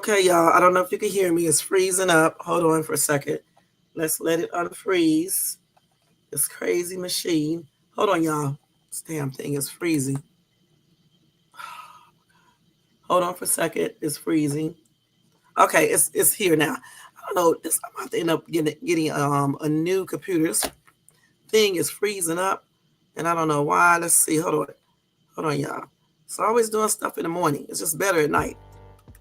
Okay, y'all. I don't know if you can hear me. It's freezing up. Hold on for a second. Let's let it unfreeze. This crazy machine. Hold on, y'all. This damn thing is freezing. Hold on for a second. It's freezing. Okay, it's here now. I don't know. This I'm about to end up getting a new computer. This thing is freezing up, and I don't know why. Let's see. Hold on, y'all. It's always doing stuff in the morning. It's just better at night.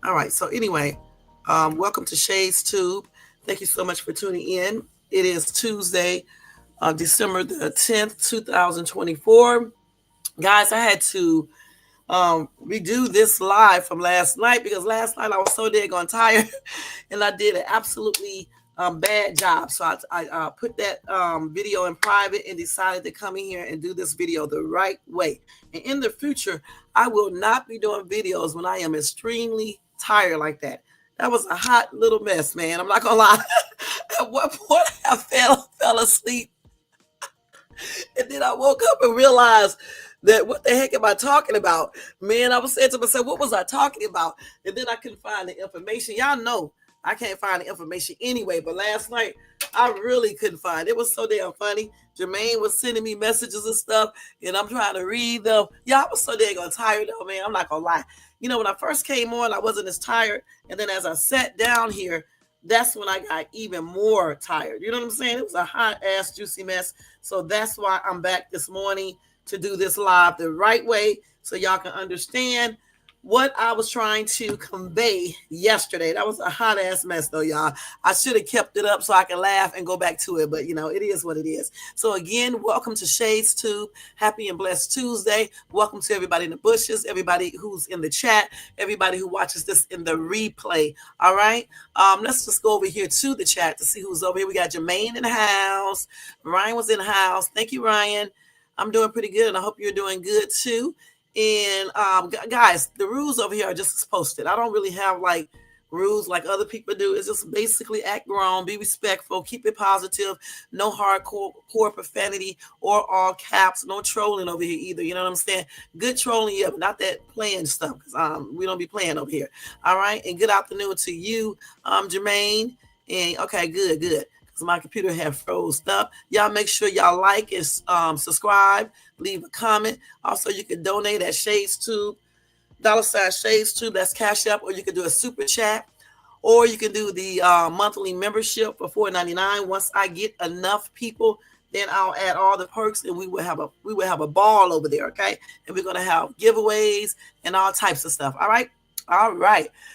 All right. So anyway, welcome to Shades Tube. Thank you so much for tuning in. It is Tuesday, December the 10th, 2024. Guys, I had to redo this live from last night because last night I was so daggone tired and I did an absolutely bad job. So I put that video in private and decided to come in here and do this video the right way. And in the future, I will not be doing videos when I am extremely tired like that. That was a hot little mess, man. I'm not gonna lie. At one point, I fell asleep, and then I woke up and realized that what the heck am I talking about? Man, I was saying to myself, what was I talking about? And then I couldn't find the information. Y'all know I can't find the information anyway, but last night I really couldn't find it. It was so damn funny. Jermaine was sending me messages and stuff, and I'm trying to read them. Yeah, I was so damn tired though, man. I'm not gonna lie. You know, when I first came on, I wasn't as tired. And then as I sat down here, that's when I got even more tired. You know what I'm saying? It was a hot ass juicy mess. So that's why I'm back this morning to do this live the right way so y'all can understand what I was trying to convey yesterday. That was a hot ass mess though, y'all. I should have kept it up so I can laugh and go back to it, but you know, it is what it is. So again, welcome to Shades Tube. Happy and blessed Tuesday. Welcome to everybody in the bushes, everybody who's in the chat, everybody who watches this in the replay. All right. Let's just go over here to the chat to see who's over here. We got Jermaine in the house. Ryan was in the house. Thank you, Ryan. I'm doing pretty good, and I hope you're doing good too. And guys, the rules over here are just as posted. I don't really have like rules like other people do. It's just basically act grown, be respectful, keep it positive, no hardcore profanity or all caps, no trolling over here either. You know what I'm saying? Good trolling, yeah, but not that playing stuff because we don't be playing over here. All right, and good afternoon to you, Jermaine. And okay, good. My computer have froze up. Y'all make sure y'all like and subscribe, leave a comment. Also, you can donate at Shades Tube, $ Shades Tube. That's Cash App, or you can do a super chat, or you can do the monthly membership for $4.99. Once I get enough people, then I'll add all the perks, and we will have a ball over there. Okay, and we're gonna have giveaways and all types of stuff. All right.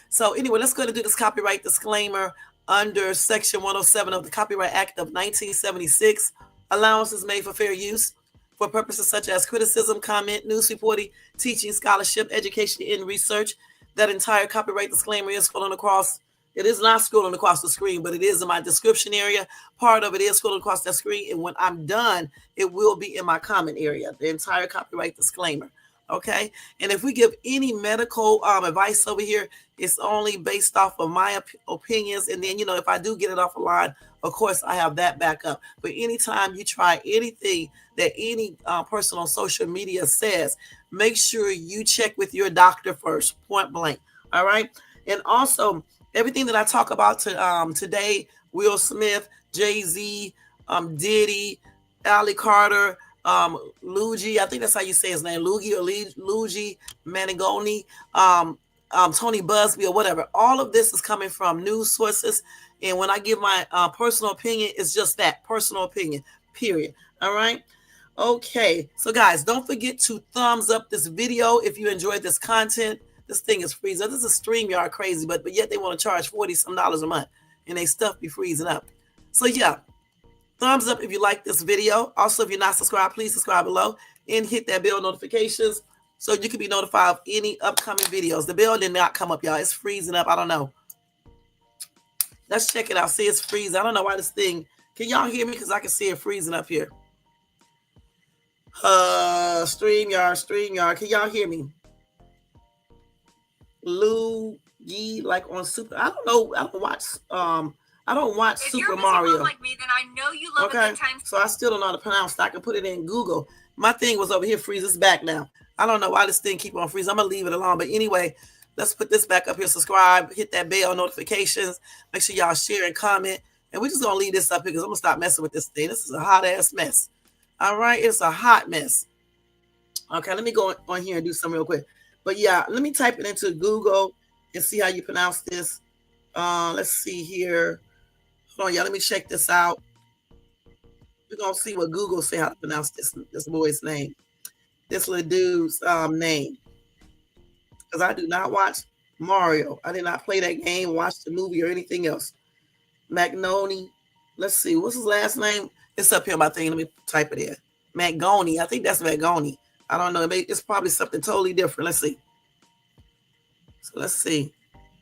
So anyway, let's go to do this copyright disclaimer. Under Section 107 of the Copyright Act of 1976, allowances made for fair use for purposes such as criticism, comment, news reporting, teaching, scholarship, education, and research. That entire copyright disclaimer is scrolling across. It is not scrolling across the screen, but it is in my description area. Part of it is scrolling across that screen, and when I'm done, it will be in my comment area, the entire copyright disclaimer. Okay, and if we give any medical advice over here, it's only based off of my opinions. And then, you know, if I do get it off the line, of course, I have that back up. But anytime you try anything that any person on social media says, make sure you check with your doctor first, point blank. All right. And also, everything that I talk about today, Will Smith, Jay-Z, Diddy, Ali Carter, Luigi, I think that's how you say his name, Luigi Mangione, Tony Buzzbee or whatever. All of this is coming from news sources. And when I give my personal opinion, it's just that personal opinion, period. All right. Okay. So guys, don't forget to thumbs up this video if you enjoyed this content. This thing is freezing. This is StreamYard crazy, but yet they want to charge $40-some a month and they stuff be freezing up. So yeah. Thumbs up if you like this video. Also, if you're not subscribed, please subscribe below and hit that bell notifications so you can be notified of any upcoming videos. The bell did not come up, y'all. It's freezing up. I don't know. Let's check it out. See, it's freezing. I don't know why this thing. Can y'all hear me? Because I can see it freezing up here. StreamYard. Can y'all hear me? Luigi, like on Super. I don't know. I don't watch if Super you're Mario. Like me, then I know you love okay, a good time. So I still don't know how to pronounce it. I can put it in Google. My thing was over here freeze. It's back now. I don't know why this thing keep on freezing. I'm gonna leave it alone. But anyway, Let's put this back up here. Subscribe, hit that bell notifications. Make sure y'all share and comment. And we're just gonna leave this up here because I'm gonna stop messing with this thing. This is a hot ass mess. All right, it's a hot mess. Okay, let me go on here and do something real quick. But yeah, let me type it into Google and see how you pronounce this. Let's see here. Hold on, y'all. Let me check this out. We're gonna see what Google say how to pronounce this boy's name. This little dude's name. Because I do not watch Mario. I did not play that game, watch the movie, or anything else. Magnoni. Let's see. What's his last name? It's up here on my thing. Let me type it in. Mangoni. I think that's Mangoni. I don't know. It's probably something totally different. Let's see. So let's see.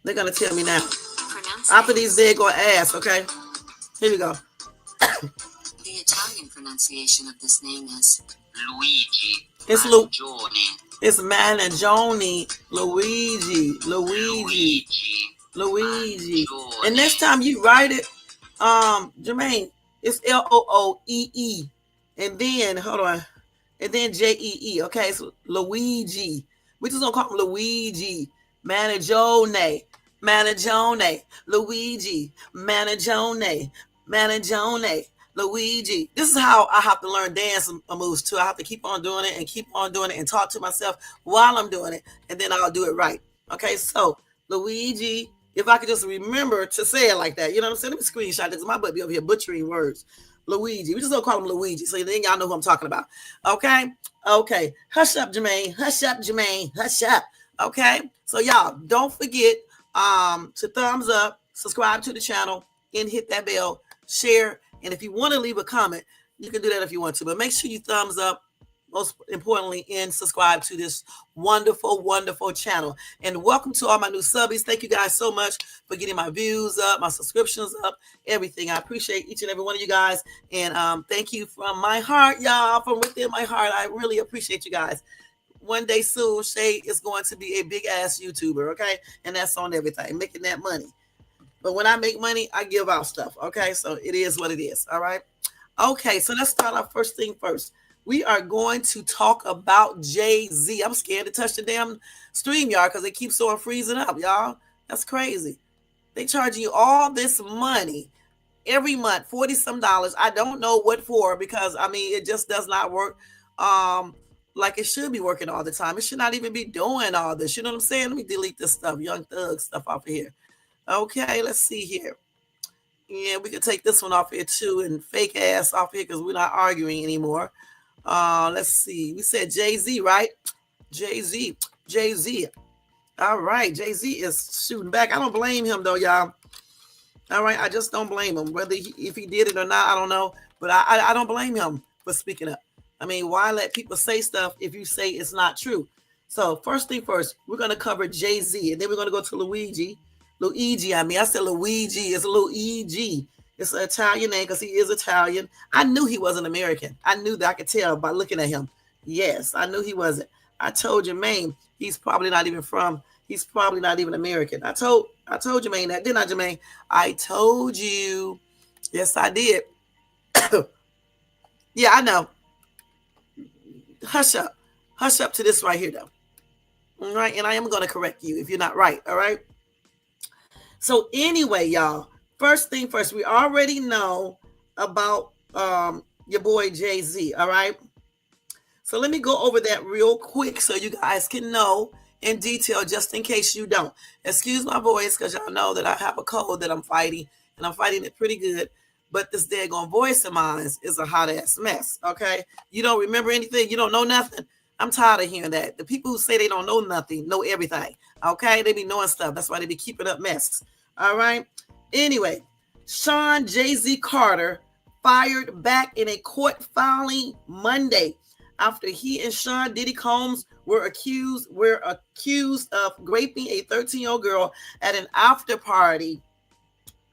They're going to tell me now. After these, they're going to ask, okay? Here we go. The Italian pronunciation of this name is Luigi Mangione. It's Mangione. Luigi. And next time you write it, Jermaine, it's L-O-O-E-E. And then, hold on. And then J-E-E. Okay, so Luigi. We just gonna call him Luigi. Mangione. Luigi. Mangione. Luigi. This is how I have to learn dance moves too. I have to keep on doing it and talk to myself while I'm doing it, and then I'll do it right. Okay, so Luigi, if I could just remember to say it like that, you know what I'm saying? Let me screenshot this. My butt be over here butchering words. Luigi. We just don't call him Luigi, so then y'all know who I'm talking about. Okay? Okay. Hush up, Jermaine. Hush up, Jermaine. Hush up. Okay? So y'all, don't forget to thumbs up, subscribe to the channel, and hit that bell, share. And if you want to leave a comment, you can do that if you want to. But make sure you thumbs up, most importantly, and subscribe to this wonderful, wonderful channel. And welcome to all my new subbies. Thank you guys so much for getting my views up, my subscriptions up, everything. I appreciate each and every one of you guys. And thank you from my heart, y'all, from within my heart. I really appreciate you guys. One day soon, Shay is going to be a big-ass YouTuber, okay? And that's on everything, making that money. But when I make money, I give out stuff, okay? So it is what it is, all right? Okay, so let's start off first thing first. We are going to talk about Jay-Z. I'm scared to touch the damn StreamYard because they keep on freezing up, y'all. That's crazy. They charging you all this money every month, $40-some. I don't know what for because, I mean, it just does not work like it should be working all the time. It should not even be doing all this. You know what I'm saying? Let me delete this stuff, Young Thug stuff off of here. Okay, let's see here. Yeah, we can take this one off here too and fake ass off here because we're not arguing anymore. Let's see. We said Jay-Z, right? Jay-Z. All right, Jay-Z is shooting back. I don't blame him though, y'all. All right, I just don't blame him. Whether if he did it or not, I don't know. But I don't blame him for speaking up. I mean, why let people say stuff if you say it's not true? So first thing first, we're going to cover Jay-Z, and then we're going to go to Luigi, I said Luigi. It's Luigi. It's an Italian name because he is Italian. I knew he wasn't American. I knew that. I could tell by looking at him. Yes, I knew he wasn't. I told Jermaine he's probably not even American. I told Jermaine that, didn't I, Jermaine? I told you. Yes, I did. Yeah, I know. Hush up. Hush up to this right here, though. All right, and I am going to correct you if you're not right, all right? So anyway, y'all, first thing first, we already know about your boy Jay-Z, all right? So let me go over that real quick so you guys can know in detail just in case you don't. Excuse my voice because y'all know that I have a cold that I'm fighting, and I'm fighting it pretty good. But this daggone voice of mine is a hot-ass mess, okay? You don't remember anything? You don't know nothing? I'm tired of hearing that. The people who say they don't know nothing know everything, okay? They be knowing stuff. That's why they be keeping up mess, all right? Anyway, Sean Jay-Z Carter fired back in a court filing Monday after he and Sean Diddy Combs were accused of raping a 13-year-old girl at an after party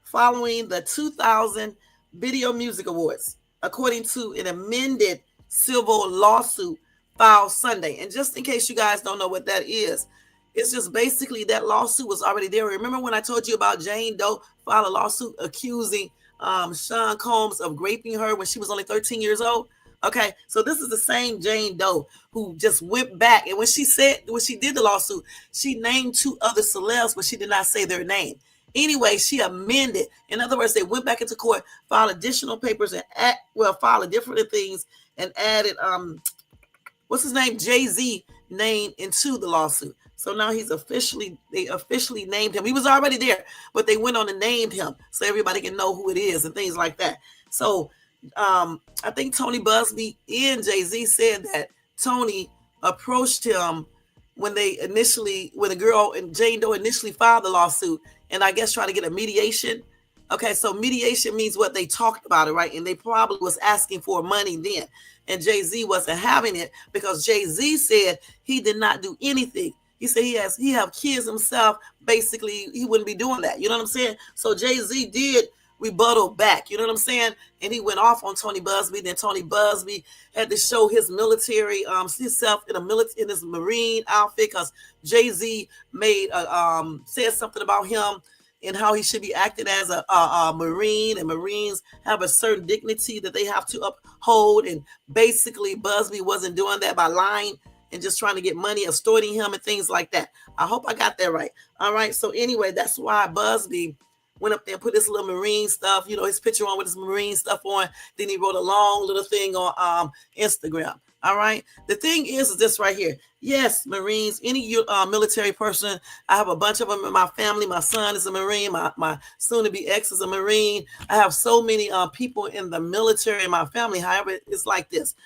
following the 2000 Video Music Awards, according to an amended civil lawsuit filed Sunday. And just in case you guys don't know what that is, it's just basically that lawsuit was already there. Remember when I told you about Jane Doe filed a lawsuit accusing Sean Combs of raping her when she was only 13 years old? Okay, so this is the same Jane Doe who just went back, and when she did the lawsuit, she named two other celebs, but she did not say their name. Anyway, she amended. In other words, they went back into court, filed additional papers, and filed different things, and added what's his name, Jay-Z name into the lawsuit. So now they officially named him. He was already there, but they went on and named him so everybody can know who it is and things like that. So I think Tony Buzzbee and Jay-Z said that Tony approached him when the girl and Jane Doe initially filed the lawsuit, and I guess try to get a mediation. Okay, so mediation means what they talked about it, right? And they probably was asking for money then. And Jay-Z wasn't having it because Jay-Z said he did not do anything. He said he have kids himself. Basically, he wouldn't be doing that. You know what I'm saying? So Jay-Z did rebuttal back. You know what I'm saying? And he went off on Tony Buzzbee. Then Tony Buzzbee had to show his military, himself in his Marine outfit because Jay-Z said something about him and how he should be acting as a Marine, and Marines have a certain dignity that they have to uphold. And basically, Buzzbee wasn't doing that by lying and just trying to get money, extorting him and things like that. I hope I got that right. All right. So anyway, that's why Buzzbee went up there and put this little Marine stuff, his picture on with his Marine stuff on. Then he wrote a long little thing on Instagram. All right. The thing is this right here. Yes, Marines, any military person. I have a bunch of them in my family. My son is a Marine. My soon-to-be ex is a Marine. I have so many people in the military in my family. However, it's like this.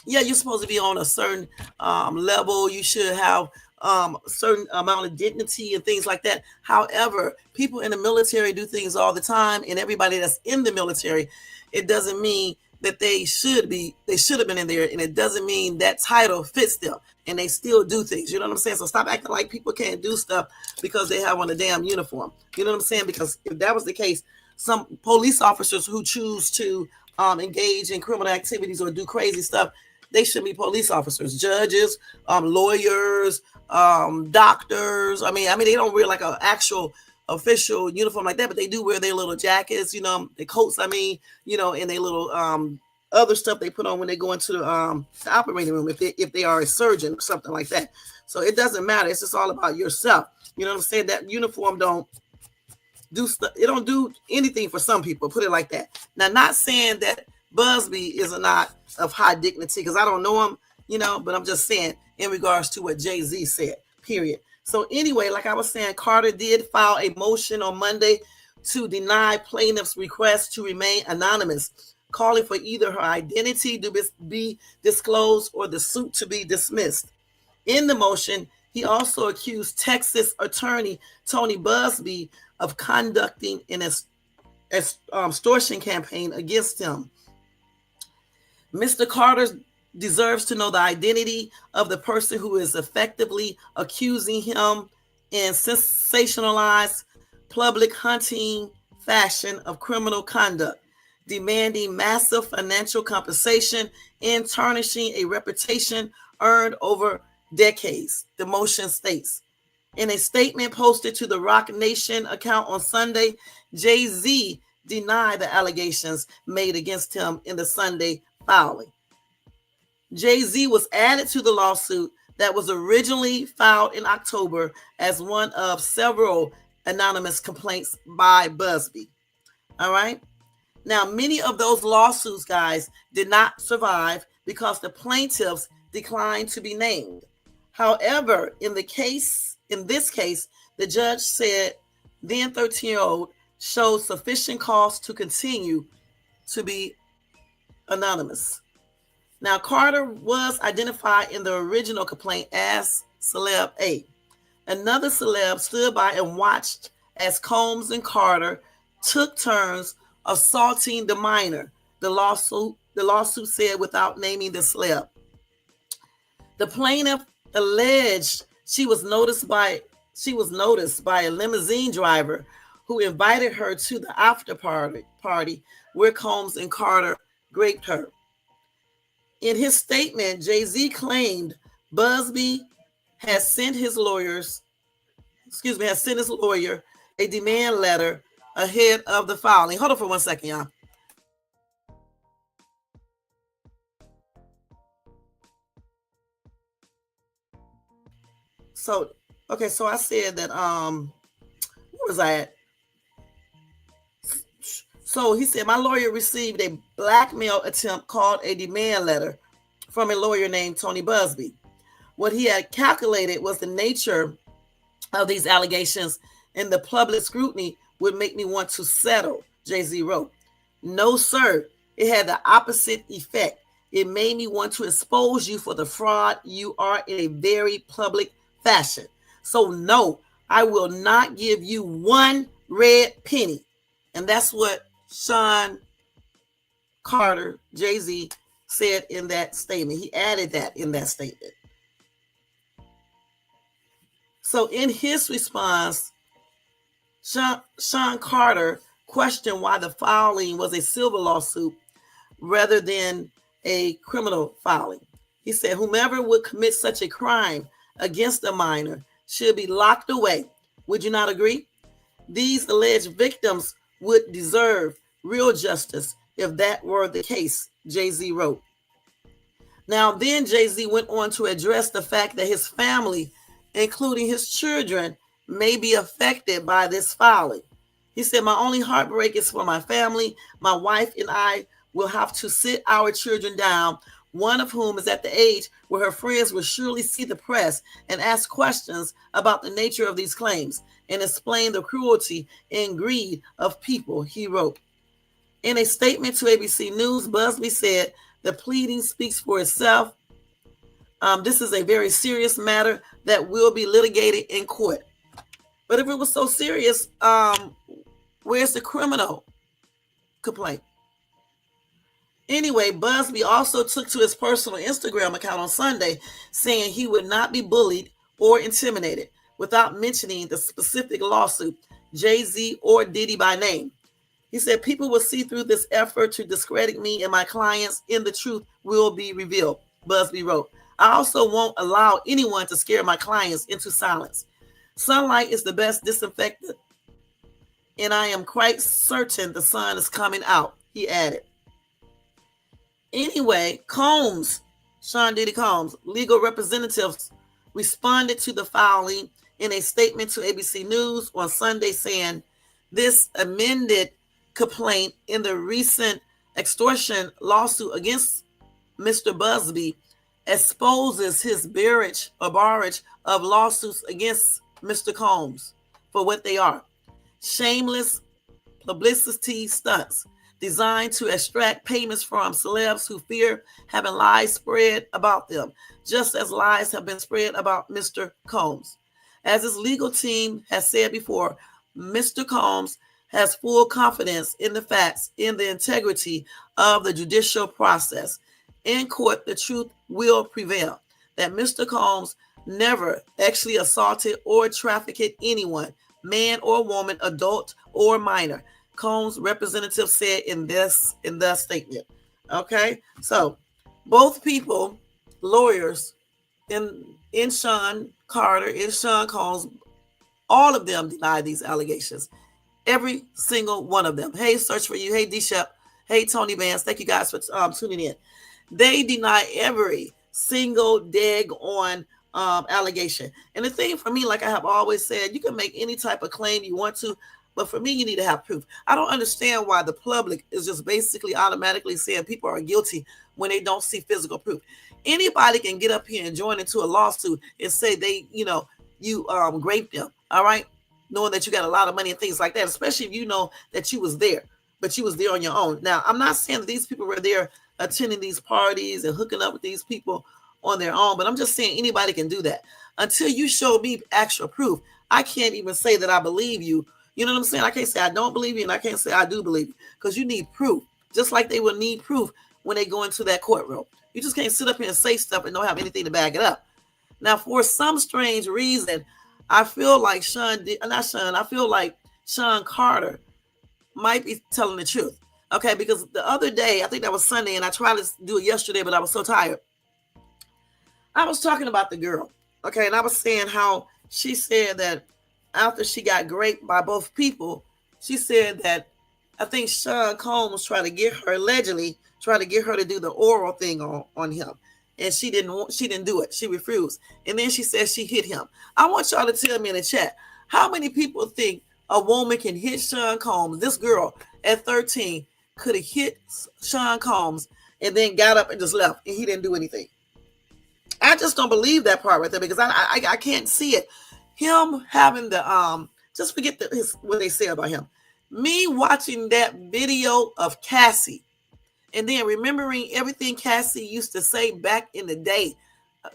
Yeah, you're supposed to be on a certain level. You should have a certain amount of dignity and things like that. However, people in the military do things all the time, and everybody that's in the military, it doesn't mean that they should have been in there, and it doesn't mean that title fits them, and they still do things. You know what I'm saying? So stop acting like people can't do stuff because they have on a damn uniform. You know what I'm saying? Because if that was the case, some police officers who choose to engage in criminal activities or do crazy stuff, they should be police officers, judges, lawyers, doctors. I mean, they don't wear like an actual official uniform like that, but they do wear their little jackets, their coats, and their little other stuff they put on when they go into the operating room if they are a surgeon or something like that. So it doesn't matter. It's just all about yourself. You know what I'm saying? That uniform don't do stuff. It don't do anything for some people. Put it like that. Now, not saying that Buzzbee is not of high dignity because I don't know him, but I'm just saying in regards to what Jay-Z said, period. So anyway, like I was saying, Carter did file a motion on Monday to deny plaintiff's request to remain anonymous, calling for either her identity to be disclosed or the suit to be dismissed. In the motion, he also accused Texas attorney Tony Buzzbee of conducting an extortion campaign against him. Mr. Carter deserves to know the identity of the person who is effectively accusing him in sensationalized public hunting fashion of criminal conduct, demanding massive financial compensation and tarnishing a reputation earned over decades, the motion states. In a statement posted to the Rock Nation account on Sunday, Jay-Z denied the allegations made against him in the Sunday filing. Jay-Z was added to the lawsuit that was originally filed in October as one of several anonymous complaints by Buzzbee. All right. Now, many of those lawsuits, guys, did not survive because the plaintiffs declined to be named. However, in this case, the judge said the 13-year-old showed sufficient cause to continue to be anonymous. Now, Carter was identified in the original complaint as Celeb A. Another celeb stood by and watched as Combs and Carter took turns assaulting the minor, the lawsuit said without naming the celeb. The plaintiff alleged she was noticed by a limousine driver who invited her to the after party where Combs and Carter raped her. In his statement, Jay-Z claimed Buzzbee has sent his lawyer a demand letter ahead of the filing. Hold on for 1 second, y'all. So okay, so I said that where was I at? So he said my lawyer received a blackmail attempt called a demand letter from a lawyer named Tony Buzzbee. What he had calculated was the nature of these allegations and the public scrutiny would make me want to settle, Jay-Z wrote. No, sir. It had the opposite effect. It made me want to expose you for the fraud you are in a very public fashion. So, no, I will not give you one red penny. And that's what Sean Carter, Jay-Z, said in that statement. He added that in that statement. So in his response, Sean Carter questioned why the filing was a civil lawsuit rather than a criminal filing. He said, whomever would commit such a crime against a minor should be locked away. Would you not agree? These alleged victims would deserve real justice if that were the case, Jay-Z wrote. Now, then Jay-Z went on to address the fact that his family, including his children, may be affected by this filing. He said, my only heartbreak is for my family. My wife and I will have to sit our children down, one of whom is at the age where her friends will surely see the press and ask questions about the nature of these claims and explain the cruelty and greed of people, he wrote. In a statement to ABC News, Buzzbee said, the pleading speaks for itself. This is a very serious matter that will be litigated in court. But if it was so serious, where's the criminal complaint? Anyway, Buzzbee also took to his personal Instagram account on Sunday, saying he would not be bullied or intimidated without mentioning the specific lawsuit, Jay-Z or Diddy by name. He said, people will see through this effort to discredit me and my clients, and the truth will be revealed, Buzzbee wrote. I also won't allow anyone to scare my clients into silence. Sunlight is the best disinfectant, and I am quite certain the sun is coming out, he added. Anyway, Sean Diddy Combs, legal representatives responded to the filing in a statement to ABC News on Sunday saying this amended complaint in the recent extortion lawsuit against Mr. Buzzbee exposes his barrage of lawsuits against Mr. Combs for what they are. Shameless publicity stunts designed to extract payments from celebs who fear having lies spread about them, just as lies have been spread about Mr. Combs. As his legal team has said before, Mr. Combs has full confidence in the facts, in the integrity of the judicial process. In court, the truth will prevail, that Mr. Combs never actually assaulted or trafficked anyone, man or woman, adult or minor, Combs representative said in the statement. Okay, so both people, lawyers, in Sean Carter, in Sean Combs, all of them deny these allegations. Every single one of them. Hey, Search for You. Hey, D-Shep. Hey, Tony Vance. Thank you guys for tuning in. They deny every single on allegation. And the thing for me, like I have always said, you can make any type of claim you want to, but for me, you need to have proof. I don't understand why the public is just basically automatically saying people are guilty when they don't see physical proof. Anybody can get up here and join into a lawsuit and say they, you raped them, all right? Knowing that you got a lot of money and things like that, especially if you know that you was there, but you was there on your own. Now, I'm not saying that these people were there attending these parties and hooking up with these people on their own, but I'm just saying anybody can do that. Until you show me actual proof, I can't even say that I believe you. You know what I'm saying? I can't say I don't believe you, and I can't say I do believe you, because you need proof, just like they will need proof when they go into that courtroom. You just can't sit up here and say stuff and don't have anything to back it up. Now, for some strange reason, I feel like I feel like Sean Carter might be telling the truth. Okay, because the other day, I think that was Sunday, and I tried to do it yesterday, but I was so tired. I was talking about the girl, okay, and I was saying how she said that after she got raped by both people, she said that I think Sean Combs allegedly tried to get her to do the oral thing on him. and she didn't do it. She refused. And then she said she hit him. I want y'all to tell me in the chat, how many people think a woman can hit Sean Combs? This girl at 13 could have hit Sean Combs and then got up and just left, and he didn't do anything. I just don't believe that part right there, because I can't see it. Him having the just forget what they say about him. Me watching that video of Cassie, and then remembering everything Cassie used to say back in the day,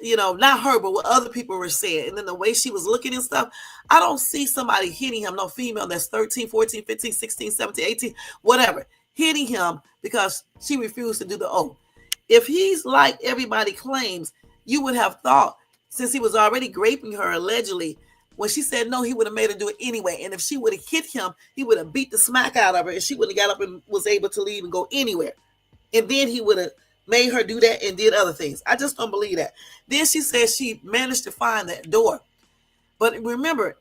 not her, but what other people were saying, and then the way she was looking and stuff. I don't see somebody hitting him, no female that's 13, 14, 15, 16, 17, 18, whatever, hitting him because she refused to do the oath. If he's like everybody claims, you would have thought, since he was already raping her allegedly, when she said no, he would have made her do it anyway. And if she would have hit him, he would have beat the smack out of her, and she would have got up and was able to leave and go anywhere. And then he would have made her do that and did other things. I just don't believe that. Then she said she managed to find that door. But remember,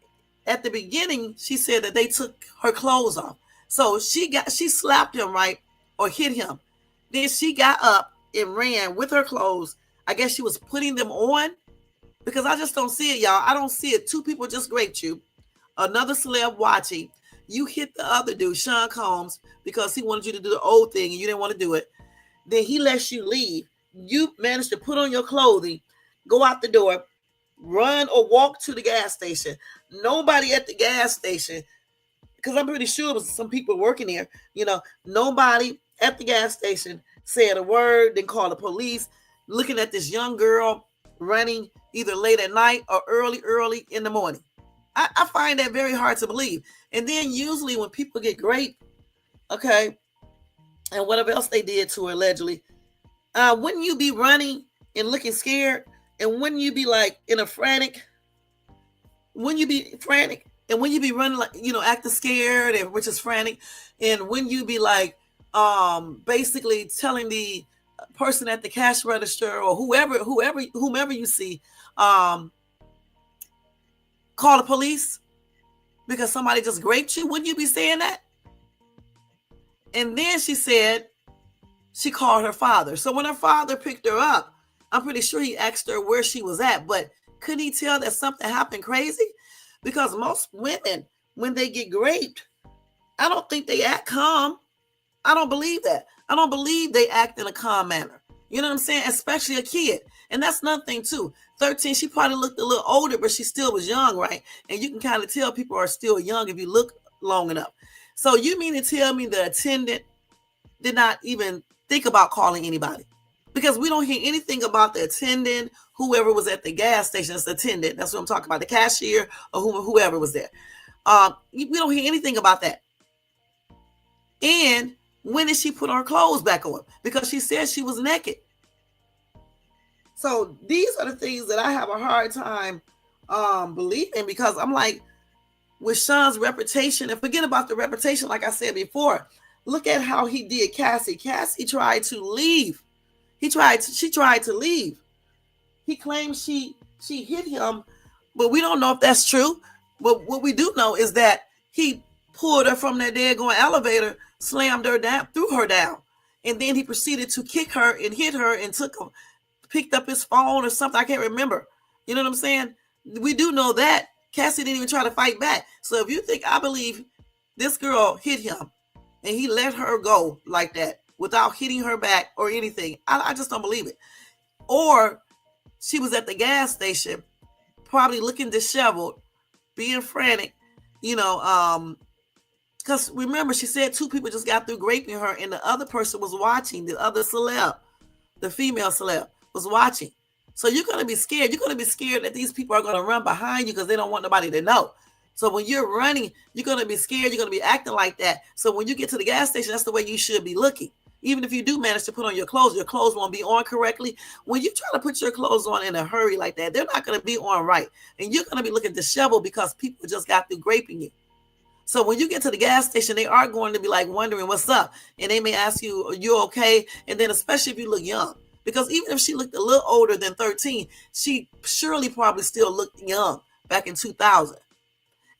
at the beginning, she said that they took her clothes off. So she slapped him, right, or hit him. Then she got up and ran with her clothes. I guess she was putting them on, because I just don't see it, y'all. I don't see it. Two people just raped you. Another celeb watching. You hit the other dude, Sean Combs, because he wanted you to do the old thing and you didn't want to do it. Then he lets you leave. You managed to put on your clothing, go out the door, run or walk to the gas station. Nobody at the gas station, because I'm pretty sure it was some people working there, nobody at the gas station said a word, then called the police, looking at this young girl running either late at night or early in the morning. I find that very hard to believe. And then usually when people get raped, okay, and whatever else they did to her allegedly, wouldn't you be running and looking scared? And wouldn't you be like in a frantic? Wouldn't you be frantic? And when you be running like, acting scared, and which is frantic, and when you be like basically telling the person at the cash register or whomever you see, call the police because somebody just raped you, wouldn't you be saying that? And then she said she called her father. So when her father picked her up, I'm pretty sure he asked her where she was at, but couldn't he tell that something happened crazy? Because most women, when they get raped, I don't think they act calm. I don't believe that. I don't believe they act in a calm manner. You know what I'm saying? Especially a kid. And that's another thing too. 13, she probably looked a little older, but she still was young, right? And you can kind of tell people are still young if you look long enough. So you mean to tell me the attendant did not even think about calling anybody? Because we don't hear anything about the attendant, whoever was at the gas station. It's the attendant. That's what I'm talking about, the cashier or whoever was there. We don't hear anything about that. And when did she put her clothes back on? Because she said she was naked. So these are the things that I have a hard time believing, because I'm like, with Sean's reputation, and forget about the reputation, like I said before, look at how he did Cassie. Cassie tried to leave. She tried to leave. He claims she hit him, but we don't know if that's true. But what we do know is that he pulled her from that daggone elevator, slammed her down, threw her down, and then he proceeded to kick her and hit her and picked up his phone or something. I can't remember. You know what I'm saying? We do know that Cassie didn't even try to fight back. So if you think I believe this girl hit him and he let her go like that without hitting her back or anything, I just don't believe it. Or she was at the gas station, probably looking disheveled, being frantic, because remember, she said two people just got through raping her and the other person was watching. The other celeb, the female celeb, was watching. So you're going to be scared. You're going to be scared that these people are going to run behind you because they don't want nobody to know. So when you're running, you're going to be scared. You're going to be acting like that. So when you get to the gas station, that's the way you should be looking. Even if you do manage to put on your clothes won't be on correctly. When you try to put your clothes on in a hurry like that, they're not going to be on right. And you're going to be looking disheveled because people just got through raping you. So when you get to the gas station, they are going to be like wondering what's up. And they may ask you, are you okay? And then especially if you look young. Because even if she looked a little older than 13, she surely probably still looked young back in 2000.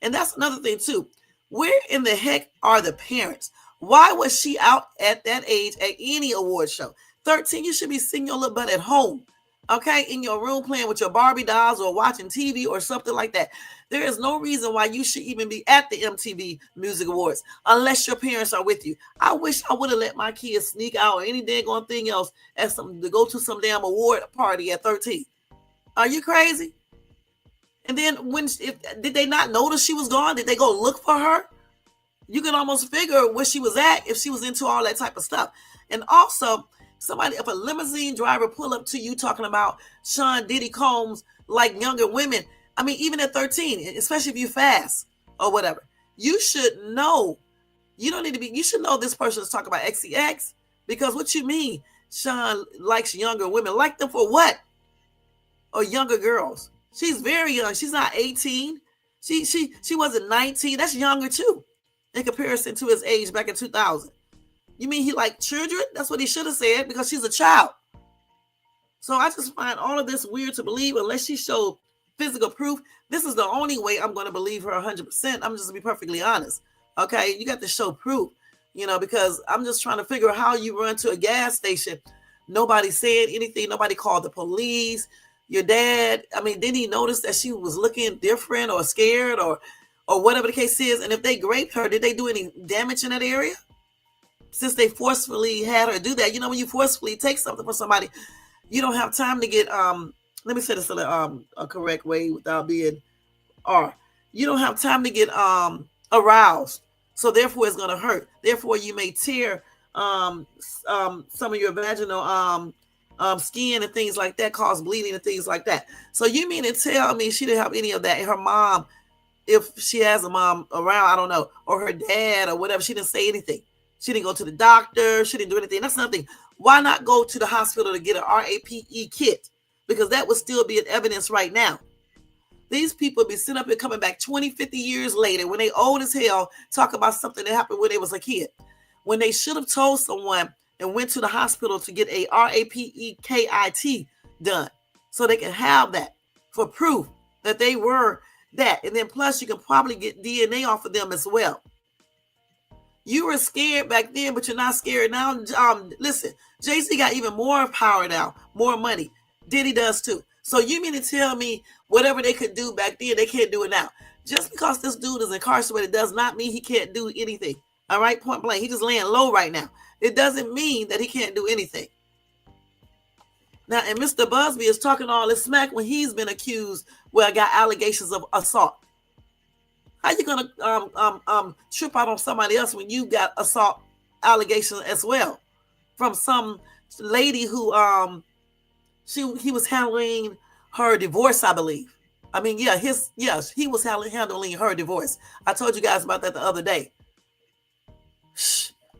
And that's another thing too. Where in the heck are the parents? Why was she out at that age at any award show? 13, you should be seeing your little butt at home okay, in your room playing with your Barbie dolls or watching TV or something like that. There is no reason why you should even be at the MTV Music Awards unless your parents are with you. I wish I would have let my kids sneak out or any daggone thing else to go to some damn award party at 13. Are you crazy? And then did they not notice she was gone? Did they go look for her? You can almost figure where she was at if she was into all that type of stuff. And also, if a limousine driver pull up to you talking about Sean Diddy Combs like younger women, I mean, even at 13, especially if you fast or whatever, you should know. You don't need to be, you should know this person is talking about XCX, because what you mean Sean likes younger women? Like them for what? Or younger girls? She's very young. She's not 18. She wasn't 19. That's younger too, in comparison to his age back in 2000. You mean he liked children? That's what he should have said, because she's a child. So I just find all of this weird to believe unless she showed physical proof. This is the only way I'm going to believe her 100%. I'm just going to be perfectly honest. Okay, you got to show proof, because I'm just trying to figure out how you run to a gas station. Nobody said anything. Nobody called the police. Your dad, didn't he notice that she was looking different or scared or whatever the case is? And if they raped her, did they do any damage in that area? Since they forcefully had her do that. When you forcefully take something from somebody, you don't have time to get, let me say this in a correct way without being, you don't have time to get aroused. So therefore it's going to hurt. Therefore you may tear some of your vaginal skin and things like that, cause bleeding and things like that. So you mean to tell me she didn't have any of that? Her mom, if she has a mom around, I don't know, or her dad or whatever, she didn't say anything. She didn't go to the doctor. She didn't do anything. That's nothing. Why not go to the hospital to get an RAPE kit? Because that would still be an evidence right now. These people be sitting up and coming back 20, 50 years later when they old as hell, talk about something that happened when they was a kid, when they should have told someone and went to the hospital to get a RAPE KIT done so they can have that for proof that they were that. And then plus you can probably get DNA off of them as well. You were scared back then, but you're not scared now. Listen, Jay-Z got even more power now, more money. Diddy does too. So you mean to tell me whatever they could do back then, they can't do it now? Just because this dude is incarcerated does not mean he can't do anything. All right, point blank. He's just laying low right now. It doesn't mean that he can't do anything. Now, and Mr. Buzzbee is talking all this smack when he's been accused, got allegations of assault. How you gonna trip out on somebody else when you got assault allegations as well from some lady who he was handling her divorce, I believe. He was handling her divorce. I told you guys about that the other day.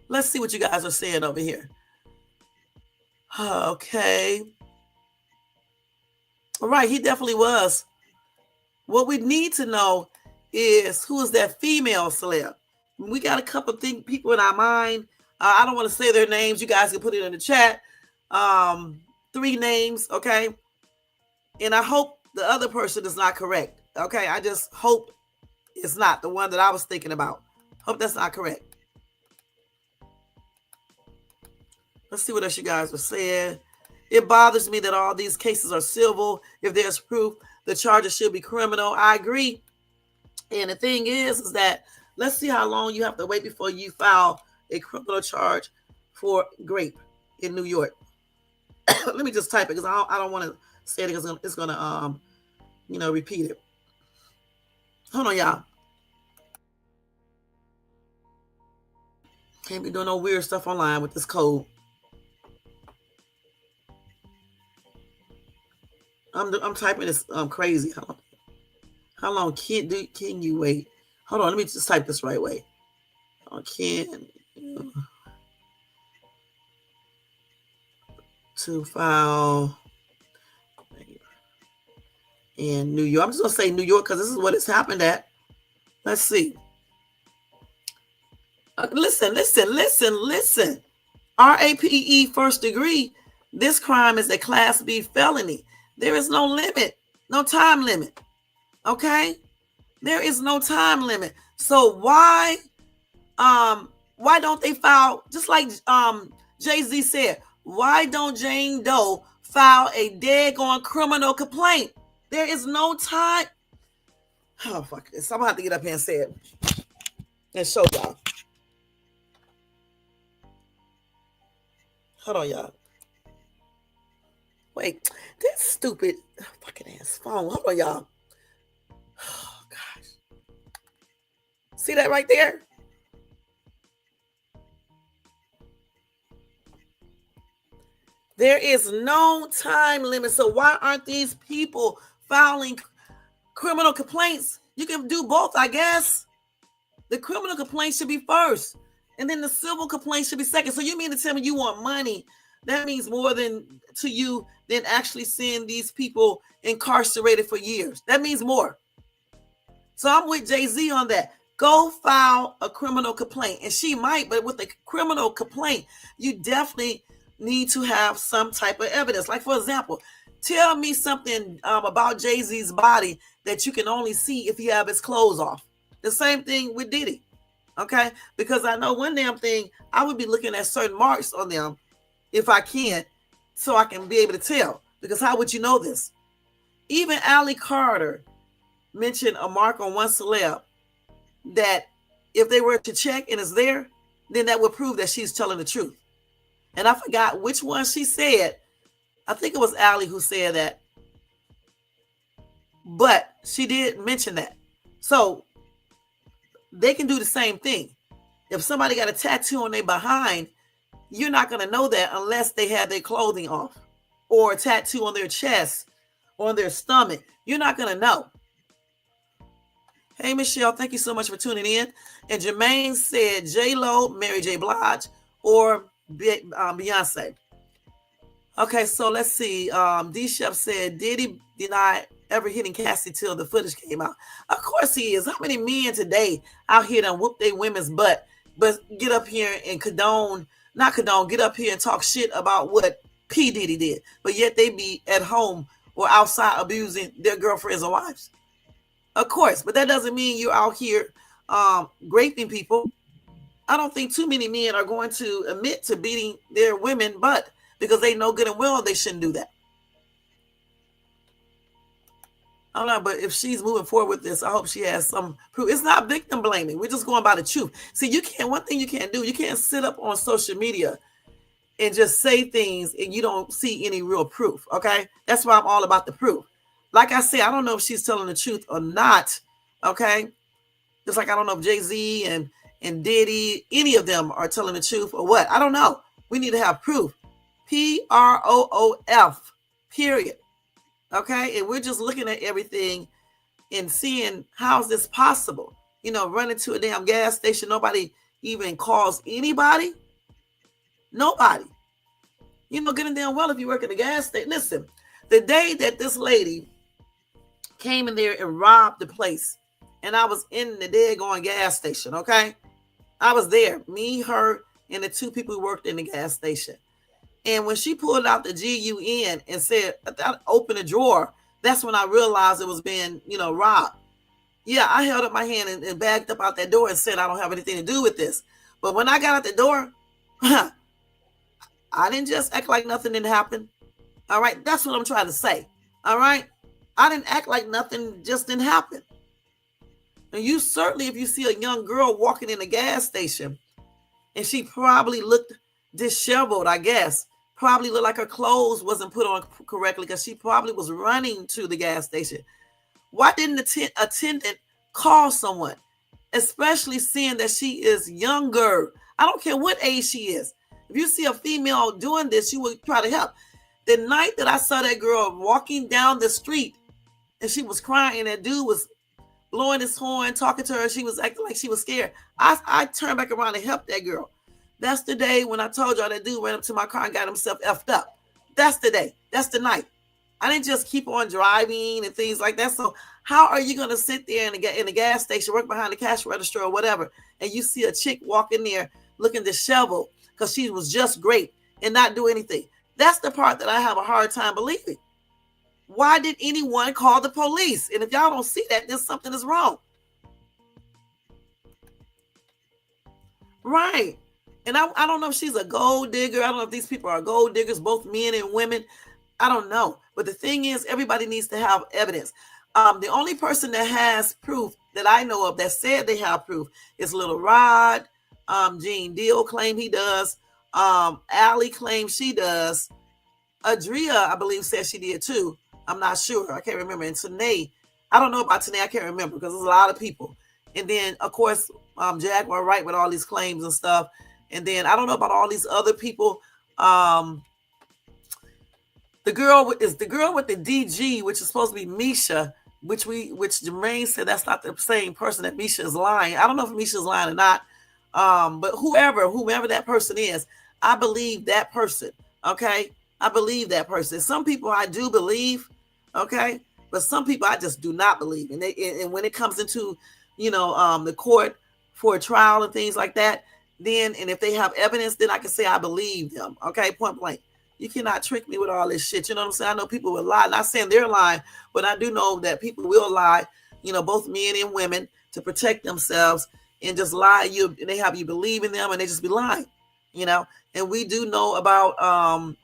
Let's see what you guys are saying over here. Okay. All right, he definitely was. What we need to know is who is that female celeb. We got a couple of people in our mind. I don't want to say their names. You guys can put it in the chat. 3 names, okay? And I hope the other person is not correct, okay? I just hope it's not the one that I was thinking about. Hope that's not correct. Let's see what else you guys are saying. It bothers me that all these cases are civil. If there's proof, the charges should be criminal. I agree. And the thing is that let's see how long you have to wait before you file a criminal charge for rape in New York. Let me just type it because I don't want to say it because it's going to, repeat it. Hold on, y'all. Can't be doing no weird stuff online with this code. I'm typing this crazy. How long can you wait? Hold on, let me just type this right way. To file in New York. I'm just gonna say New York because this is what it's happened at. Let's see. Listen. RAPE first degree. This crime is a Class B felony. There is no limit, no time limit. Okay, there is no time limit. So why don't they file? Just like Jay-Z said, why don't Jane Doe file a daggone criminal complaint. There is no time. Oh, fuck this. I'm going to have to get up here and say it and show y'all. Hold on, y'all. Wait, this stupid fucking ass phone. Hold on, y'all. Oh, gosh. See that right there? There is no time limit. So why aren't these people filing criminal complaints? You can do both, I guess. The criminal complaint should be first, and then the civil complaint should be second. So you mean to tell me you want money? That means more to you than actually seeing these people incarcerated for years. That means more. So I'm with Jay-Z on that. Go file a criminal complaint. And she might, but with a criminal complaint, you definitely need to have some type of evidence. Like, for example, tell me something about Jay-Z's body that you can only see if you have his clothes off. The same thing with Diddy. Okay? Because I know one damn thing, I would be looking at certain marks on them if I can, so I can be able to tell. Because how would you know this? Even Ali Carter mentioned a mark on one celeb that if they were to check and it's there, then that would prove that she's telling the truth. And I forgot which one she said. I think it was Ali who said that. But she did mention that. So they can do the same thing. If somebody got a tattoo on their behind, you're not going to know that unless they have their clothing off, or a tattoo on their chest or on their stomach. You're not going to know. Hey, Michelle, thank you so much for tuning in. And Jermaine said J-Lo, Mary J. Blige, or Beyonce. Okay, so let's see. D-Shep said Diddy denied ever hitting Cassie till the footage came out. Of course he is. How many men today out here done whoop their women's butt, but get up here and get up here and talk shit about what P. Diddy did, but yet they be at home or outside abusing their girlfriends or wives? Of course, but that doesn't mean you're out here raping people. I don't think too many men are going to admit to beating their women butt because they know good and well they shouldn't do that. I don't know, but if she's moving forward with this, I hope she has some proof. It's not victim blaming. We're just going by the truth. See, one thing you can't do, you can't sit up on social media and just say things and you don't see any real proof, okay? That's why I'm all about the proof. Like I said, I don't know if she's telling the truth or not, okay? Just like I don't know if Jay-Z and Diddy, any of them are telling the truth or what. I don't know. We need to have proof. Proof, period. Okay? And we're just looking at everything and seeing how is this possible? Running to a damn gas station, nobody even calls anybody. Nobody. Getting damn well if you work at a gas station. Listen, the day that this lady came in there and robbed the place, and I was in the daggone gas station, okay? I was there, me, her, and the two people who worked in the gas station. And when she pulled out the GUN and said, open a drawer, that's when I realized it was being, robbed. Yeah, I held up my hand and backed up out that door and said, I don't have anything to do with this. But when I got out the door, I didn't just act like nothing didn't happen. All right, that's what I'm trying to say. All right, I didn't act like nothing just didn't happen. And you certainly, if you see a young girl walking in a gas station and she probably looked disheveled, I guess, probably looked like her clothes wasn't put on correctly because she probably was running to the gas station. Why didn't the attendant call someone, especially seeing that she is younger? I don't care what age she is. If you see a female doing this, you would try to help. The night that I saw that girl walking down the street and she was crying, that dude was blowing his horn, talking to her, she was acting like she was scared. I turned back around and helped that girl. That's the day when I told y'all that dude ran up to my car and got himself effed up. That's the day. That's the night. I didn't just keep on driving and things like that. So how are you going to sit there in the gas station, work behind the cash register or whatever, and you see a chick walk in there looking disheveled because she was just great and not do anything? That's the part that I have a hard time believing. Why did anyone call the police? And if y'all don't see that, then something is wrong. Right. And I don't know if she's a gold digger. I don't know if these people are gold diggers, both men and women. I don't know. But the thing is, everybody needs to have evidence. The only person that has proof that I know of that said they have proof is Little Rod. Gene Deal claim he does. Allie claims she does. Adria, I believe, said she did too. I'm not sure. I can't remember. And Tanae, I don't know about Tanae. I can't remember because there's a lot of people. And then, of course, Jaguar Wright with all these claims and stuff. And then I don't know about all these other people. The girl with the DG, which is supposed to be Misha, which Jermaine said that's not the same person, that Misha is lying. I don't know if Misha is lying or not. But whoever that person is, I believe that person. Okay. I believe that person. Some people I do believe, okay, but some people I just do not believe. And when it comes into, the court for a trial and things like that, then, and if they have evidence, then I can say I believe them. Okay, point blank. You cannot trick me with all this shit. You know what I'm saying? I know people will lie. Not saying they're lying, but I do know that people will lie. Both men and women, to protect themselves and just lie. And they have you believe in them, and they just be lying. And we do know about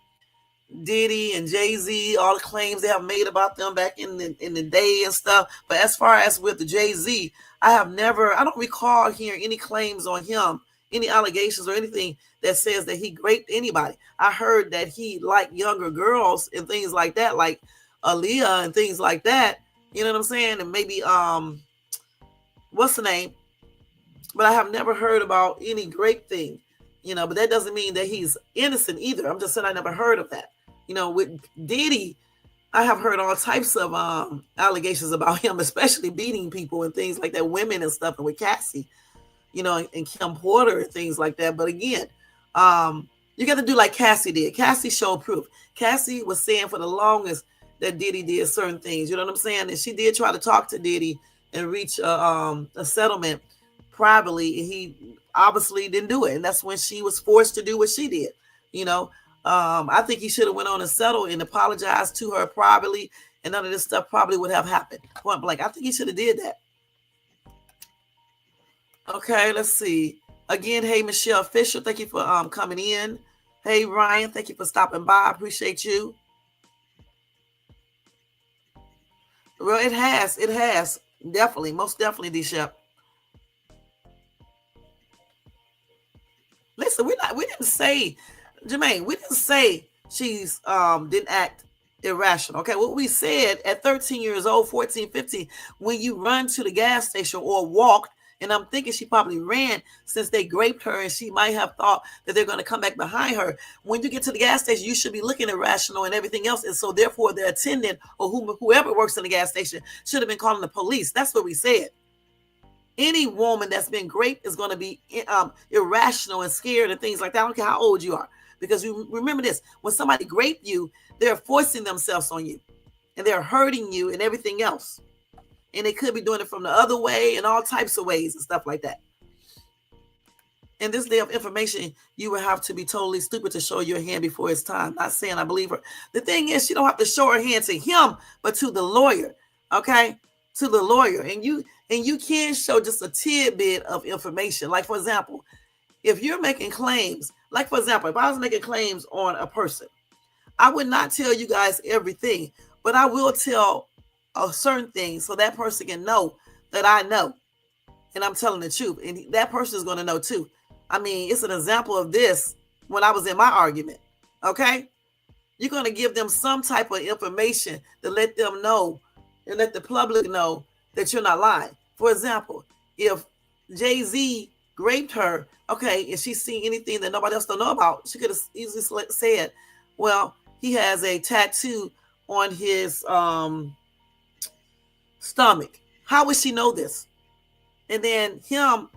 Diddy and Jay-Z, all the claims they have made about them back in the day and stuff. But as far as with the Jay-Z, I don't recall hearing any claims on him, any allegations or anything that says that he raped anybody. I heard that he liked younger girls and things like that, like Aaliyah and things like that. You know what I'm saying? And maybe, what's the name? But I have never heard about any grape thing, but that doesn't mean that he's innocent either. I'm just saying I never heard of that. With Diddy, I have heard all types of allegations about him, especially beating people and things like that, women and stuff, and with Cassie, and Kim Porter and things like that. But again, you got to do like Cassie did. Cassie showed proof. Cassie was saying for the longest that Diddy did certain things. You know what I'm saying? And she did try to talk to Diddy and reach a settlement privately, and he obviously didn't do it. And that's when she was forced to do what she did. I think he should have went on and settled and apologized to her privately, and none of this stuff probably would have happened. Point blank. I think he should have did that. Okay, let's see. Again, hey, Michelle Fisher, thank you for coming in. Hey, Ryan, thank you for stopping by. I appreciate you. Well, it has. Definitely, most definitely, D-Shep. Listen, we didn't say, Jermaine, we didn't say she's didn't act irrational. Okay, what we said at 13 years old, 14, 15, when you run to the gas station or walked, and I'm thinking she probably ran since they raped her, and she might have thought that they're going to come back behind her. When you get to the gas station, you should be looking irrational and everything else. And so therefore the attendant or whoever works in the gas station should have been calling the police. That's what we said. Any woman that's been raped is going to be irrational and scared and things like that. I don't care how old you are. Because you remember this, when somebody raped you, they're forcing themselves on you and they're hurting you and everything else. And they could be doing it from the other way and all types of ways and stuff like that. In this day of information, you will have to be totally stupid to show your hand before it's time. Not saying I believe her. The thing is, she don't have to show her hand to him, but to the lawyer. Okay? To the lawyer. And you can show just a tidbit of information. Like, for example, if you're making claims, like, for example, if I was making claims on a person, I would not tell you guys everything, but I will tell a certain thing so that person can know that I know and I'm telling the truth. And that person is going to know too. I mean, it's an example of this when I was in my argument. Okay? You're going to give them some type of information to let them know and let the public know that you're not lying. For example, if Jay-Z raped her, okay, if she's seen anything that nobody else don't know about, she could have easily said, well, he has a tattoo on his stomach. How would she know this? And then him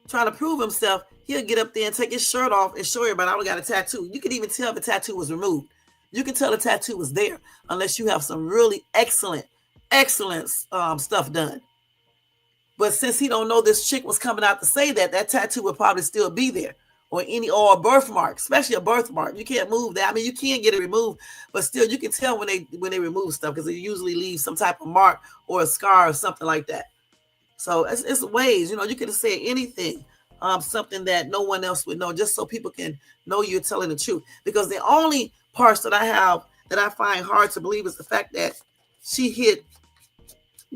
trying to prove himself, he'll get up there and take his shirt off and show everybody, I don't got a tattoo. You can even tell the tattoo was removed. You can tell the tattoo was there unless you have some really excellent stuff done. But since he don't know this chick was coming out to say that tattoo would probably still be there. Or a birthmark, especially a birthmark. You can't move that. I mean, you can get it removed, but still you can tell when they remove stuff because they usually leave some type of mark or a scar or something like that. So it's ways, you can say anything, something that no one else would know, just so people can know you're telling the truth. Because the only parts that I have that I find hard to believe is the fact that she hit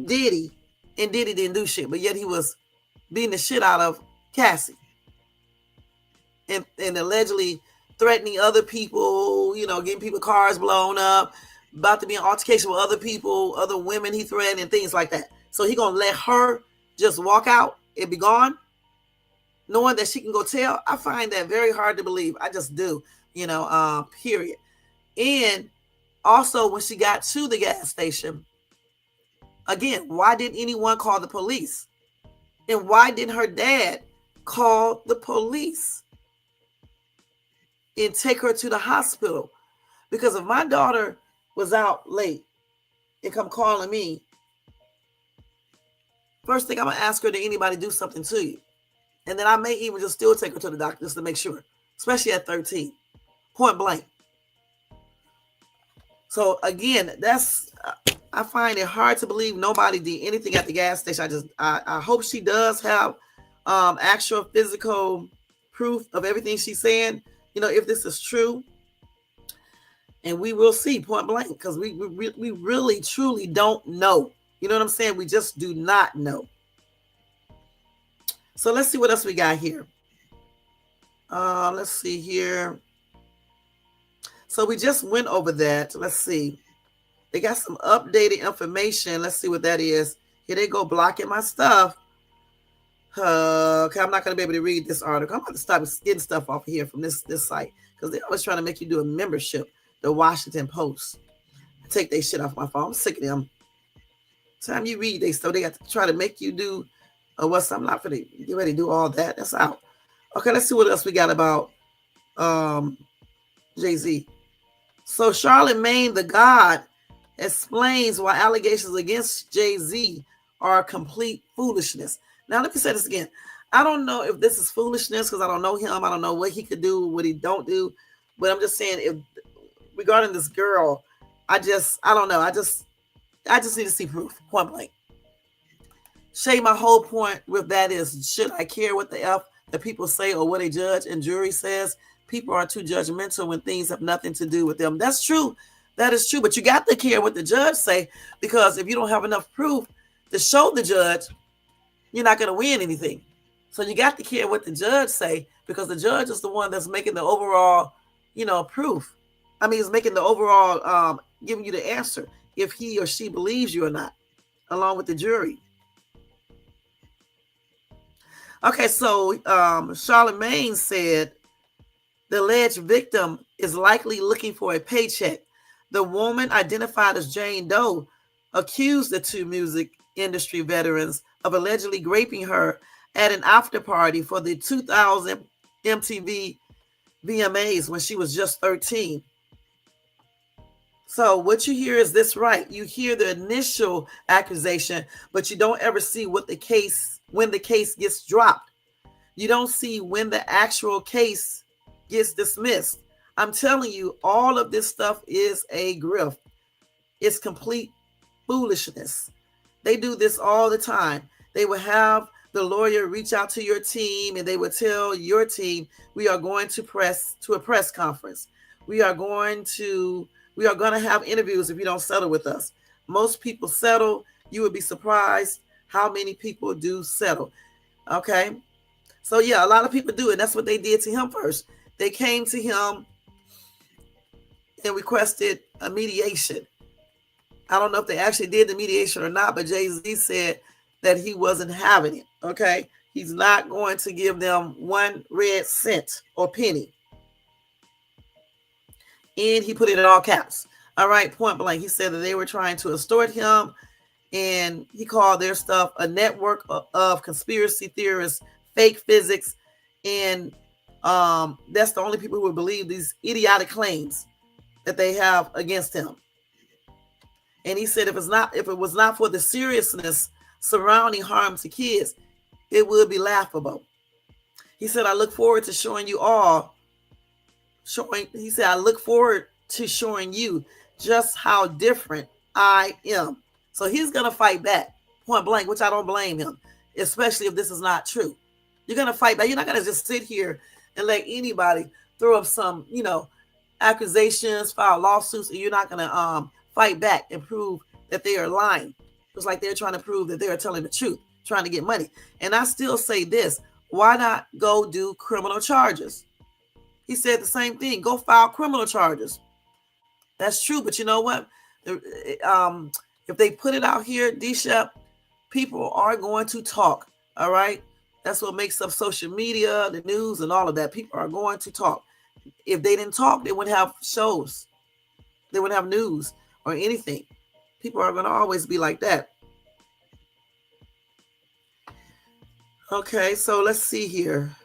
Diddy and Diddy didn't do shit, but yet he was beating the shit out of Cassie and allegedly threatening other people, getting people cars blown up, about to be in altercation with other people, other women he threatened and things like that. So he gonna let her just walk out and be gone, knowing that she can go tell? I find that very hard to believe. I just do, period. And also when she got to the gas station, again, why didn't anyone call the police? And why didn't her dad call the police and take her to the hospital? Because if my daughter was out late and come calling me, first thing I'm going to ask her, did anybody do something to you? And then I may even just still take her to the doctor just to make sure, especially at 13, point blank. So again, I find it hard to believe nobody did anything at the gas station. I hope she does have actual physical proof of everything she's saying, if this is true. And we will see, point blank, because we really, truly don't know. You know what I'm saying? We just do not know. So let's see what else we got here. Let's see here. So we just went over that. Let's see. They got some updated information. Let's see what that is. Here they go blocking my stuff. Okay, I'm not going to be able to read this article. I'm going to stop getting stuff off of here from this site because they're always trying to make you do a membership. The Washington Post. Take their shit off my phone. I'm sick of them. Time you read they stuff, they got to try to make you do what's I'm not going to get ready to do all that. That's out. Okay, let's see what else we got about Jay-Z. So Charlemagne the God explains why allegations against Jay-Z are complete foolishness. Now, let me say this again. I don't know if this is foolishness because I don't know him. I don't know what he could do, what he don't do. But I'm just saying, if regarding this girl, I don't know. I just need to see proof, point blank. Shay, my whole point with that is, should I care what the F that people say or what a judge and jury says? People are too judgmental when things have nothing to do with them. That's true. That is true. But you got to care what the judge say, because if you don't have enough proof to show the judge, you're not going to win anything. So you got to care what the judge say, because the judge is the one that's making the overall, proof. I mean, he's making the overall, giving you the answer if he or she believes you or not, along with the jury. Okay, so Charlemagne said the alleged victim is likely looking for a paycheck. The woman, identified as Jane Doe, accused the two music industry veterans of allegedly raping her at an after party for the 2000 MTV VMAs when she was just 13. So what you hear is this, right? You hear the initial accusation, but you don't ever see when the case gets dropped. You don't see when the actual case gets dismissed. I'm telling you, all of this stuff is a grift. It's complete foolishness. They do this all the time. They will have the lawyer reach out to your team and they will tell your team, we are going to a press conference. We are going to have interviews if you don't settle with us. Most people settle. You would be surprised how many people do settle. Okay. So yeah, a lot of people do it. That's what they did to him first. They came to him and requested a mediation. I don't know if they actually did the mediation or not, but Jay-Z said that he wasn't having it. Okay. He's not going to give them 1 red cent or penny. And he put it in all caps. All right, point blank. He said that they were trying to extort him, and he called their stuff a network of conspiracy theorists, fake physics, and that's the only people who would believe these idiotic claims that they have against him. And he said if it was not for the seriousness surrounding harm to kids, it would be laughable. He said, I look forward to showing you just how different I am. So he's going to fight back, point blank, which I don't blame him, especially if this is not true. You're going to fight back. You're not going to just sit here and let anybody throw up some, accusations, file lawsuits, and you're not going to fight back and prove that they are lying. It's like they're trying to prove that they're telling the truth, trying to get money. And I still say this, why not go do criminal charges? He said the same thing, go file criminal charges. That's true, but you know what? If they put it out here, D-Shep, people are going to talk, all right? That's what makes up social media, the news, and all of that. People are going to talk. If they didn't talk, they wouldn't have shows. They wouldn't have news or anything. People are going to always be like that. Okay, so let's see here.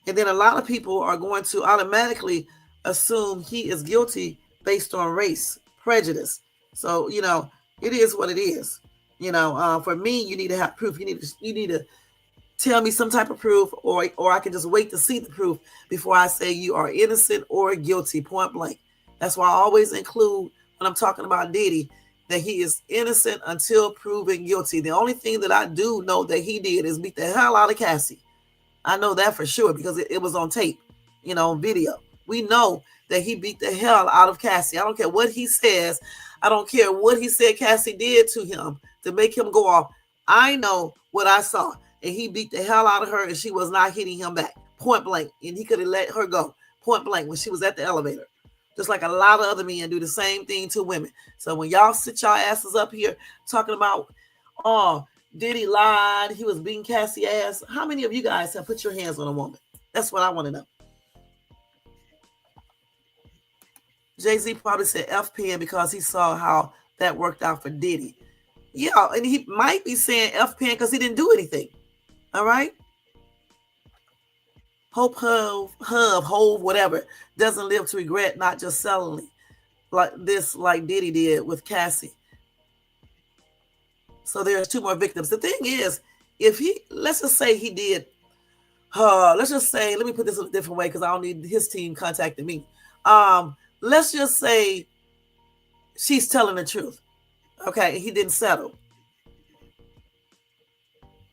And then a lot of people are going to automatically assume he is guilty based on race, prejudice. So, you know, it is what it is. You know, for me, you need to have proof. You need to tell me some type of proof, or I can just wait to see the proof before I say you are innocent or guilty, point blank. That's why I always include when I'm talking about Diddy that he is innocent until proven guilty. The only thing that I do know that he did is beat the hell out of Cassie. I know that for sure because it was on tape, you know, on video. We know that he beat the hell out of Cassie. I don't care what he says. I don't care what he said Cassie did to him to make him go off. I know what I saw. And he beat the hell out of her, and she was not hitting him back, point blank. And he could have let her go, point blank, when she was at the elevator. Just like a lot of other men do the same thing to women. So when y'all sit y'all asses up here talking about, oh, Diddy lied, he was beating Cassie ass, how many of you guys have put your hands on a woman? That's what I want to know. Jay-Z probably said F-Pen because he saw how that worked out for Diddy. Yeah, and he might be saying F-Pen because he didn't do anything. All right? Hope Hove, whatever, doesn't live to regret not just selling like Diddy did with Cassie. So there's 2 more victims. The thing is, if let's just say he did, let's just say, let me put this in a different way because I don't need his team contacting me. Let's just say she's telling the truth. Okay, he didn't settle.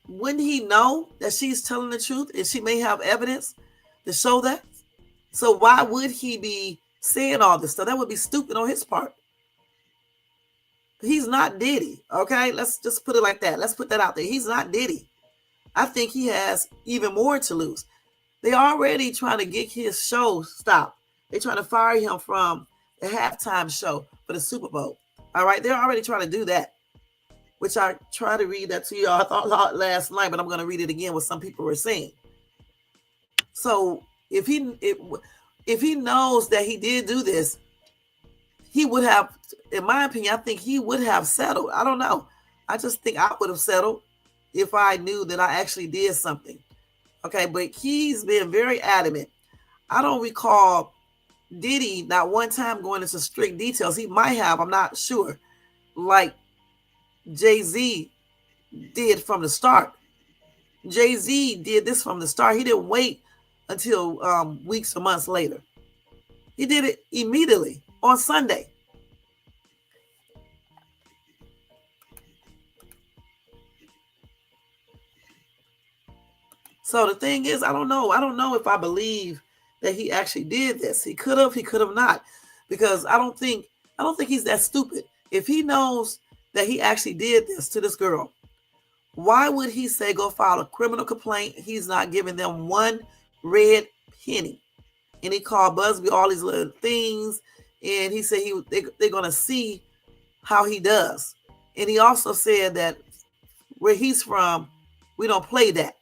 Wouldn't he know that she's telling the truth and she may have evidence to show that? So why would he be saying all this stuff? That would be stupid on his part. He's not Diddy, okay? Let's just put it like that. Let's put that out there. He's not Diddy. I think he has even more to lose. They're already trying to get his show stopped. They're trying to fire him from the halftime show for the Super Bowl. All right? They're already trying to do that, which I tried to read that to y'all. I thought last night, but I'm going to read it again what some people were saying. So if he knows that he did do this, he would have, in my opinion, I think he would have settled. I don't know. I just think I would have settled if I knew that I actually did something. Okay, but he's been very adamant. I don't recall Diddy not one time going into strict details. He might have, I'm not sure, like Jay-Z did from the start. Jay-Z did this from the start. He didn't wait until weeks or months later. He did it immediately on Sunday. So the thing is, I don't know. I don't know if I believe that he actually did this. He could have not, because I don't think he's that stupid. If he knows that he actually did this to this girl, why would he say go file a criminal complaint? He's not giving them one red penny. And he called Buzzbee all these little things, and he said they're going to see how he does. And he also said that where he's from, we don't play that.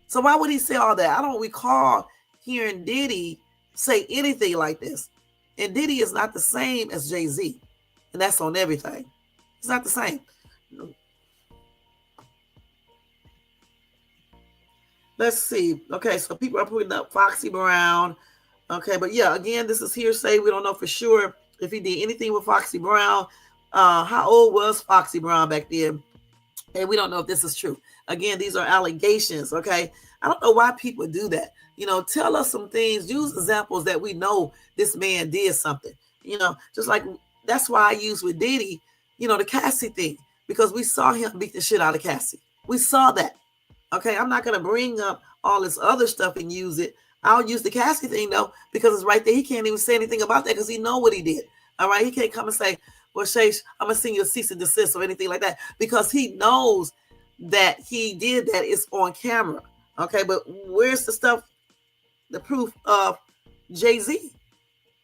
So why would he say all that? I don't recall hearing Diddy say anything like this. And Diddy is not the same as Jay-Z. And that's on everything. It's not the same. Let's see. Okay, so people are putting up Foxy Brown. Okay, but yeah, again, this is hearsay. We don't know for sure if he did anything with Foxy Brown. How old was Foxy Brown back then? And we don't know if this is true. Again, these are allegations, okay? I don't know why people do that. You know, tell us some things. Use examples that we know this man did something. You know, just like that's why I use with Diddy, you know, the Cassie thing. Because we saw him beat the shit out of Cassie. We saw that. Okay, I'm not going to bring up all this other stuff and use it. I'll use the Cassie thing though, because it's right there. He can't even say anything about that because he know what he did. All right, he can't come and say, "Well, Shay, I'm gonna send you a cease and desist" or anything like that, because he knows that he did that. It's on camera. Okay, but where's the stuff, the proof of Jay-Z?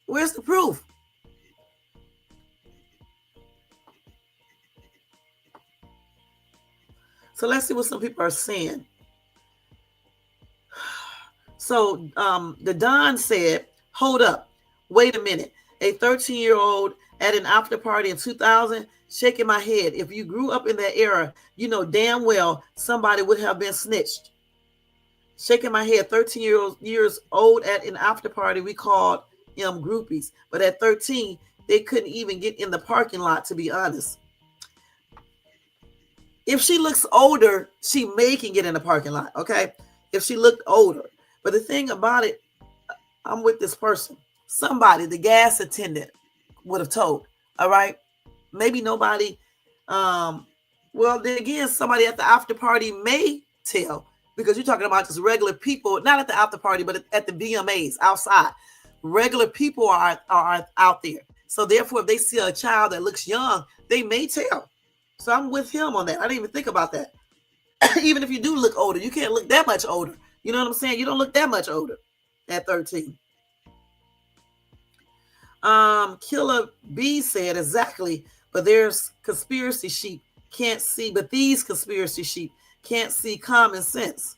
Where's the proof? So let's see what some people are saying. So the Don said, hold up, wait a minute. A 13-year-old at an after party in 2000, shaking my head. If you grew up in that era, you know damn well somebody would have been snitched. Shaking my head, 13 years old at an after party, we called them groupies. But at 13, they couldn't even get in the parking lot, to be honest. If she looks older, she may can get in the parking lot, okay? If she looked older. But the thing about it, I'm with this person. Somebody, the gas attendant, would have told, all right? Maybe nobody, well, then again, somebody at the after party may tell, because you're talking about just regular people, not at the after party, but at the VMAs outside. Regular people are out there. So therefore, if they see a child that looks young, they may tell. So I'm with him on that. I didn't even think about that. Even if you do look older, you can't look that much older. You know what I'm saying? You don't look that much older at 13. Killer B said exactly, but there's conspiracy sheep can't see, but these conspiracy sheep can't see common sense.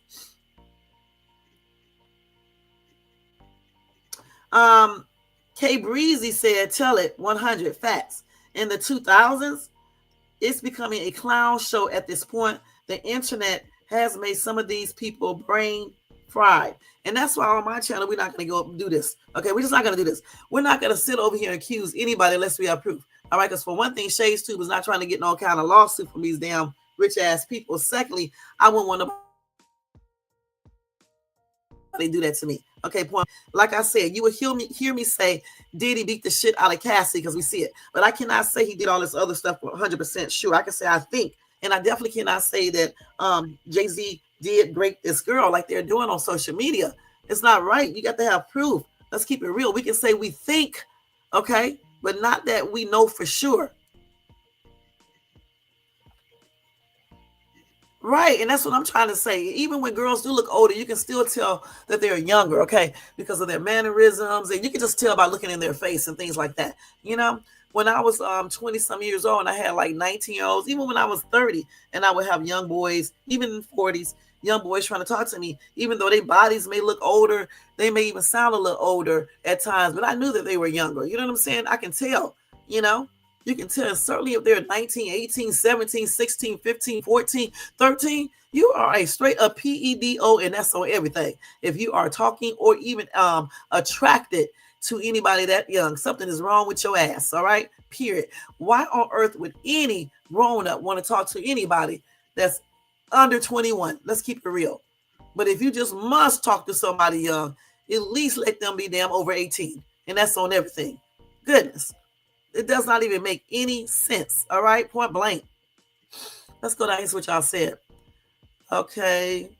K Breezy said, tell it 100 facts. In the 2000s, it's becoming a clown show at this point. The internet has made some of these people brain fried. And that's why on my channel, we're not going to go do this. Okay, we're just not going to do this. We're not going to sit over here and accuse anybody unless we have proof. All right, because for one thing, Shay's Tube is not trying to get no kind of lawsuit from these damn rich-ass people. Secondly, I wouldn't want nobody do that to me. Okay, point. Like I said, you would hear me say Diddy beat the shit out of Cassie because we see it. But I cannot say he did all this other stuff 100% sure. I can say I think. And I definitely cannot say that Jay-Z did break this girl like they're doing on social media. It's not right. You got to have proof. Let's keep it real. We can say we think, okay, but not that we know for sure. Right, and that's what I'm trying to say. Even when girls do look older, you can still tell that they're younger, okay, because of their mannerisms, and you can just tell by looking in their face and things like that. You know, when I was 20-some years old and I had like 19-year-olds, even when I was 30, and I would have young boys, even in 40s, young boys trying to talk to me, even though their bodies may look older, they may even sound a little older at times, but I knew that they were younger. You know what I'm saying? I can tell, you know. You can tell, certainly if they're 19, 18, 17, 16, 15, 14, 13, you are a straight up PEDO, and that's on everything. If you are talking or even attracted to anybody that young, something is wrong with your ass, all right? Period. Why on earth would any grown-up want to talk to anybody that's under 21? Let's keep it real. But if you just must talk to somebody young, at least let them be damn over 18, and that's on everything. Goodness. It does not even make any sense. All right, point blank. Let's go down and see what y'all said. Okay.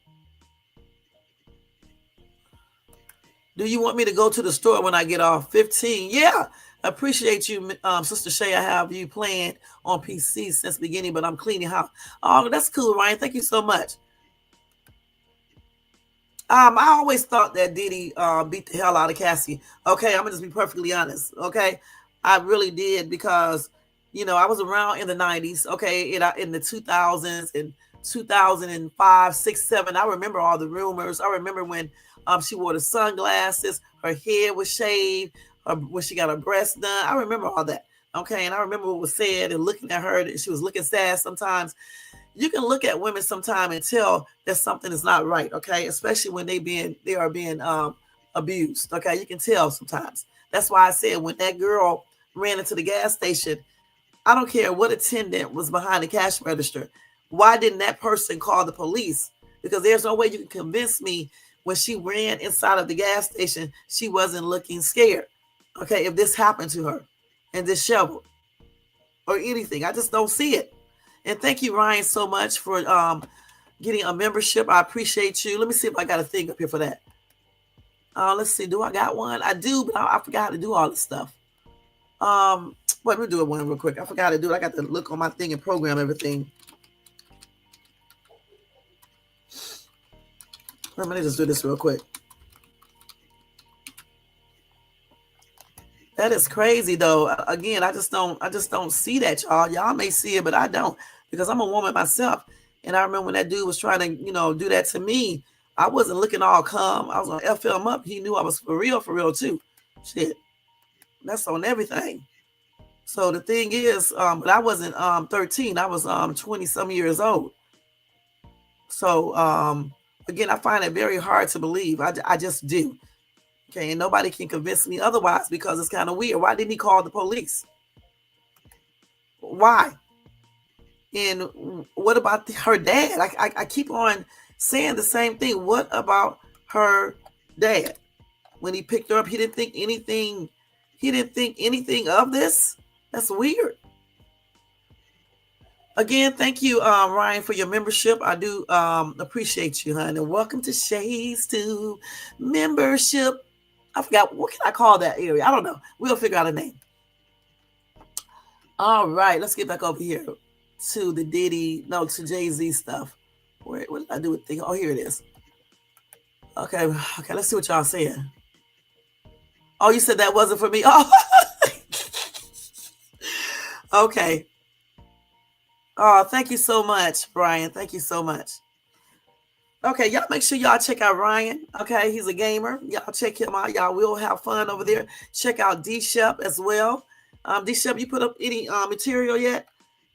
Do you want me to go to the store when I get off? 15. Yeah. I appreciate you, Sister Shay. I have you playing on PC since the beginning, but I'm cleaning house. Oh, that's cool, Ryan. Thank you so much. I always thought that Diddy beat the hell out of Cassie. Okay, I'm gonna just be perfectly honest. Okay, I really did, because, you know, I was around in the 90s, okay, in the 2000s and 2005, 6, 7. I remember all the rumors. I remember when she wore the sunglasses, her head was shaved, when she got her breasts done. I remember all that, okay, and I remember what was said, and looking at her, that she was looking sad sometimes. You can look at women sometime and tell that something is not right, okay, especially when they are being abused, okay. You can tell sometimes. That's why I said when that girl ran into the gas station, I don't care what attendant was behind the cash register. Why didn't that person call the police? Because there's no way you can convince me when she ran inside of the gas station, she wasn't looking scared. Okay, if this happened to her and disheveled or anything, I just don't see it. And thank you, Ryan, so much for getting a membership. I appreciate you. Let me see if I got a thing up here for that. Let's see. Do I got one? I do, but I forgot how to do all this stuff. Let me do it one real quick. I forgot how to do it. I got to look on my thing and program everything. Let me just do this real quick. That is crazy though. Again, I just don't see that, y'all. Y'all may see it, but I don't, because I'm a woman myself. And I remember when that dude was trying to, do that to me. I wasn't looking all calm. I was gonna F him up. He knew I was for real too. Shit. That's on everything. So the thing is, but I wasn't 13. I was 20 some years old. So again, I find it very hard to believe. I just do. Okay, and nobody can convince me otherwise, because it's kind of weird. Why didn't he call the police? Why? And what about her dad? I keep on saying the same thing. What about her dad? When he picked her up, he didn't think anything. He didn't think anything of this. That's weird. Again, thank you, Ryan, for your membership. I do appreciate you, honey. Welcome to Shades to membership. I forgot, what can I call that area? I don't know. We'll figure out a name. All right, let's get back over here to the Diddy, to Jay-Z stuff. What did I do with things? Oh, here it is. Okay, let's see what y'all saying. Oh, you said that wasn't for me? Oh, okay. Oh, thank you so much, Brian. Thank you so much. Okay, y'all make sure y'all check out Ryan. Okay, he's a gamer. Y'all check him out. Y'all will have fun over there. Check out D-Shep as well. D-Shep, you put up any material yet?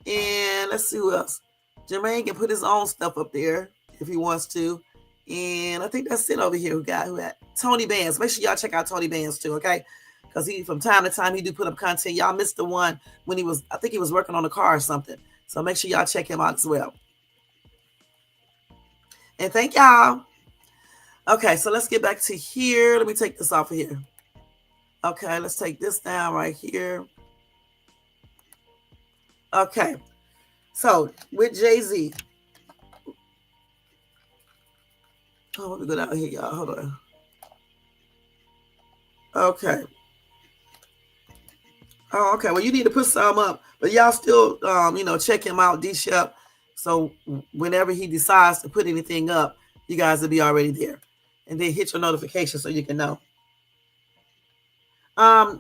And let's see who else. Jermaine can put his own stuff up there if he wants to. And I think that's it over here. Who got Tony Bands. Make sure y'all check out Tony Bands too, okay? Because he, from time to time, he do put up content. Y'all missed the one when I think he was working on a car or something. So make sure y'all check him out as well. And thank y'all. Okay, so let's get back to here. Let me take this off of here. Okay, let's take this down right here. Okay, so with Jay-Z. Oh, let me go down here, y'all. Hold on. Okay. Oh, okay. Well, you need to put some up, but y'all still, check him out, D-Shep. So whenever he decides to put anything up, you guys will be already there, and then hit your notification so you can know.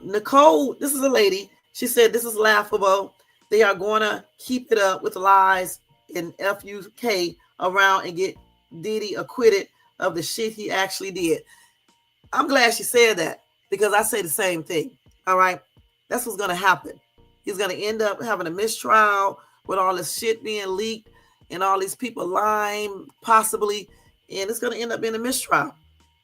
Nicole, this is a lady. She said this is laughable. They are going to keep it up with lies and FUK around and get Diddy acquitted of the shit he actually did. I'm glad she said that, because I say the same thing. All right. That's what's going to happen. He's going to end up having a mistrial with all this shit being leaked and all these people lying, possibly. And it's going to end up being a mistrial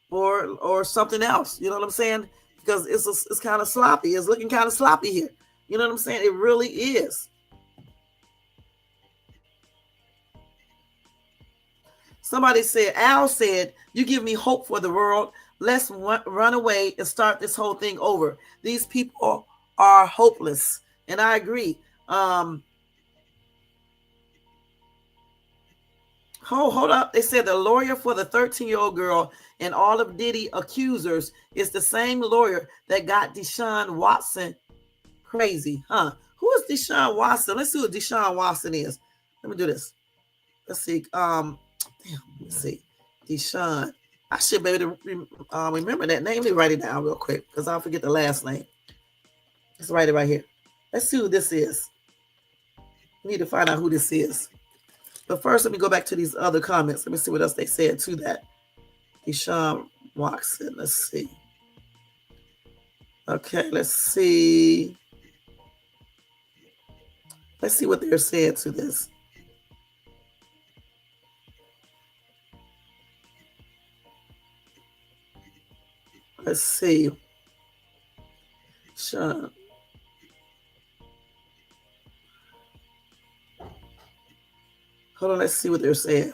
or something else. You know what I'm saying? Because it's kind of sloppy. It's looking kind of sloppy here. You know what I'm saying? It really is. Somebody said, Al said, you give me hope for the world. Let's run away and start this whole thing over. These people are hopeless. And I agree. Hold up. They said the lawyer for the 13-year-old girl and all of Diddy accusers is the same lawyer that got Deshaun Watson crazy. Huh? Who is Deshaun Watson? Let's see who Deshaun Watson is. Let me do this. Let's see. Let's see. Deshaun. I should be able to remember that name. Let me write it down real quick, because I'll forget the last name. Let's write it right here. Let's see who this is. We need to find out who this is. But first, let me go back to these other comments. Let me see what else they said to that. Deshaun Watson. Let's see. Okay, let's see. Let's see what they're saying to this. Let's see. Sean. Hold on, let's see what they're saying.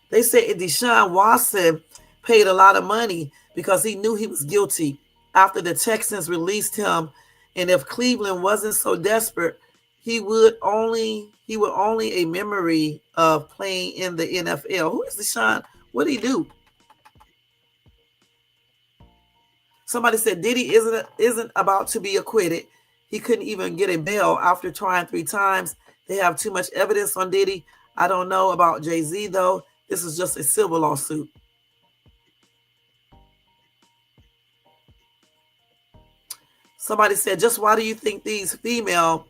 They said Deshaun Watson paid a lot of money because he knew he was guilty after the Texans released him. And if Cleveland wasn't so desperate, he would only a memory of playing in the NFL. Who is Deshaun? What did he do? Somebody said Diddy isn't about to be acquitted. He couldn't even get a bail after trying 3 times. They have too much evidence on Diddy. I don't know about Jay-Z though. This is just a civil lawsuit. Somebody said, just why do you think these female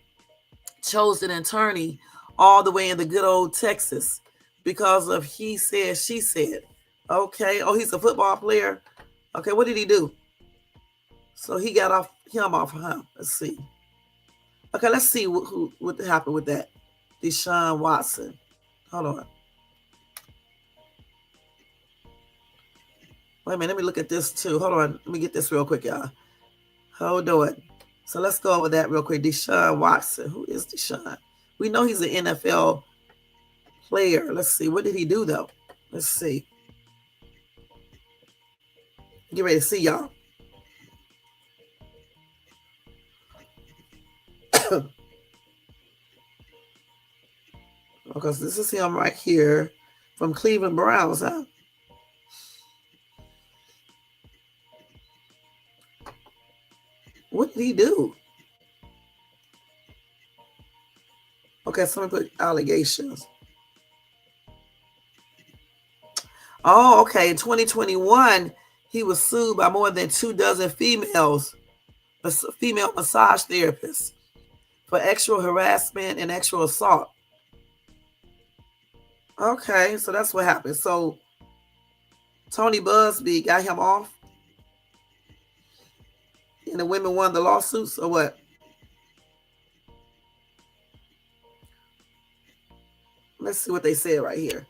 chose an attorney all the way in the good old Texas? Because of he said, she said. Okay. Oh, he's a football player. Okay, what did he do? So he got him off of him. Let's see. Okay, let's see what happened with that. Deshaun Watson. Hold on. Wait a minute, let me look at this too. Hold on, let me get this real quick, y'all. Hold on. So let's go over that real quick. Deshaun Watson. Who is Deshaun? We know he's an NFL player. Let's see. What did he do though? Let's see. Get ready to see y'all. Because this is him right here from Cleveland Browns, huh? What did he do? Okay, someone put allegations. Oh, okay. In 2021, he was sued by more than 24 female massage therapists for sexual harassment and sexual assault. Okay, so that's what happened. So Tony Buzzbee got him off, and the women won the lawsuits, or what? Let's see what they said right here.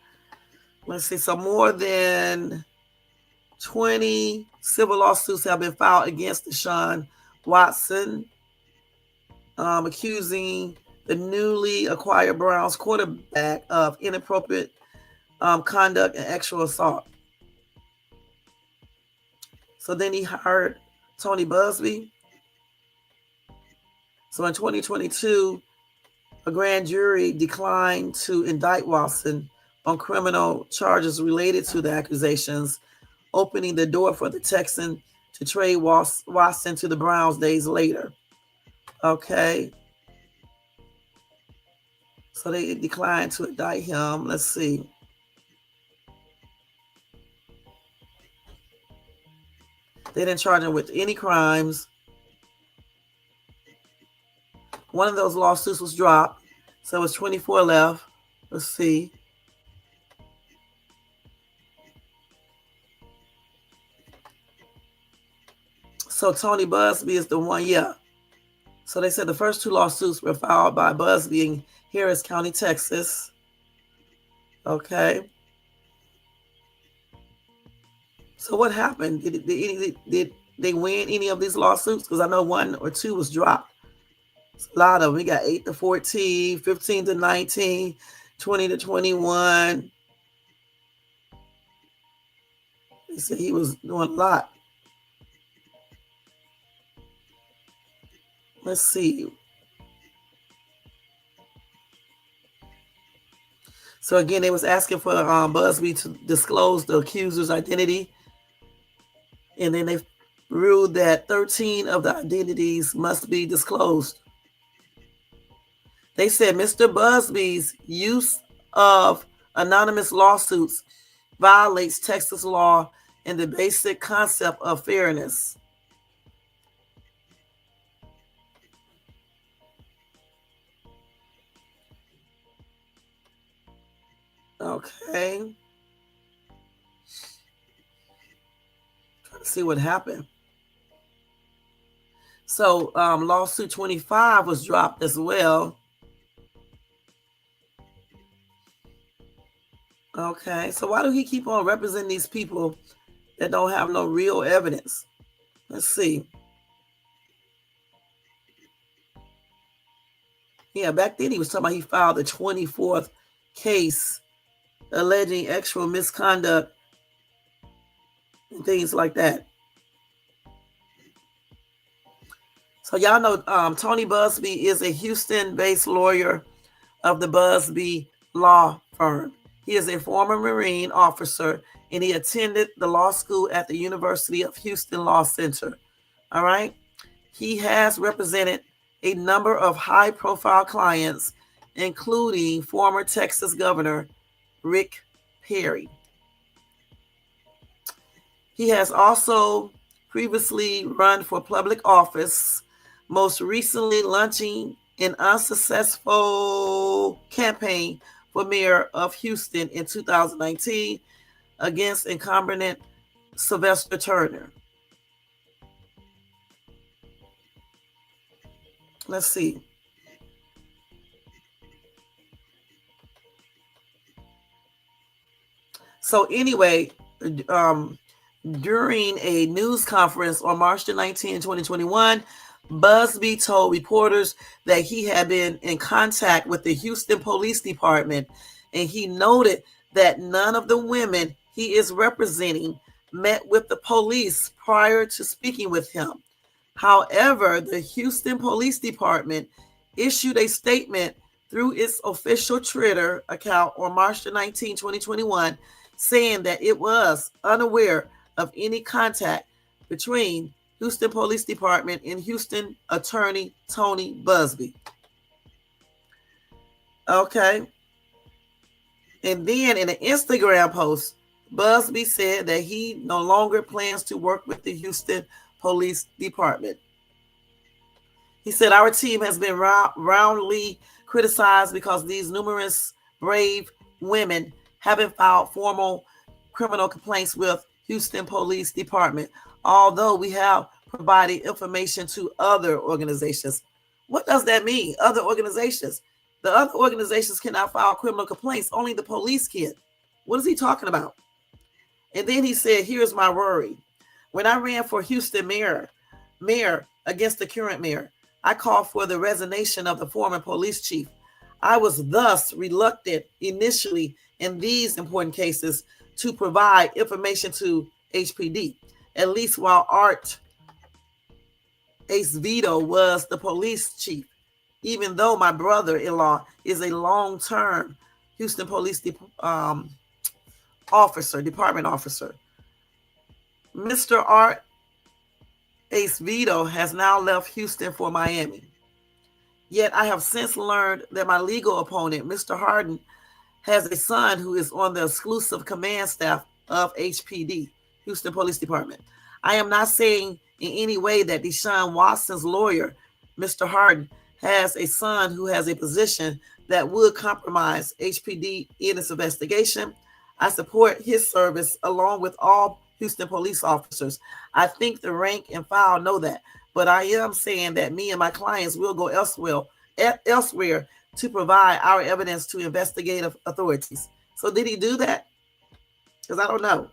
Let's see. So more than 20 civil lawsuits have been filed against Deshaun Watson, accusing the newly acquired Browns quarterback of inappropriate conduct and sexual assault. So then he hired Tony Buzzbee. So in 2022, a grand jury declined to indict Watson on criminal charges related to the accusations, opening the door for the Texan to trade Watson to the Browns days later. Okay. So they declined to indict him. Let's see. They didn't charge him with any crimes. One of those lawsuits was dropped. So it was 24 left. Let's see. So Tony Buzzbee is the one, yeah. So they said the first 2 lawsuits were filed by Buzzbee in Harris County, Texas. Okay. So what happened? Did they win any of these lawsuits? Because I know 1 or 2 was dropped. A lot of them. We got 8-14, 15-19, 20-21. They said he was doing a lot. Let's see. So again, they was asking for Buzzbee to disclose the accuser's identity. And then they ruled that 13 of the identities must be disclosed. They said Mr. Buzzbee's use of anonymous lawsuits violates Texas law and the basic concept of fairness. Okay. Trying to see what happened. So lawsuit 25 was dropped as well. Okay, so why do he keep on representing these people that don't have no real evidence? Let's see. Yeah, back then he was talking about he filed the 24th case alleging sexual misconduct and things like that. So y'all know Tony Buzzbee is a Houston-based lawyer of the Buzzbee law firm. He is a former Marine officer and he attended the law school at the University of Houston Law Center. All right. He has represented a number of high profile clients, including former Texas Governor Rick Perry. He has also previously run for public office, most recently launching an unsuccessful campaign for mayor of Houston in 2019 against incumbent Sylvester Turner. Let's see. So anyway, um, during a news conference on March the 19th, 2021, Buzzbee told reporters that he had been in contact with the Houston Police Department, and he noted that none of the women he is representing met with the police prior to speaking with him. However, the Houston Police Department issued a statement through its official Twitter account on March the 19th, 2021, saying that it was unaware of any contact between Houston Police Department and Houston Attorney Tony Buzzbee. Okay. And then in an Instagram post, Buzzbee said that he no longer plans to work with the Houston Police Department. He said, our team has been roundly criticized because these numerous brave women haven't filed formal criminal complaints with Houston Police Department, although we have provided information to other organizations. What does that mean? Other organizations? The other organizations cannot file criminal complaints. Only the police can. What is he talking about? And then he said, here's my worry. When I ran for Houston mayor against the current mayor, I called for the resignation of the former police chief. I was thus reluctant initially in these important cases to provide information to HPD, at least while Art Ace Vito was the police chief, even though my brother-in-law is a long-term Houston Police department officer. Mr. Art Ace Vito has now left Houston for Miami. Yet I have since learned that my legal opponent, Mr. Harden, has a son who is on the exclusive command staff of HPD, Houston Police Department. I am not saying in any way that Deshaun Watson's lawyer, Mr. Harden, has a son who has a position that would compromise HPD in its investigation. I support his service along with all Houston police officers. I think the rank and file know that, but I am saying that me and my clients will go elsewhere to provide our evidence to investigative authorities. So did he do that? Because I don't know.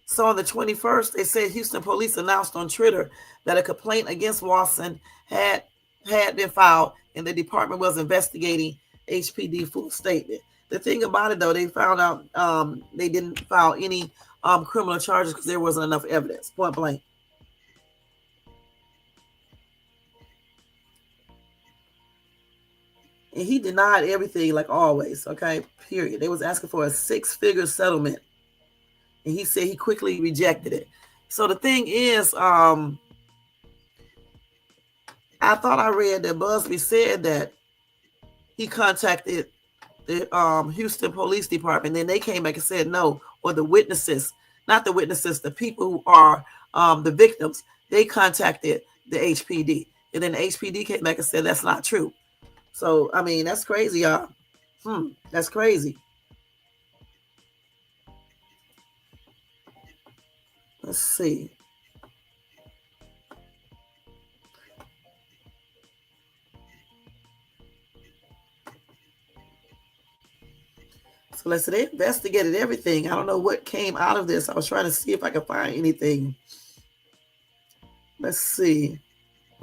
So on the 21st, they said Houston police announced on Twitter that a complaint against Watson had been filed and the department was investigating HPD full statement. The thing about it, though, they found out they didn't file any criminal charges because there wasn't enough evidence, point blank. And he denied everything like always, okay, period. They was asking for a 6-figure settlement. And he said he quickly rejected it. So the thing is, I thought I read that Buzzbee said that he contacted the Houston Police Department. Then they came back and said no, or the witnesses, not the witnesses, the people who are the victims, they contacted the HPD. And then the HPD came back and said that's not true. So, I mean, that's crazy, y'all. That's crazy. Let's see. So let's say they investigated everything. I don't know what came out of this. I was trying to see if I could find anything. Let's see.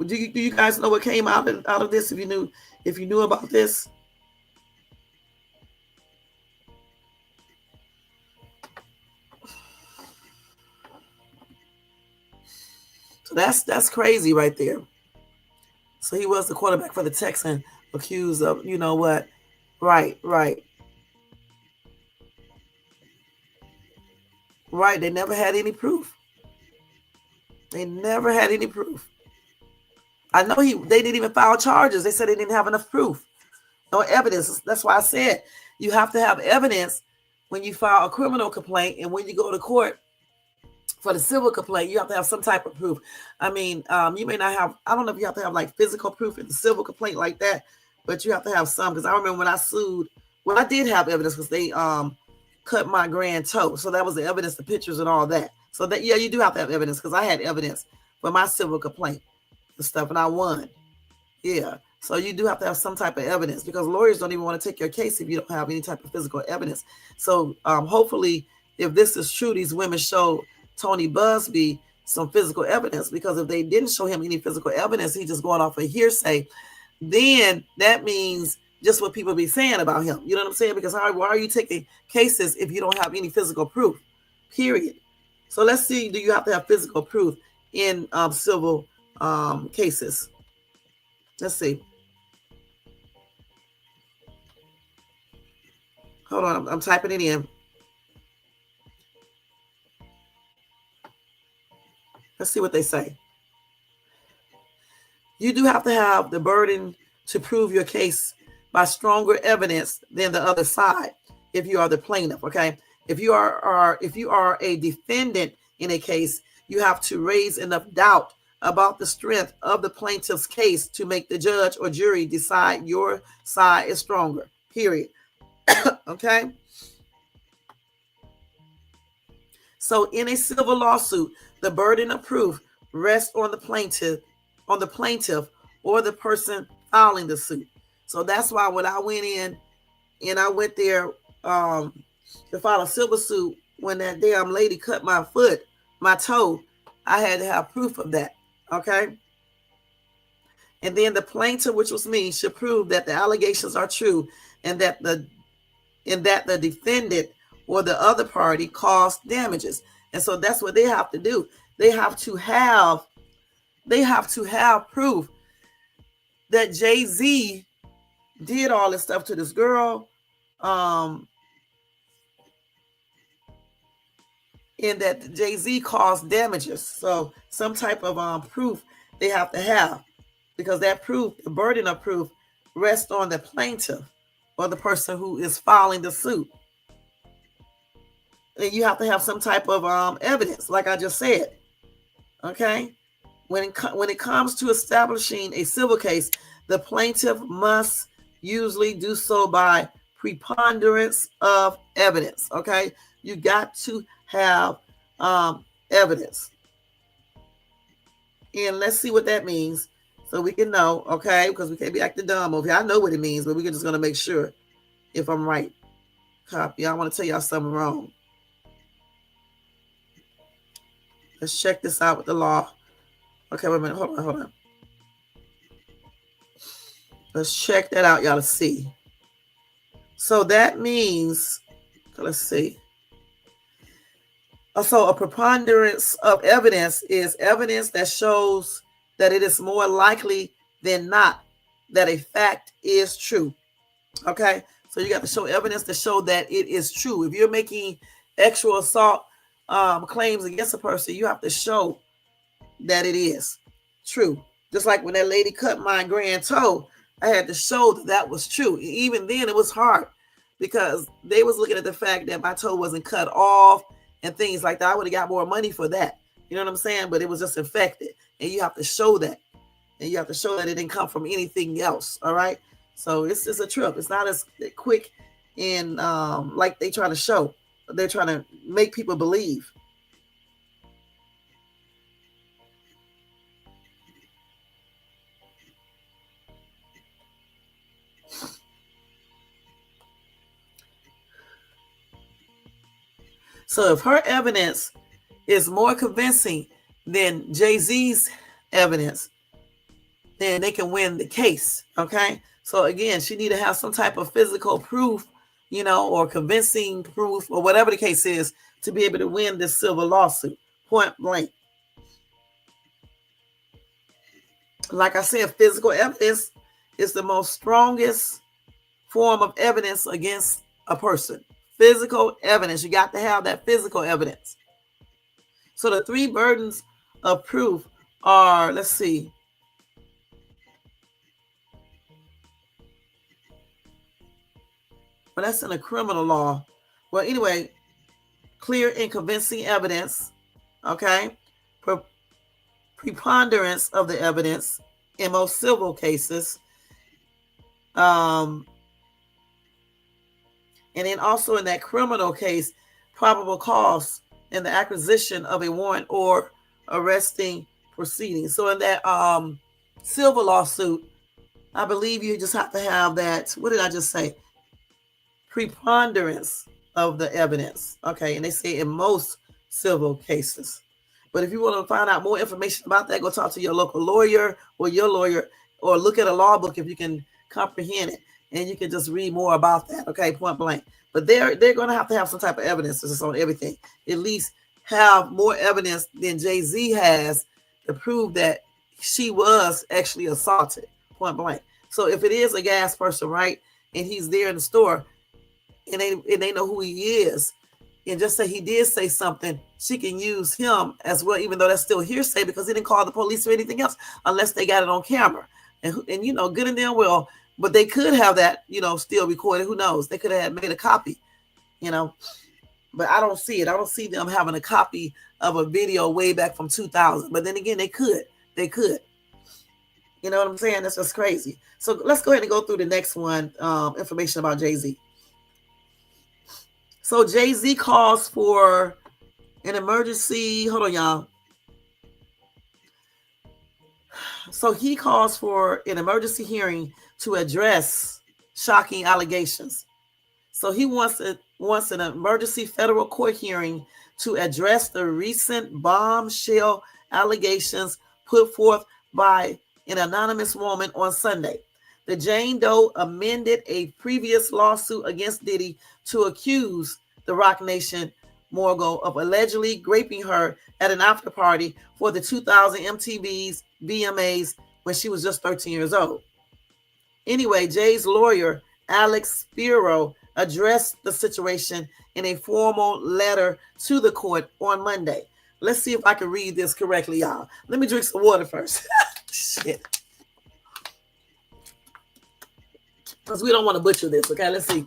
Do you guys know what came out of this? If you knew about this. So that's crazy right there. So he was the quarterback for the Texans accused of, you know what? Right, right, right. They never had any proof. They never had any proof. I know they didn't even file charges. They said they didn't have enough proof, no evidence. That's why I said you have to have evidence when you file a criminal complaint, and when you go to court for the civil complaint, you have to have some type of proof. I mean, you may not have, I don't know if you have to have like physical proof in the civil complaint like that, but you have to have some. Because I remember when I sued, well, I did have evidence because they cut my grand toe. So that was the evidence, the pictures and all that. So that, yeah, you do have to have evidence, because I had evidence for my civil complaint and stuff, and I won. Yeah. So you do have to have some type of evidence, because lawyers don't even want to take your case if you don't have any type of physical evidence. So hopefully, if this is true, these women show Tony Buzzbee some physical evidence, because if they didn't show him any physical evidence, he's just going off of hearsay, then that means just what people be saying about him. You know what I'm saying? Because why are you taking cases if you don't have any physical proof? Period. So let's see, do you have to have physical proof in civil cases? Let's see. Hold on, I'm typing it in. Let's see what they say. You do have to have the burden to prove your case by stronger evidence than the other side if you are the plaintiff, okay? If you are a defendant in a case, you have to raise enough doubt about the strength of the plaintiff's case to make the judge or jury decide your side is stronger, period. Okay? So in a civil lawsuit, the burden of proof rests on the plaintiff or the person filing the suit. So that's why when I went in and I went there to file a civil suit, when that damn lady cut my foot, my toe, I had to have proof of that. Okay? And then the plaintiff, which was me, should prove that the allegations are true and that the defendant or the other party caused damages. And so that's what they have to do. They have to have proof that Jay-Z did all this stuff to this girl, and that Jay-Z caused damages. So some type of proof they have to have, because that proof, the burden of proof, rests on the plaintiff or the person who is filing the suit. And you have to have some type of evidence, like I just said. Okay? When it comes to establishing a civil case, the plaintiff must usually do so by preponderance of evidence. Okay? You got to have evidence. And let's see what that means so we can know, okay? Because we can't be acting dumb over here. I know what it means, but we're just going to make sure if I'm right. Copy. I want to tell y'all something wrong. Let's check this out with the law. Okay, wait a minute. Hold on. Let's check that out, y'all, to see. So that means, let's see. So a preponderance of evidence is evidence that shows that it is more likely than not that a fact is true. Okay? So you got to show evidence to show that it is true. If you're making sexual assault claims against a person, you have to show that it is true. Just like when that lady cut my grand toe, I had to show that that was true. Even then, it was hard because they was looking at the fact that my toe wasn't cut off and things like that. I would have got more money for that. You know what I'm saying? But it was just infected. And you have to show that. And you have to show that it didn't come from anything else. All right? So it's a trip. It's not as quick and like they try to show. They're trying to make people believe. So if her evidence is more convincing than Jay-Z's evidence, then they can win the case. Okay? So again, she need to have some type of physical proof, or convincing proof, or whatever the case is, to be able to win this civil lawsuit, point blank. Like I said, physical evidence is the most strongest form of evidence against a person. Physical evidence. You got to have that physical evidence. So the three burdens of proof are, let's see. Well, that's in the criminal law. Well, anyway, clear and convincing evidence, okay? Preponderance of the evidence in most civil cases. And then also in that criminal case, probable cause in the acquisition of a warrant or arresting proceedings. So in that civil lawsuit, I believe you just have to have that, what did I just say? Preponderance of the evidence. Okay, and they say in most civil cases. But if you want to find out more information about that, go talk to your local lawyer or your lawyer, or look at a law book if you can comprehend it, and you can just read more about that. Okay, point blank. But they're going to have some type of evidence on everything. At least have more evidence than Jay-Z has to prove that she was actually assaulted. Point blank. So if it is a gas person, right, and he's there in the store, and they know who he is, and just say he did say something, she can use him as well, even though that's still hearsay because he didn't call the police or anything else unless they got it on camera. And good and damn well, but they could have that, still recorded. Who knows? They could have made a copy, but I don't see it. I don't see them having a copy of a video way back from 2000. But then again, they could. You know what I'm saying? That's just crazy. So let's go ahead and go through the next one, information about Jay-Z. So Jay-Z calls for an emergency. Hold on, y'all. So he calls for an emergency hearing to address shocking allegations. So he wants an emergency federal court hearing to address the recent bombshell allegations put forth by an anonymous woman on Sunday. The Jane Doe amended a previous lawsuit against Diddy to accuse the Roc Nation mogul of allegedly raping her at an after party for the 2000 MTV's VMAs when she was just 13 years old. Anyway, Jay's lawyer, Alex Spiro, addressed the situation in a formal letter to the court on Monday. Let's see if I can read this correctly, y'all. Let me drink some water first. Shit. Because we don't want to butcher this, okay? Let's see.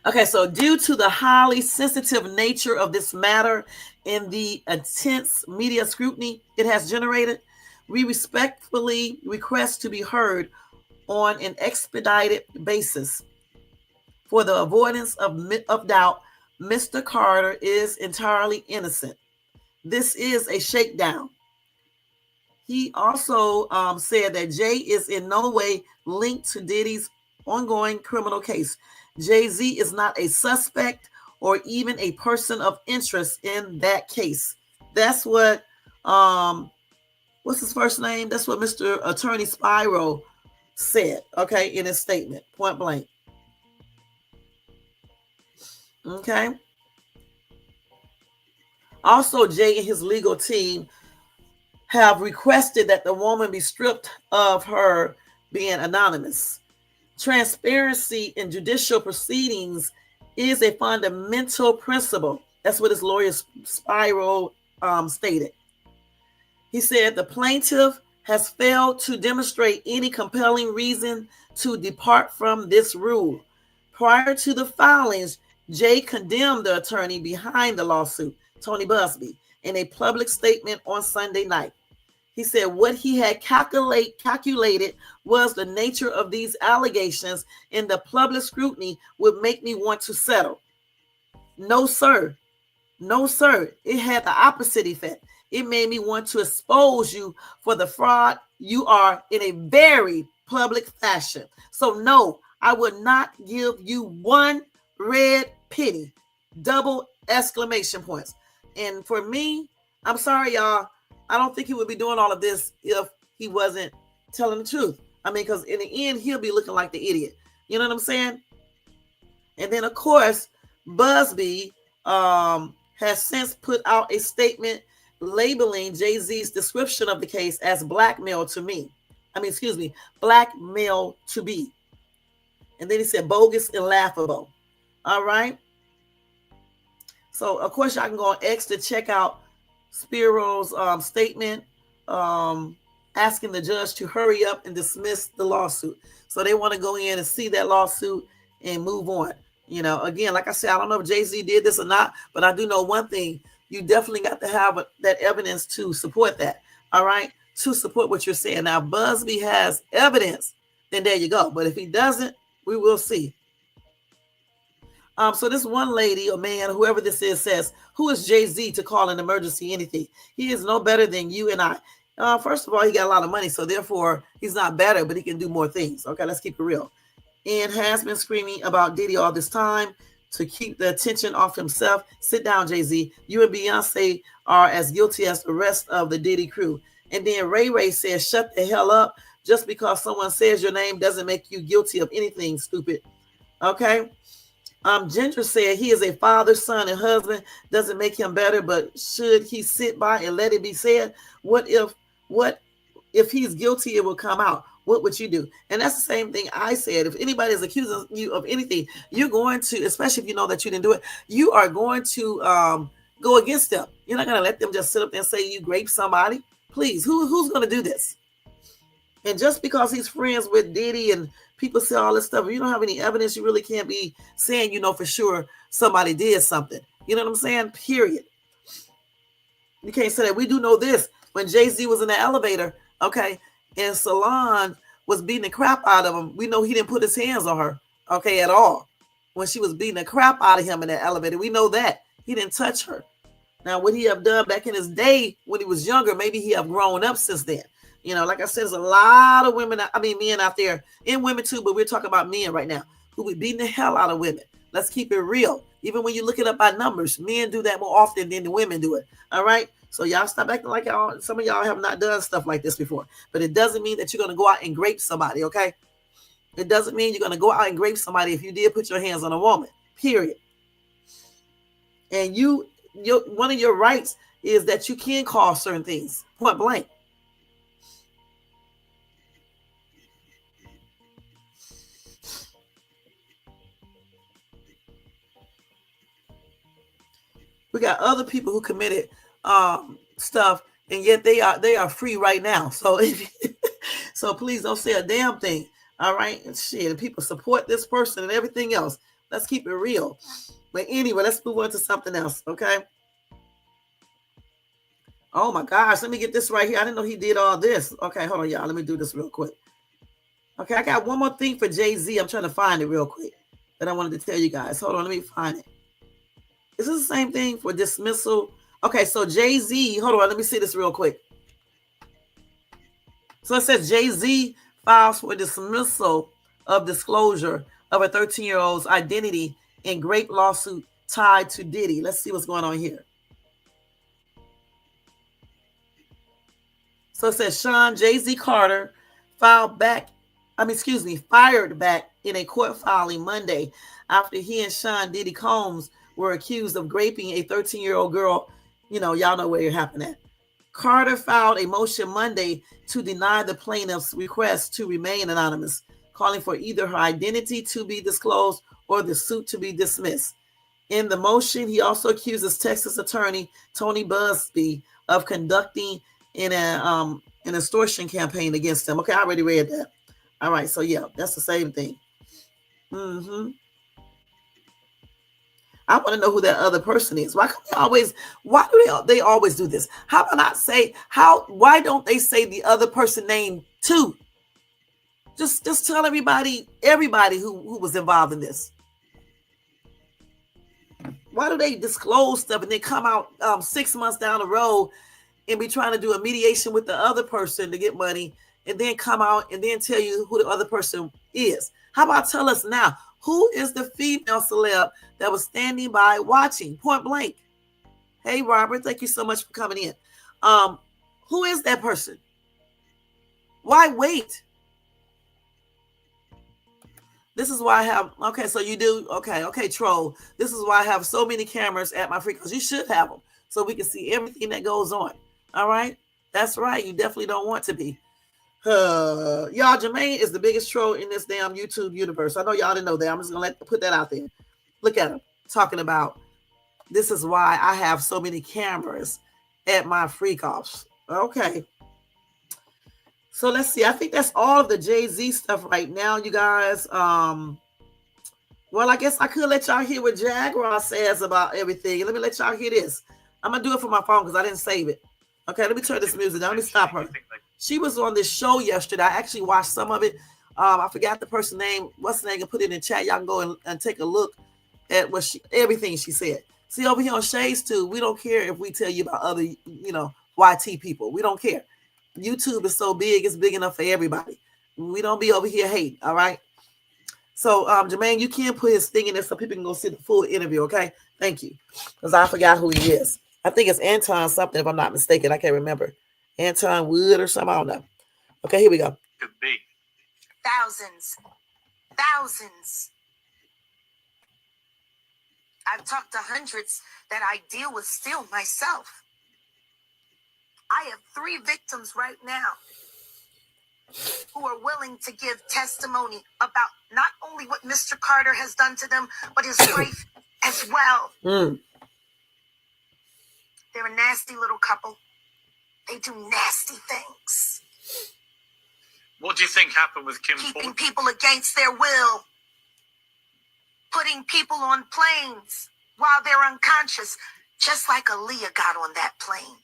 Okay, so due to the highly sensitive nature of this matter and the intense media scrutiny it has generated, we respectfully request to be heard on an expedited basis. For the avoidance of doubt, Mr. Carter is entirely innocent. This is a shakedown. He also said that Jay is in no way linked to Diddy's ongoing criminal case. Jay-Z is not a suspect or even a person of interest in that case. That's what, what's his first name? That's what Mr. Attorney Spiro said, okay, in his statement, point blank. Okay. Also, Jay and his legal team have requested that the woman be stripped of her being anonymous. Transparency in judicial proceedings is a fundamental principle. That's what his lawyer Spiro stated. He said the plaintiff has failed to demonstrate any compelling reason to depart from this rule. Prior to the filings, Jay condemned the attorney behind the lawsuit, Tony Buzzbee, in a public statement on Sunday night. He said what he had calculated was the nature of these allegations, and the public scrutiny would make me want to settle. No, sir. No, sir. It had the opposite effect. It made me want to expose you for the fraud you are in a very public fashion. So no, I would not give you one red penny. Double exclamation points. And for me, I'm sorry, y'all. I don't think he would be doing all of this if he wasn't telling the truth. I mean, because in the end, he'll be looking like the idiot. You know what I'm saying? And then, of course, Buzzbee has since put out a statement labeling Jay-Z's description of the case as blackmail to me. black male to be. And then he said bogus and laughable. All right. So of course y'all can go on X to check out Spiro's statement asking the judge to hurry up and dismiss the lawsuit. So they want to go in and see that lawsuit and move on. Again, like I said, I don't know if Jay-Z did this or not, but I do know one thing. You definitely got to have that evidence to support that. All right. To support what you're saying. Now, Buzzbee has evidence, then there you go. But if he doesn't, we will see. So this one lady or man, whoever this is, says, who is Jay-Z to call an emergency anything? He is no better than you and I. First of all, he got a lot of money, so therefore he's not better, but he can do more things. Okay, let's keep it real. And has been screaming about Diddy all this time to keep the attention off himself. Sit down, Jay-Z. You and Beyonce are as guilty as the rest of the Diddy crew. And then Ray Ray says, shut the hell up. Just because someone says your name doesn't make you guilty of anything, stupid. Okay. Ginger said he is a father, son, and husband. Doesn't make him better, but should he sit by and let it be said? What if he's guilty, it will come out. What would you do? And that's the same thing I said. If anybody is accusing you of anything, you're going to, especially if you know that you didn't do it, you are going to go against them. You're not going to let them just sit up there and say you raped somebody. Please, who's going to do this? And just because he's friends with Diddy and people say all this stuff, if you don't have any evidence, you really can't be saying, for sure somebody did something. You know what I'm saying? Period. You can't say that. We do know this. When Jay-Z was in the elevator, okay, and Solange was beating the crap out of him, we know he didn't put his hands on her, okay, at all. When she was beating the crap out of him in that elevator, we know that. He didn't touch her. Now, what he have done back in his day when he was younger, maybe he have grown up since then. Like I said, there's a lot of men out there, and women too, but we're talking about men right now who be beating the hell out of women. Let's keep it real. Even when you look it up by numbers, men do that more often than the women do it. All right. So y'all stop acting like some of y'all have not done stuff like this before. But it doesn't mean that you're going to go out and grape somebody. Okay. It doesn't mean you're going to go out and grape somebody if you did put your hands on a woman. Period. And one of your rights is that you can call certain things point blank. We got other people who committed stuff, and yet they are free right now. So so please don't say a damn thing. All right, and shit, people support this person and everything else. Let's keep it real. But anyway, let's move on to something else. Okay. Oh my gosh, let me get this right here. I didn't know he did all this. Okay, hold on, y'all. Let me do this real quick. Okay, I got one more thing for Jay-Z. I'm trying to find it real quick that I wanted to tell you guys. Hold on, let me find it. Is this the same thing for dismissal? Okay, so Jay-Z, hold on, let me see this real quick. So it says Jay-Z files for dismissal of disclosure of a 13-year-old's identity in grape lawsuit tied to Diddy. Let's see what's going on here. So it says Sean Jay-Z Carter fired back in a court filing Monday after he and Sean Diddy Combs were accused of raping a 13-year-old girl. Y'all know where it happened at. Carter filed a motion Monday to deny the plaintiff's request to remain anonymous, calling for either her identity to be disclosed or the suit to be dismissed. In the motion, he also accuses Texas attorney Tony Buzzbee of conducting an extortion campaign against him. Okay, I already read that. All right, so yeah, that's the same thing. I want to know who that other person is. Why do they always do this? How about not say why don't they say the other person name too? Just tell everybody who was involved in this. Why do they disclose stuff and then come out 6 months down the road and be trying to do a mediation with the other person to get money and then come out and then tell you who the other person is? How about tell us now? Who is the female celeb that was standing by watching? Point blank. Hey, Robert, thank you so much for coming in. Who is that person? Why wait? This is why I have, okay, so you do, okay, troll. This is why I have so many cameras at my free, because you should have them so we can see everything that goes on. All right? That's right. You definitely don't want to be. Y'all, Jermaine is the biggest troll in this damn YouTube universe. I know y'all didn't know that. I'm just gonna put that out there. Look at him talking about this is why I have so many cameras at my freak offs. Okay. So let's see. I think that's all of the Jay-Z stuff right now, you guys. Well, I guess I could let y'all hear what Jaguar says about everything. Let me let y'all hear this. I'm gonna do it from my phone because I didn't save it. Okay, let me turn this music down. Let me stop her. She was on this show yesterday. I actually watched some of it. I forgot the person's name. What's the name? I can put it in the chat. Y'all can go and take a look at everything she said. See, over here on Shades Too, we don't care if we tell you about other, YT people. We don't care. YouTube is so big, it's big enough for everybody. We don't be over here hating, all right? So, Jermaine, you can put his thing in there so people can go see the full interview, okay? Thank you. Because I forgot who he is. I think it's Anton something, if I'm not mistaken. I can't remember. Anton Wood or something, I don't know. Okay, here we go. Could be. Thousands. I've talked to hundreds that I deal with still myself. I have 3 victims right now who are willing to give testimony about not only what Mr. Carter has done to them, but his wife as well. They're a nasty little couple. They do nasty things. What do you think happened with Kim Keeping Ford? people against their will. Putting people on planes while they're unconscious, just like Aaliyah got on that plane.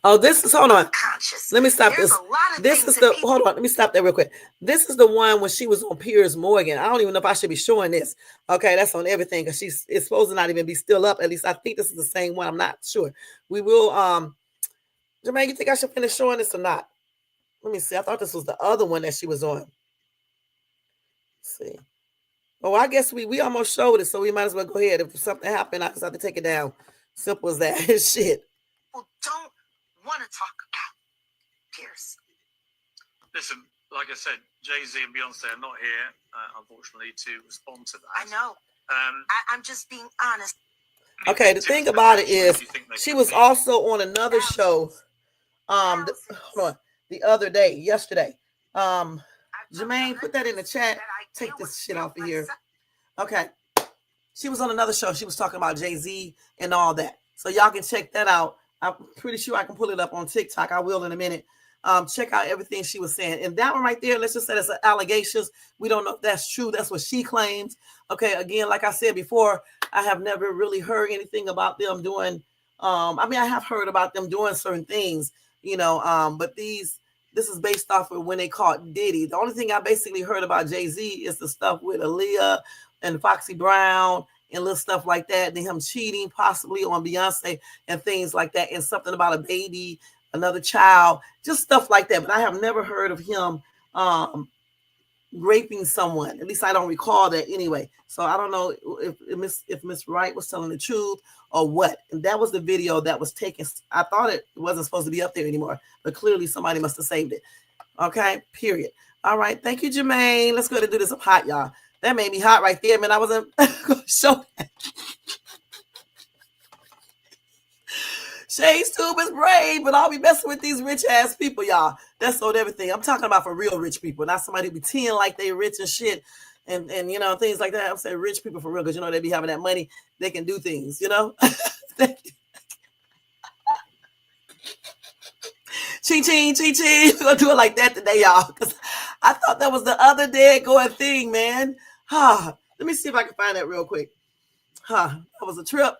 Oh, this is, hold on. Unconscious. Let me stop There's this. a lot of This things is that the, people- hold on, let me stop that real quick. This is the one when she was on Piers Morgan. I don't even know if I should be showing this. Okay, that's on everything because it's supposed to not even be still up. At least I think this is the same one. I'm not sure. We will, Jermaine, you think I should finish showing this or not? Let me see. I thought this was the other one that she was on. Let's see. Oh, I guess we almost showed it, so we might as well go ahead. If something happened, I just have to take it down. Simple as that. Shit. People don't want to talk about Pierce. Listen, like I said, Jay-Z and Beyonce are not here, unfortunately, to respond to that. I know. I'm just being honest. Okay, the thing about it is, she was also on another show. Hold on, the other day, yesterday. Jermaine, put that in the chat. Take this shit off of here. Okay. She was on another show. She was talking about Jay-Z and all that. So y'all can check that out. I'm pretty sure I can pull it up on TikTok. I will in a minute. Check out everything she was saying. And that one right there, let's just say that's allegations. We don't know if that's true. That's what she claims. Okay, again, like I said before, I have never really heard anything about them doing. I have heard about them doing certain things, but this is based off of when they caught Diddy. The only thing I basically heard about Jay-Z is the stuff with Aaliyah and Foxy Brown and little stuff like that, and him cheating possibly on Beyonce and things like that, and something about a baby, another child, just stuff like that. But I have never heard of him raping someone. At least I don't recall that anyway. So I don't know if Miss Wright was telling the truth or what. And that was the video that was taken. I thought it wasn't supposed to be up there anymore, but clearly somebody must have saved it. Okay, period. All right, thank you, Jermaine. Let's go ahead and do this up hot, y'all. That made me hot right there, man. I wasn't going to show that. Shades Tube is brave, but I'll be messing with these rich ass people, y'all. That's on everything. I'm talking about for real rich people, not somebody who pretend like they rich and shit, and things like that. I'm saying rich people for real, because they be having that money, they can do things, Thank you. Ching ching ching ching. We're gonna do it like that today, y'all, because I thought that was the other day going thing, man. Let me see if I can find that real quick. That was a trip.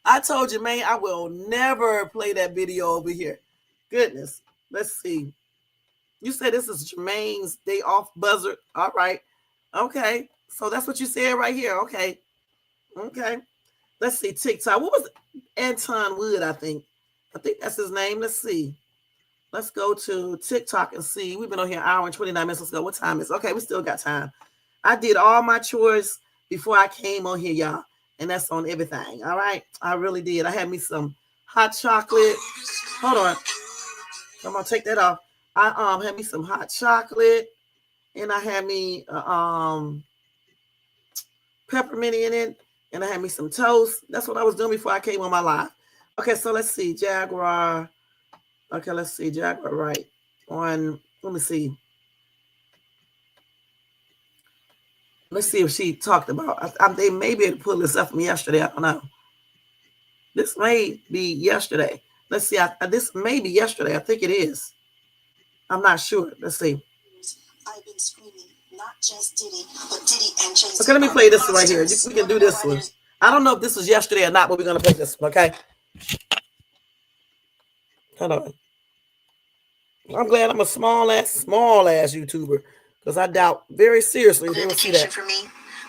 I told you, man, I will never play that video over here. Goodness. Let's see. You said this is Jermaine's day off buzzer. All right. Okay. So that's what you said right here. Okay. Okay. Let's see. TikTok. What was it? Anton Wood, I think. I think that's his name. Let's see. Let's go to TikTok and see. We've been on here an hour and 29 minutes. Let's go. What time is it? Okay, we still got time. I did all my chores before I came on here, y'all. And that's on everything. All right. I really did. I had me some hot chocolate. Hold on. I'm going to take that off. I had me some hot chocolate. And I had me peppermint in it. And I had me some toast. That's what I was doing before I came on my live. Okay, so let's see. Jaguar. Okay, let's see. Jaguar, right. on, let me see. Let's see if she talked about, they may be able to pull this up from yesterday. I don't know. This may be yesterday. Let's see. This may be yesterday. I think it is. I'm not sure. Let's see. I've been screaming, not just Diddy, but Diddy and jayz. Okay, let me play this one right here. We can do this one. I don't know if this was yesterday or not, but we're going to play this one, okay? Hold on. I'm glad I'm a small ass YouTuber, because I doubt very seriously they will see that. For me,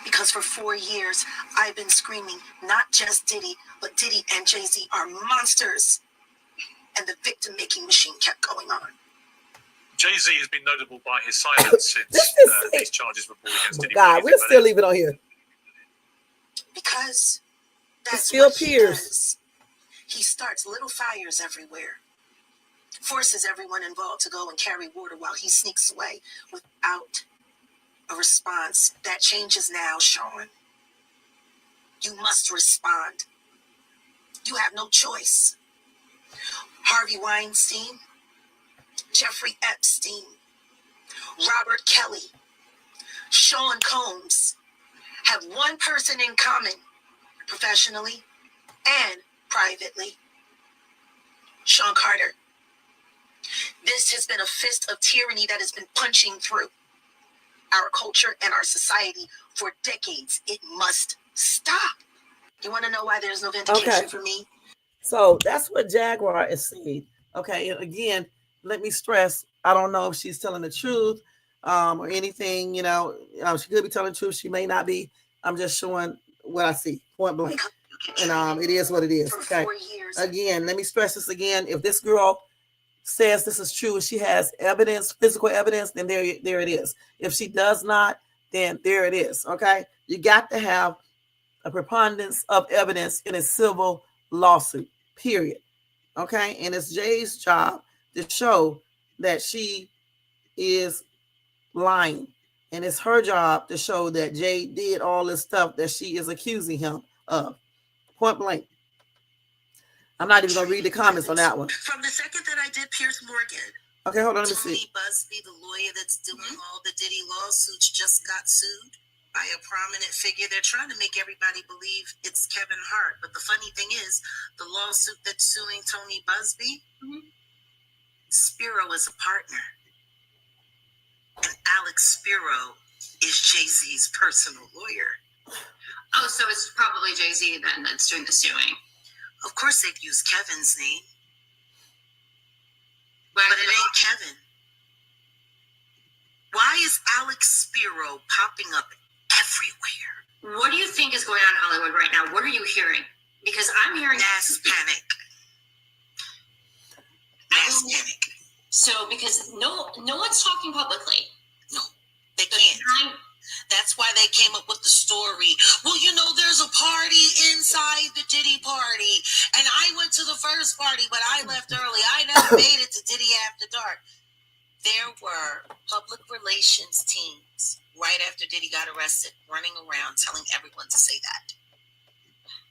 because for 4 years, I've been screaming, not just Diddy, but Diddy and jayz are monsters. And the victim-making machine kept going on. Jay-Z has been notable by his silence since these charges were brought against Diddy. God, we'll still leave it on here. Because that's still what he does. He starts little fires everywhere. Forces everyone involved to go and carry water while he sneaks away without a response. That changes now, Sean. You must respond. You have no choice. Harvey Weinstein, Jeffrey Epstein, Robert Kelly, Sean Combs have one person in common, professionally and privately. Sean Carter. This has been a fist of tyranny that has been punching through our culture and our society for decades. It must stop. You want to know why there's no vindication for me? So that's what Jaguar is saying. Okay, and again, let me stress, I don't know if she's telling the truth or anything, she could be telling the truth. She may not be. I'm just showing what I see, point blank. And it is what it is. Okay. Again, let me stress this again. If this girl says this is true, she has evidence, physical evidence, then there it is. If she does not, then there it is. Okay. You got to have a preponderance of evidence in a civil lawsuit, period. Okay. And it's Jay's job to show that she is lying. And it's her job to show that Jay did all this stuff that she is accusing him of. Point blank. I'm not even going to read the comments on that one. From the second that I did Pierce Morgan. Okay, hold on, let me see. Buzzbee, the lawyer that's doing all the Diddy lawsuits, just got sued by a prominent figure. They're trying to make everybody believe it's Kevin Hart. But the funny thing is, the lawsuit that's suing Tony Buzzbee, Spiro is a partner. And Alex Spiro is Jay-Z's personal lawyer. Oh, so it's probably Jay-Z then that's doing the suing. Of course they'd use Kevin's name. But it ain't Kevin. Why is Alex Spiro popping up everywhere? What do you think is going on in Hollywood right now? What are you hearing? Because I'm hearing mass panic. Mass panic. So because no one's talking publicly. No, they can't. That's why they came up with the story. Well, there's a party inside the Diddy party. And I went to the first party, but I left early. I never made it to Diddy After Dark. There were public relations teams right after Diddy got arrested running around telling everyone to say that.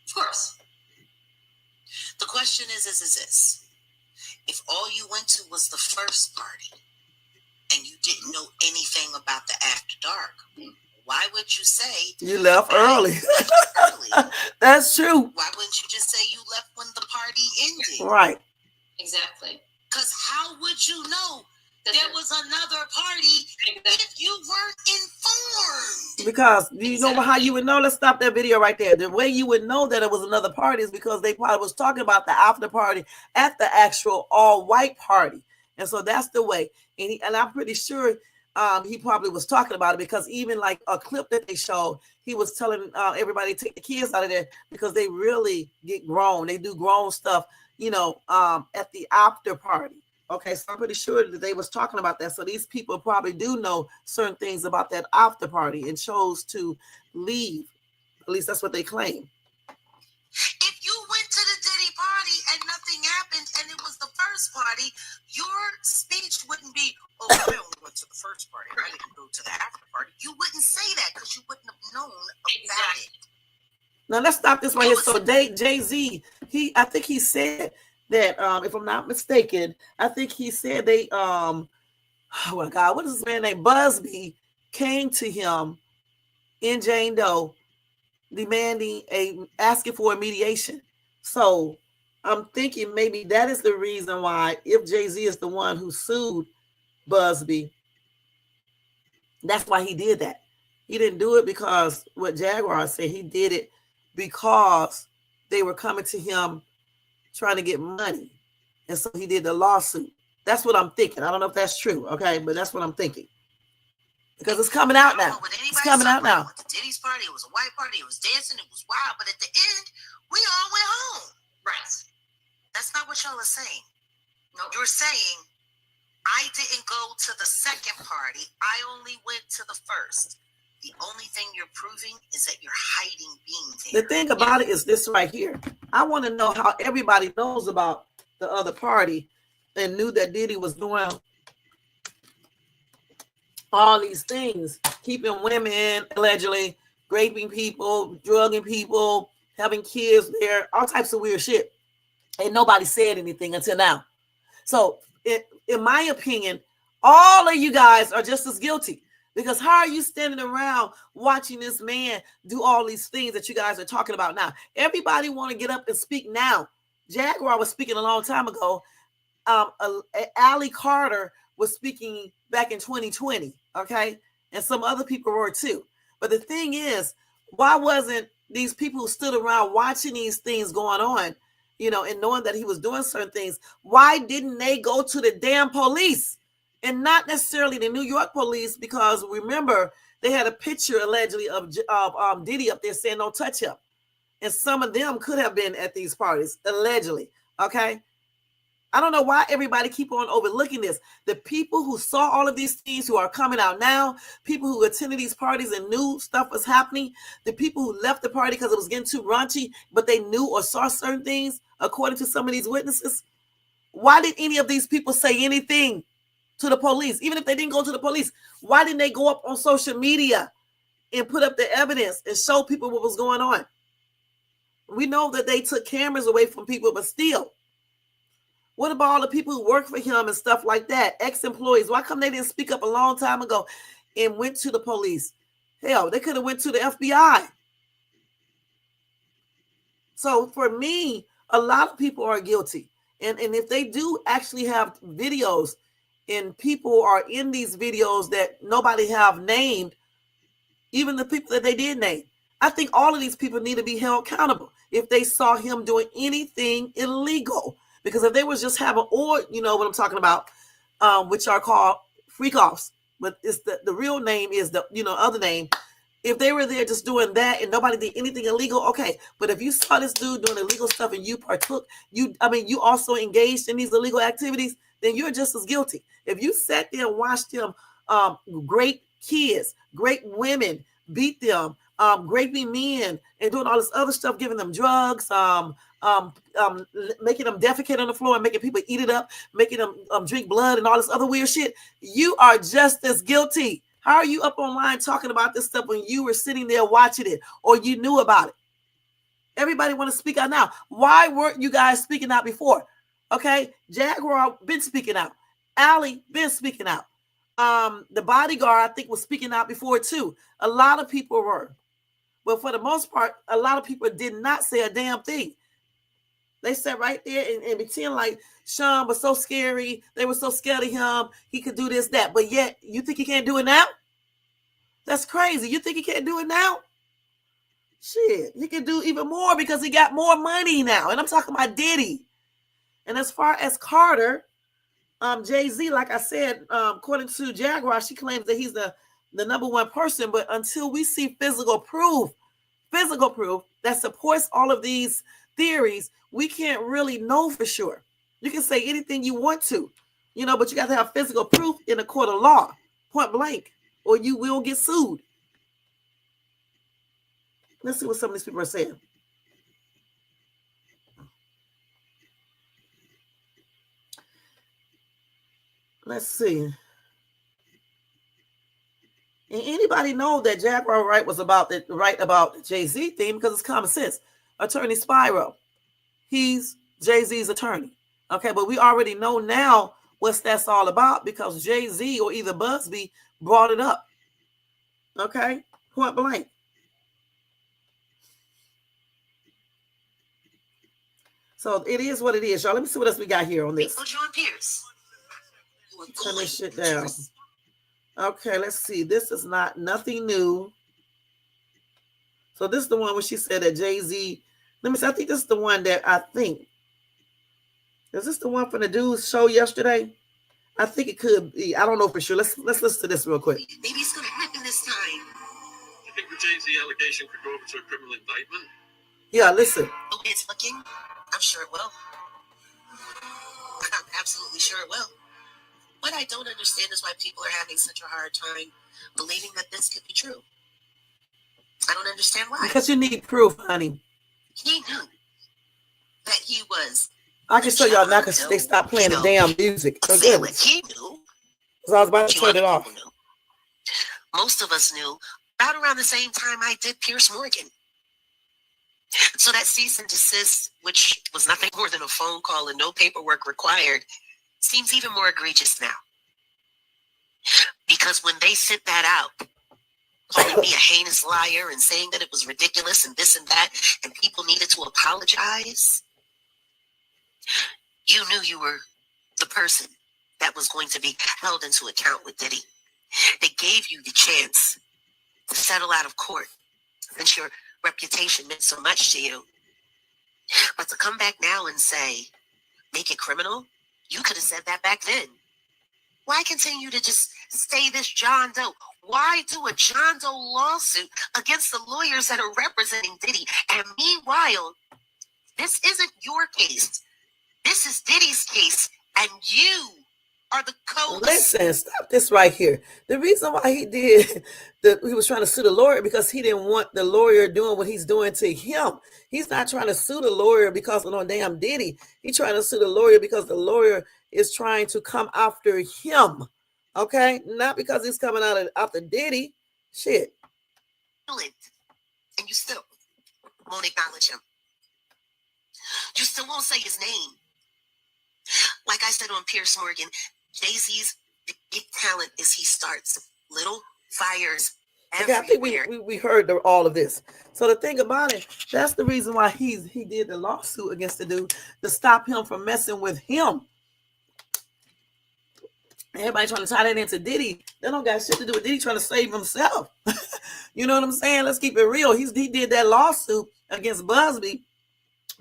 Of course. The question is this. If all you went to was the first party and you didn't know anything about the After Dark, why would you say you left early? That's true. Why wouldn't you just say you left when the party ended? Right. Exactly. Because how would you know there was another party if you weren't informed? Because you know how you would know? Let's stop that video right there. The way you would know that it was another party is because they probably was talking about the after party at the actual all-white party. And so that's the way. And I'm pretty sure he probably was talking about it, because even like a clip that they showed, he was telling everybody to take the kids out of there because they really get grown. They do grown stuff, at the after party. Okay, so I'm pretty sure that they was talking about that. So these people probably do know certain things about that after party and chose to leave. At least that's what they claim. If you went to the Diddy party and nothing happened and it was the first party, your speech wouldn't be, oh, I only went to the first party. I didn't go to the after party. You wouldn't say that because you wouldn't have known about it. Now let's stop this right here. So Jay-Z, I think he said that if I'm not mistaken, I think he said they oh my God, what is this man named Buzzbee came to him in Jane Doe asking for a mediation. So I'm thinking maybe that is the reason why, if Jay-Z is the one who sued Buzzbee, that's why he did that. He didn't do it because what Jaguar said. He did it because they were coming to him trying to get money. And so he did the lawsuit. That's what I'm thinking. I don't know if that's true, okay? But that's what I'm thinking. Because it's coming out now. It's coming out now. With the Diddy's party, it was a white party, it was dancing, it was wild, but at the end, we all went home. Right. That's not what y'all are saying. No, you're saying, I didn't go to the second party, I only went to the first. The only thing you're proving is that you're hiding being there. The thing about it is this right here. I want to know how everybody knows about the other party and knew that Diddy was doing all these things, keeping women, allegedly raping people, drugging people, having kids there, all types of weird shit. And nobody said anything until now. So in my opinion, all of you guys are just as guilty. Because how are you standing around watching this man do all these things that you guys are talking about now? Everybody want to get up and speak now. Jaguar was speaking a long time ago. Ali Carter was speaking back in 2020, okay? And some other people were too. But the thing is, why wasn't these people who stood around watching these things going on, you know, and knowing that he was doing certain things, why didn't they go to the damn police? And not necessarily the New York police, because remember, they had a picture allegedly of Diddy up there saying don't touch him. And some of them could have been at these parties, allegedly, okay? I don't know why everybody keep on overlooking this. The people who saw all of these things who are coming out now, people who attended these parties and knew stuff was happening, the people who left the party because it was getting too raunchy, but they knew or saw certain things, according to some of these witnesses, why did any of these people say anything to the police? Even if they didn't go to the police, why didn't they go up on social media and put up the evidence and show people what was going on? We know that they took cameras away from people, but still, what about all the people who work for him and stuff like that, ex-employees? Why come they didn't speak up a long time ago and went to the police? Hell, they could have went to the FBI. So for me, a lot of people are guilty. And if they do actually have videos and people are in these videos that nobody have named, even the people that they did name, I think all of these people need to be held accountable if they saw him doing anything illegal. Because if they was just having, or you know what I'm talking about, which are called freak offs, but it's the real name is the other name. If they were there just doing that and nobody did anything illegal, okay. But if you saw this dude doing illegal stuff and you partook, you also engaged in these illegal activities, then you're just as guilty. If you sat there and watched them great kids, great women, beat them, raping men, and doing all this other stuff, giving them drugs, making them defecate on the floor and making people eat it up, making them drink blood and all this other weird shit, you are just as guilty. How are you up online talking about this stuff when you were sitting there watching it or you knew about it? Everybody want to speak out now. Why weren't you guys speaking out before? Okay, Jaguar been speaking out. Ali been speaking out. The bodyguard, I think, was speaking out before too. A lot of people were. But for the most part, a lot of people did not say a damn thing. They sat right there and pretend like Sean was so scary. They were so scared of him. He could do this, that. But yet, you think he can't do it now? That's crazy. You think he can't do it now? Shit, he can do even more because he got more money now. And I'm talking about Diddy. And as far as Carter, Jay-Z, like I said, according to Jaguar, she claims that he's the number one person. But until we see physical proof that supports all of these theories, we can't really know for sure. You can say anything you want to, but you got to have physical proof in a court of law, point blank, or you will get sued. Let's see what some of these people are saying. Let's see. And anybody know that Jaguar Wright was about the Jay-Z thing because it's common sense. Attorney Spyro, he's Jay-Z's attorney. Okay, but we already know now what that's all about because Jay-Z or either Buzzbee brought it up. Okay, point blank. So it is what it is, y'all. Let me see what else we got here on this. John Pierce. Turn this shit down. Okay, let's see. This is nothing new. So this is the one where she said that Jay-Z. Let me see. I think this is the one that I think. Is this the one from the dude's show yesterday? I think it could be. I don't know for sure. Let's listen to this real quick. Maybe it's gonna happen this time. You think the Jay-Z allegation could go over to a criminal indictment? Yeah, listen. The way it's looking, I'm sure it will. I'm absolutely sure it will. What I don't understand is why people are having such a hard time believing that this could be true. I don't understand why. Because you need proof, honey. He knew that he was. I can show y'all now because they stopped playing the damn music. So good. He knew. So I was about to turn it off. Most of us knew about around the same time I did Pierce Morgan. So that cease and desist, which was nothing more than a phone call and no paperwork required, seems even more egregious now. Because when they sent that out, calling me a heinous liar and saying that it was ridiculous and this and that, and people needed to apologize, you knew you were the person that was going to be held into account with Diddy. They gave you the chance to settle out of court since your reputation meant so much to you. But to come back now and say, make it criminal, you could have said that back then. Why continue to just stay this John Doe? Why do a John Doe lawsuit against the lawyers that are representing Diddy? And meanwhile, this isn't your case. This is Diddy's case, and you are the Listen, stop this right here. The reason why he did he was trying to sue the lawyer because he didn't want the lawyer doing what he's doing to him. He's not trying to sue the lawyer because of no damn Diddy. He's trying to sue the lawyer because the lawyer is trying to come after him. Okay? Not because he's coming after Diddy. Shit. And you still won't acknowledge him. You still won't say his name. Like I said on Pierce Morgan, Jay-Z's big talent is he starts little fires everywhere. Okay, I think we heard all of this. So the thing about it, that's the reason why he did the lawsuit against the dude to stop him from messing with him. Everybody trying to tie that into Diddy. They don't got shit to do with Diddy trying to save himself. You know what I'm saying? Let's keep it real. He did that lawsuit against Buzzbee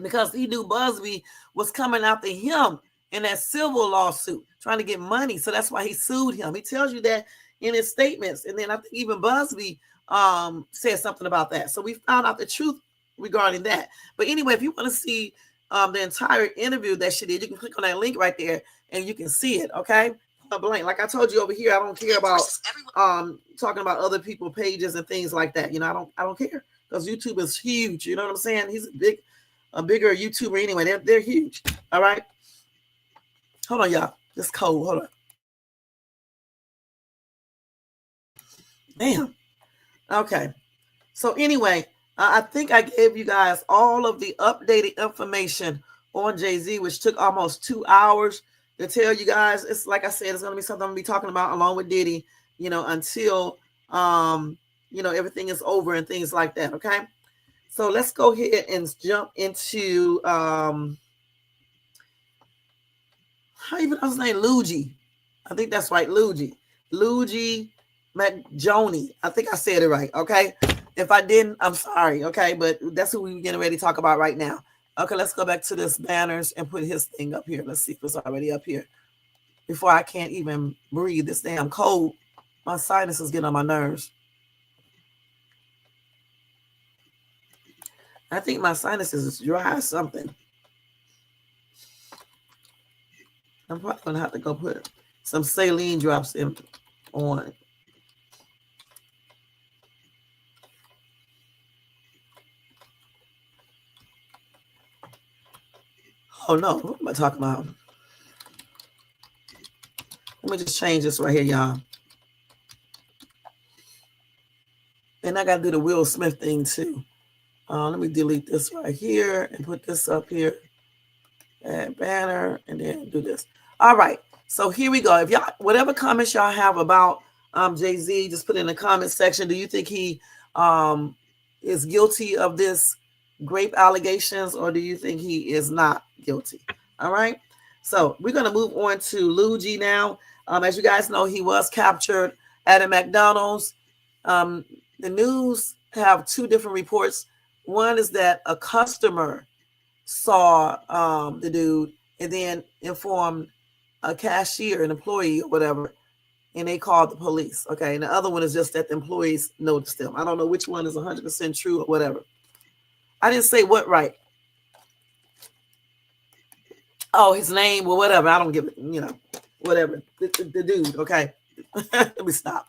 because he knew Buzzbee was coming after him in that civil lawsuit, trying to get money. So that's why he sued him. He tells you that in his statements. And then I think even Buzzbee said something about that. So we found out the truth regarding that. But anyway, if you want to see the entire interview that she did, you can click on that link right there and you can see it, okay? Blank. Like I told you over here, I don't care about talking about other people's pages and things like that. You know, I don't care because YouTube is huge. You know what I'm saying? He's a bigger YouTuber anyway. They're huge. All right. Hold on, y'all. It's cold. Hold on. Damn. Okay. So anyway, I think I gave you guys all of the updated information on Jay-Z, which took almost 2 hours to tell you guys. It's like I said, it's going to be something I'm going to be talking about along with Diddy, you know, until, you know, everything is over and things like that. Okay. So let's go ahead and jump into, how you pronounce his name? Luigi. I think that's right. Luigi Mangione. I think I said it right. Okay. If I didn't, I'm sorry. Okay. But that's who we're getting ready to talk about right now. Okay. Let's go back to this banners and put his thing up here. Let's see if it's already up here before I can't even breathe. This damn cold. My sinuses getting on my nerves. I think my sinuses is dry or something. I'm probably going to have to go put some saline drops on it. Oh, no. What am I talking about? Let me just change this right here, y'all. And I got to do the Will Smith thing, too. Let me delete this right here and put this up here. Add banner and then do this. All right. So here we go. If y'all, whatever comments y'all have about Jay-Z, just put it in the comment section. Do you think he is guilty of this grape allegations, or do you think he is not guilty? All right. So we're going to move on to Luigi now. As you guys know, he was captured at a McDonald's. The news have two different reports. One is that a customer saw the dude and then informed a cashier, an employee or whatever, and they called the police. Okay. And the other one is just that the employees noticed him. I don't know which one is 100% true or whatever. I didn't say what right. Oh, his name or whatever. I don't give it, whatever. The dude. Okay. Let me stop.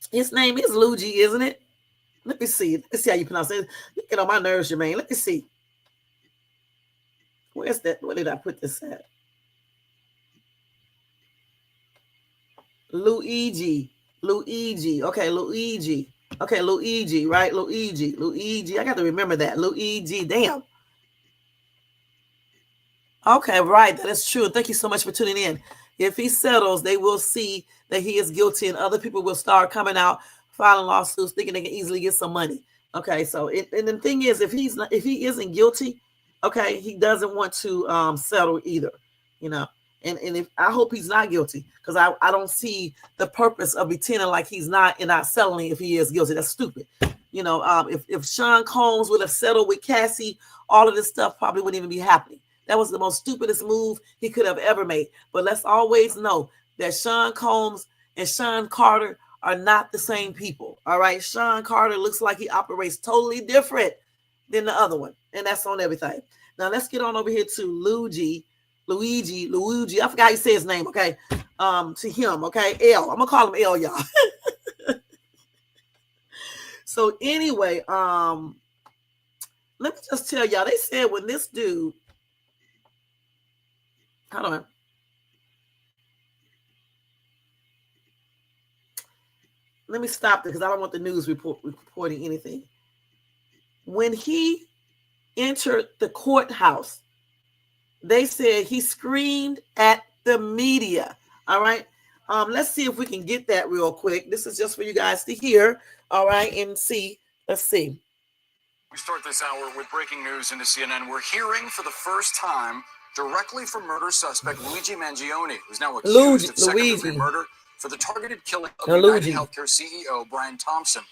His name is Luigi, isn't it? Let me see. Let's see how you pronounce it. You get on my nerves, Jermaine. Let me see. Where's that? Where did I put this at? Luigi. Okay, Luigi. Okay, Luigi, right? Luigi. I got to remember that. Luigi. Damn. Okay, right. That is true. Thank you so much for tuning in. If he settles, they will see that he is guilty, and other people will start coming out, filing lawsuits, thinking they can easily get some money. Okay, so and the thing is, if he isn't guilty, okay, he doesn't want to settle either, And if I hope he's not guilty, because I don't see the purpose of pretending like he's not and not settling if he is guilty. That's stupid. If Sean Combs would have settled with Cassie, all of this stuff probably wouldn't even be happening. That was the most stupidest move he could have ever made. But let's always know that Sean Combs and Sean Carter are not the same people. All right. Sean Carter looks like he operates totally different than the other one. And that's on everything. Now let's get on over here to Luigi. I forgot how you say his name. Okay. To him. Okay. L. I'm gonna call him L, y'all. So anyway, let me just tell y'all, they said when this dude, hold on. Let me stop there because I don't want the news reporting anything. When he entered the courthouse, they said he screamed at the media. All right. Let's see if we can get that real quick. This is just for you guys to hear. All right. And see. Let's see. We start this hour with breaking news into CNN. We're hearing for the first time directly from murder suspect Luigi Mangione, who's now accused of second-degree murder for the targeted killing of United Healthcare CEO Brian Thompson.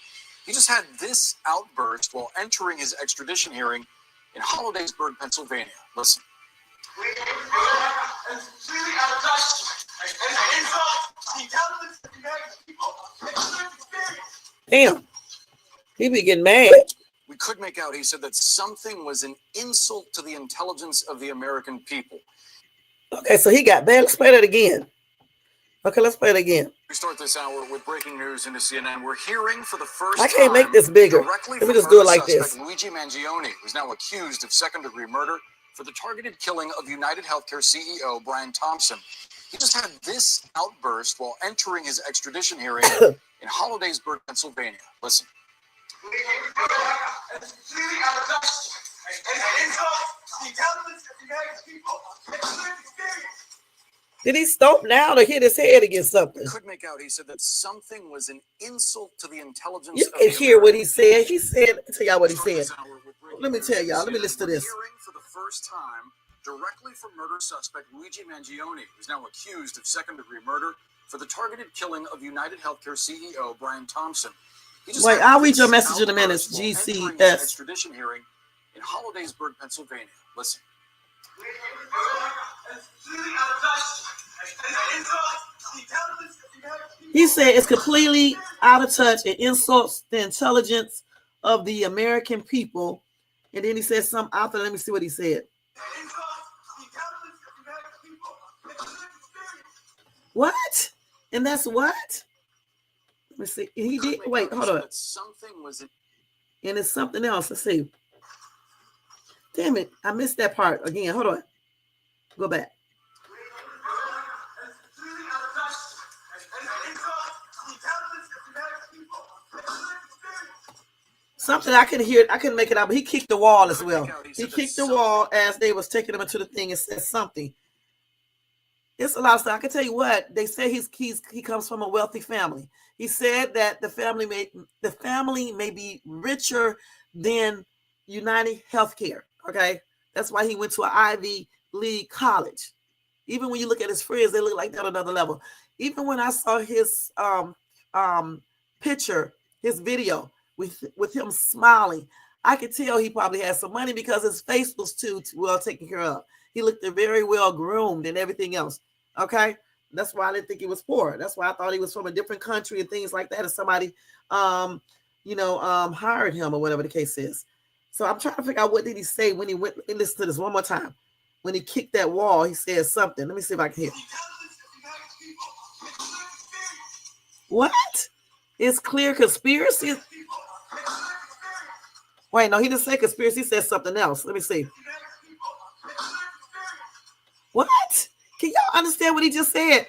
He just had this outburst while entering his extradition hearing in Hollidaysburg, Pennsylvania. Listen. Damn. He be getting mad. We could make out, he said, that something was an insult to the intelligence of the American people. Okay, so he got bad. Let's play that again. Okay, let's play it again. We start this hour with breaking news into CNN. We're hearing for the first time. I can't make this bigger. Let me just do it like this. Luigi Mangione, who's now accused of second-degree murder for the targeted killing of United Healthcare CEO Brian Thompson. He just had this outburst while entering his extradition hearing in Hollidaysburg, Pennsylvania. Listen. Did he stomp down or hit his head against something? Could make out, he said, that something was an insult to the intelligence. You can hear what he said. He said, let me tell y'all what he said. Let me tell y'all. Let me listen to this. Hearing for the first time directly from murder suspect Luigi Mangione, who's now accused of second-degree murder for the targeted killing of United Healthcare CEO Brian Thompson. Wait, I'll read your message in a minute. GCS. Extradition hearing in Hollidaysburg, Pennsylvania. Listen. He said it's completely out of touch. It insults the intelligence of the American people. And then he said something after. Let me see what he said. What? And that's what? Let me see. He did. Wait, hold on. Something was. And it's something else. Let's see. Damn it. I missed that part again. Hold on. Go back. Something I couldn't hear. I couldn't make it out, but he kicked the wall as well. He kicked the wall as they was taking him into the thing and said something. It's a lot of stuff. I can tell you what they say. He comes from a wealthy family. He said that the family may be richer than United Healthcare. Okay, that's why he went to an Ivy League college. Even when you look at his friends, they look like they're on another level. Even when I saw his picture, his video with him smiling, I could tell he probably had some money because his face was too well taken care of. He looked very well groomed and everything else. Okay, that's why I didn't think he was poor. That's why I thought he was from a different country and things like that. And somebody, hired him or whatever the case is. So I'm trying to figure out what did he say when he went. Listen to this one more time. When he kicked that wall, he said something. Let me see if I can hear. What? It's clear conspiracy. Wait, no, he didn't say conspiracy. He said something else. Let me see. What? Can y'all understand what he just said?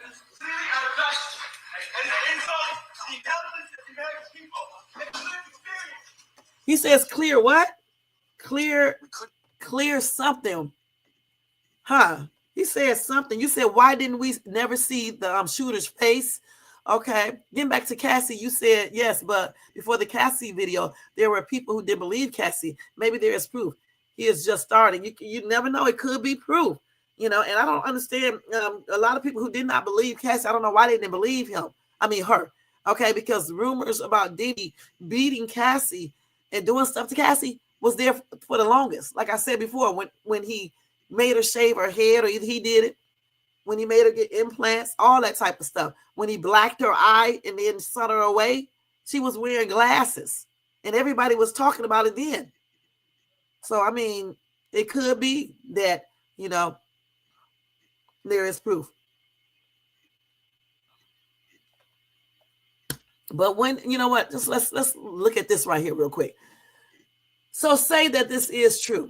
He says clear what? Clear something. Huh? He said something. You said, why didn't we never see the shooter's face? Okay. Getting back to Cassie, you said yes, but before the Cassie video, there were people who didn't believe Cassie. Maybe there is proof. He is just starting. You never know. It could be proof. And I don't understand a lot of people who did not believe Cassie. I don't know why they didn't believe her. Okay, because rumors about Diddy beating Cassie and doing stuff to Cassie was there for the longest. Like I said before, when he made her shave her head, or he did it, when he made her get implants, all that type of stuff. When he blacked her eye and then sent her away, she was wearing glasses, and everybody was talking about it then. So, I mean, it could be that, there is proof. But when, just let's look at this right here real quick. So say that this is true.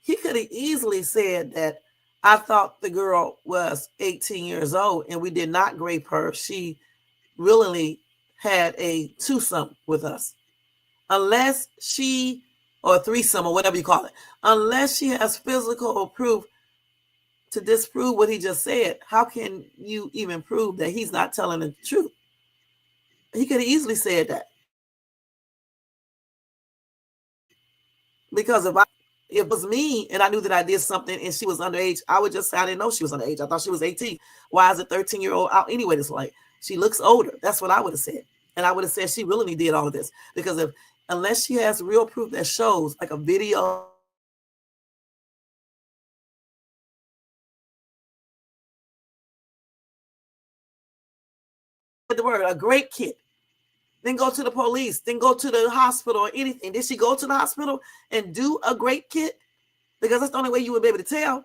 He could have easily said that I thought the girl was 18 years old and we did not grape her. She willingly had a twosome with us. Unless she, or a threesome or whatever you call it, unless she has physical proof to disprove what he just said, how can you even prove that he's not telling the truth? He could have easily said that. Because if it was me and I knew that I did something and she was underage, I would just say I didn't know she was underage. I thought she was 18. Why is a 13-year-old out anyway? It's like, she looks older. That's what I would have said. And I would have said she willingly did all of this. Because unless she has real proof that shows, like a video, the word, a great kid, then go to the police, then go to the hospital or anything. Did she go to the hospital and do a great kid? Because that's the only way you would be able to tell.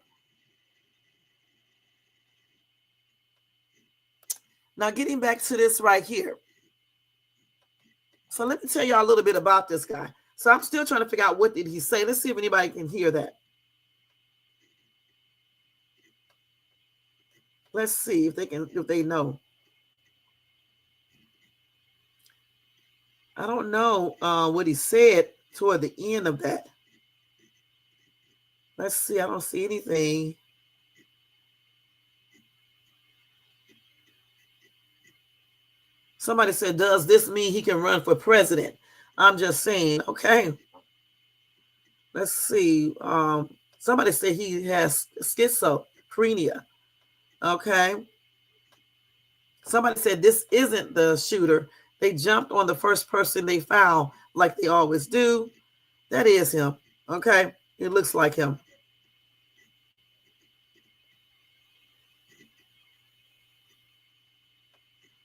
Now, getting back to this right here. So let me tell y'all a little bit about this guy. So I'm still trying to figure out what did he say. Let's see if anybody can hear that. Let's see if they know. I don't know what he said toward the end of that. Let's see. I don't see anything. Somebody said, does this mean he can run for president? I'm just saying, okay. Let's see. Somebody said he has schizophrenia. Okay. Somebody said this isn't the shooter. They jumped on the first person they found like they always do. That is him. Okay. It looks like him.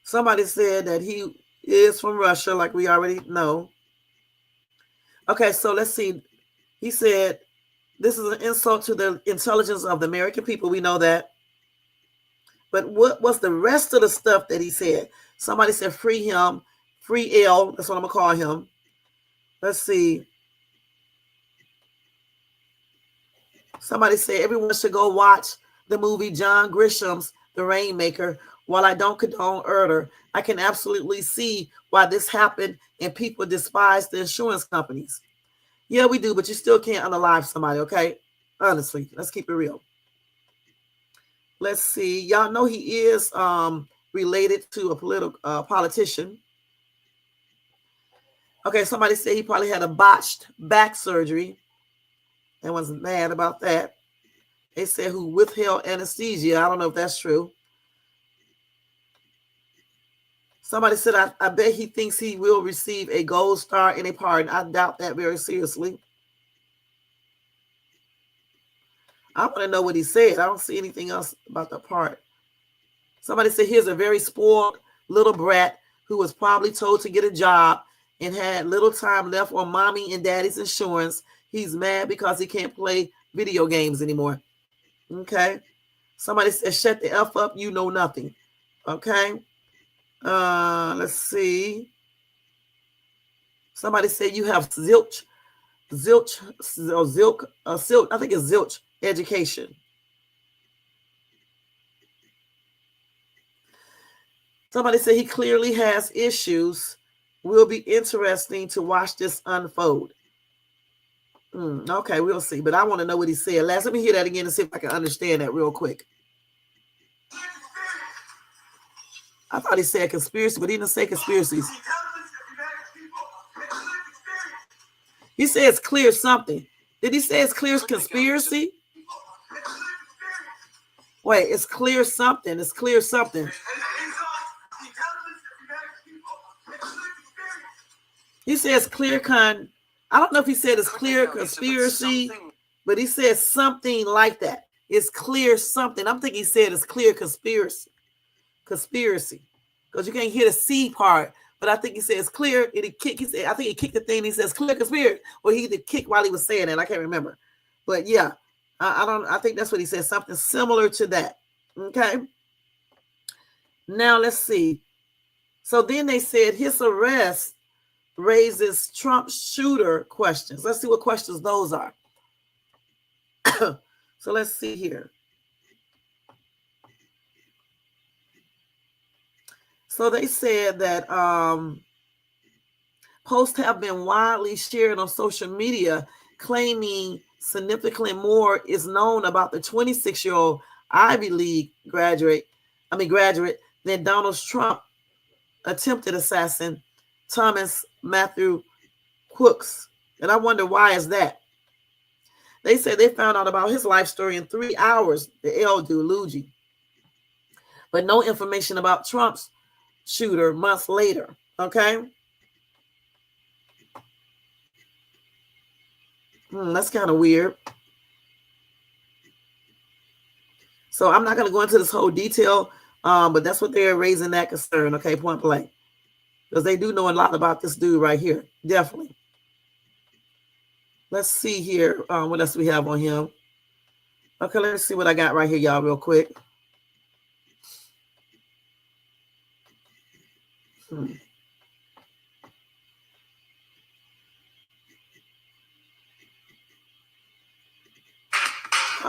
Somebody said that he is from Russia, like we already know. Okay, so let's see. He said, this is an insult to the intelligence of the American people. We know that. But what was the rest of the stuff that he said? Somebody said, free him. Free L. That's what I'm going to call him. Let's see. Somebody said everyone should go watch the movie John Grisham's the rainmaker. While I don't condone murder, I can absolutely see why this happened and people despise the insurance companies. Yeah, we do, but you still can't unalive somebody, okay? Honestly, let's keep it real. Let's see. Y'all know he is related to a politician. Okay, somebody said he probably had a botched back surgery and was mad about that. They said who withheld anesthesia. I don't know if that's true. Somebody said, I bet he thinks he will receive a gold star in a pardon. I doubt that very seriously. I want to know what he said. I don't see anything else about the part. Somebody said here's a very spoiled little brat who was probably told to get a job and had little time left on mommy and daddy's insurance. He's mad because he can't play video games anymore. Okay. Somebody said, shut the F up. You know nothing. Okay. Let's see. Somebody said you have zilch, I think it's zilch education. Somebody said he clearly has issues. Will be interesting to watch this unfold. Okay, we'll see. But I want to know what he said last. Let me hear that again and see if I can understand that real quick. I thought he said conspiracy, but he didn't say conspiracies. He said it's clear something. Did he say it's clear conspiracy? Wait, it's clear something. It's clear something. He says clear I don't know if he said it's clear conspiracy, but he said something like that. It's clear something. I'm thinking he said it's clear conspiracy. Conspiracy. Because you can't hear the C part, but I think he said it's clear. And he kicked, I think he kicked the thing and he says clear conspiracy. Or he did kick while he was saying it. I can't remember. But yeah, I think that's what he said. Something similar to that. Okay. Now let's see. So then they said his arrest raises Trump shooter questions. Let's see what questions those are. So let's see here. So they said that posts have been widely shared on social media claiming significantly more is known about the 26-year-old Ivy League graduate than Donald Trump attempted assassin Thomas Matthew Crooks. And I wonder why is that? They said they found out about his life story in 3 hours, the L dude, Luigi. But no information about Trump's shooter months later. Okay. That's kind of weird. So I'm not going to go into this whole detail, but that's what they're raising that concern. Okay, point blank. Because they do know a lot about this dude right here. Definitely. Let's see here. What else we have on him? Okay, let's see what I got right here, y'all, real quick.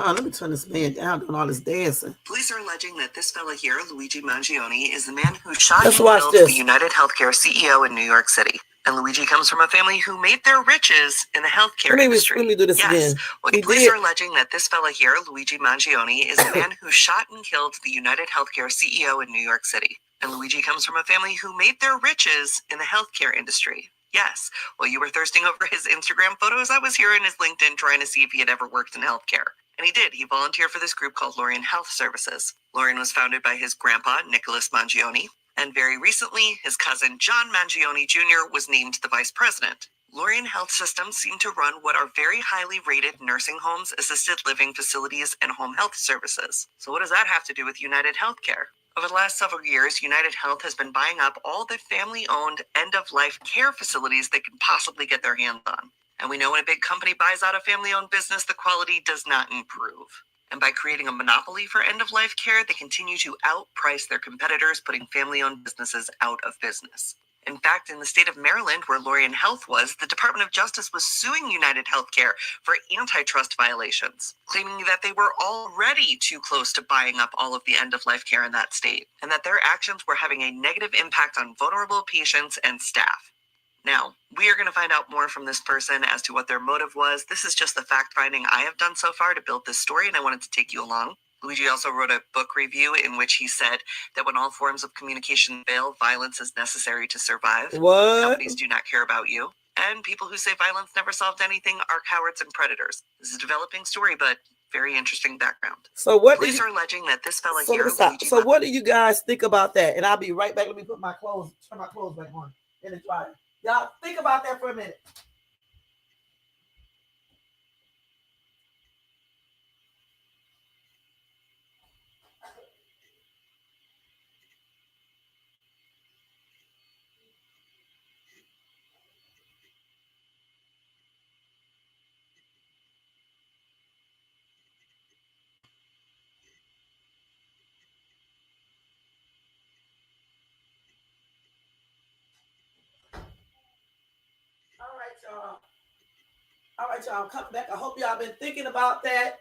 Let me turn this man down doing all this dancing. Police are alleging that this fella here, Luigi Mangione, is the man who shot and killed the United Healthcare CEO in New York City. And Luigi comes from a family who made their riches in the healthcare industry. Let me do this again. Well, police are alleging that this fella here, Luigi Mangione, is the man who shot and killed the United Healthcare CEO in New York City. And Luigi comes from a family who made their riches in the healthcare industry. Yes. While you were thirsting over his Instagram photos, I was here in his LinkedIn trying to see if he had ever worked in healthcare. And he did. He volunteered for this group called Lorien Health Services. Lorien was founded by his grandpa, Nicholas Mangione. And very recently, his cousin, John Mangione Jr., was named the vice president. Lorien Health Systems seem to run what are very highly rated nursing homes, assisted living facilities, and home health services. So what does that have to do with United Healthcare? Over the last several years, United Health has been buying up all the family-owned end-of-life care facilities they can possibly get their hands on. And we know when a big company buys out a family-owned business, the quality does not improve. And by creating a monopoly for end-of-life care, they continue to outprice their competitors, putting family-owned businesses out of business. In fact, in the state of Maryland, where Lorien Health was, the Department of Justice was suing United Healthcare for antitrust violations, claiming that they were already too close to buying up all of the end-of-life care in that state, and that their actions were having a negative impact on vulnerable patients and staff. Now, we are going to find out more from this person as to what their motive was. This is just the fact-finding I have done so far to build this story, and I wanted to take you along. Luigi also wrote a book review in which he said that when all forms of communication fail, violence is necessary to survive. What? Companies do not care about you. And people who say violence never solved anything are cowards and predators. This is a developing story, but very interesting background. So what? Police are alleging that this fella So, here, Luigi, so what do you guys think about that? And I'll be right back. Let me put my clothes, turn my clothes back on in the dryer. Y'all think about that for a minute. All right, y'all. I'm coming back. I hope y'all been thinking about that,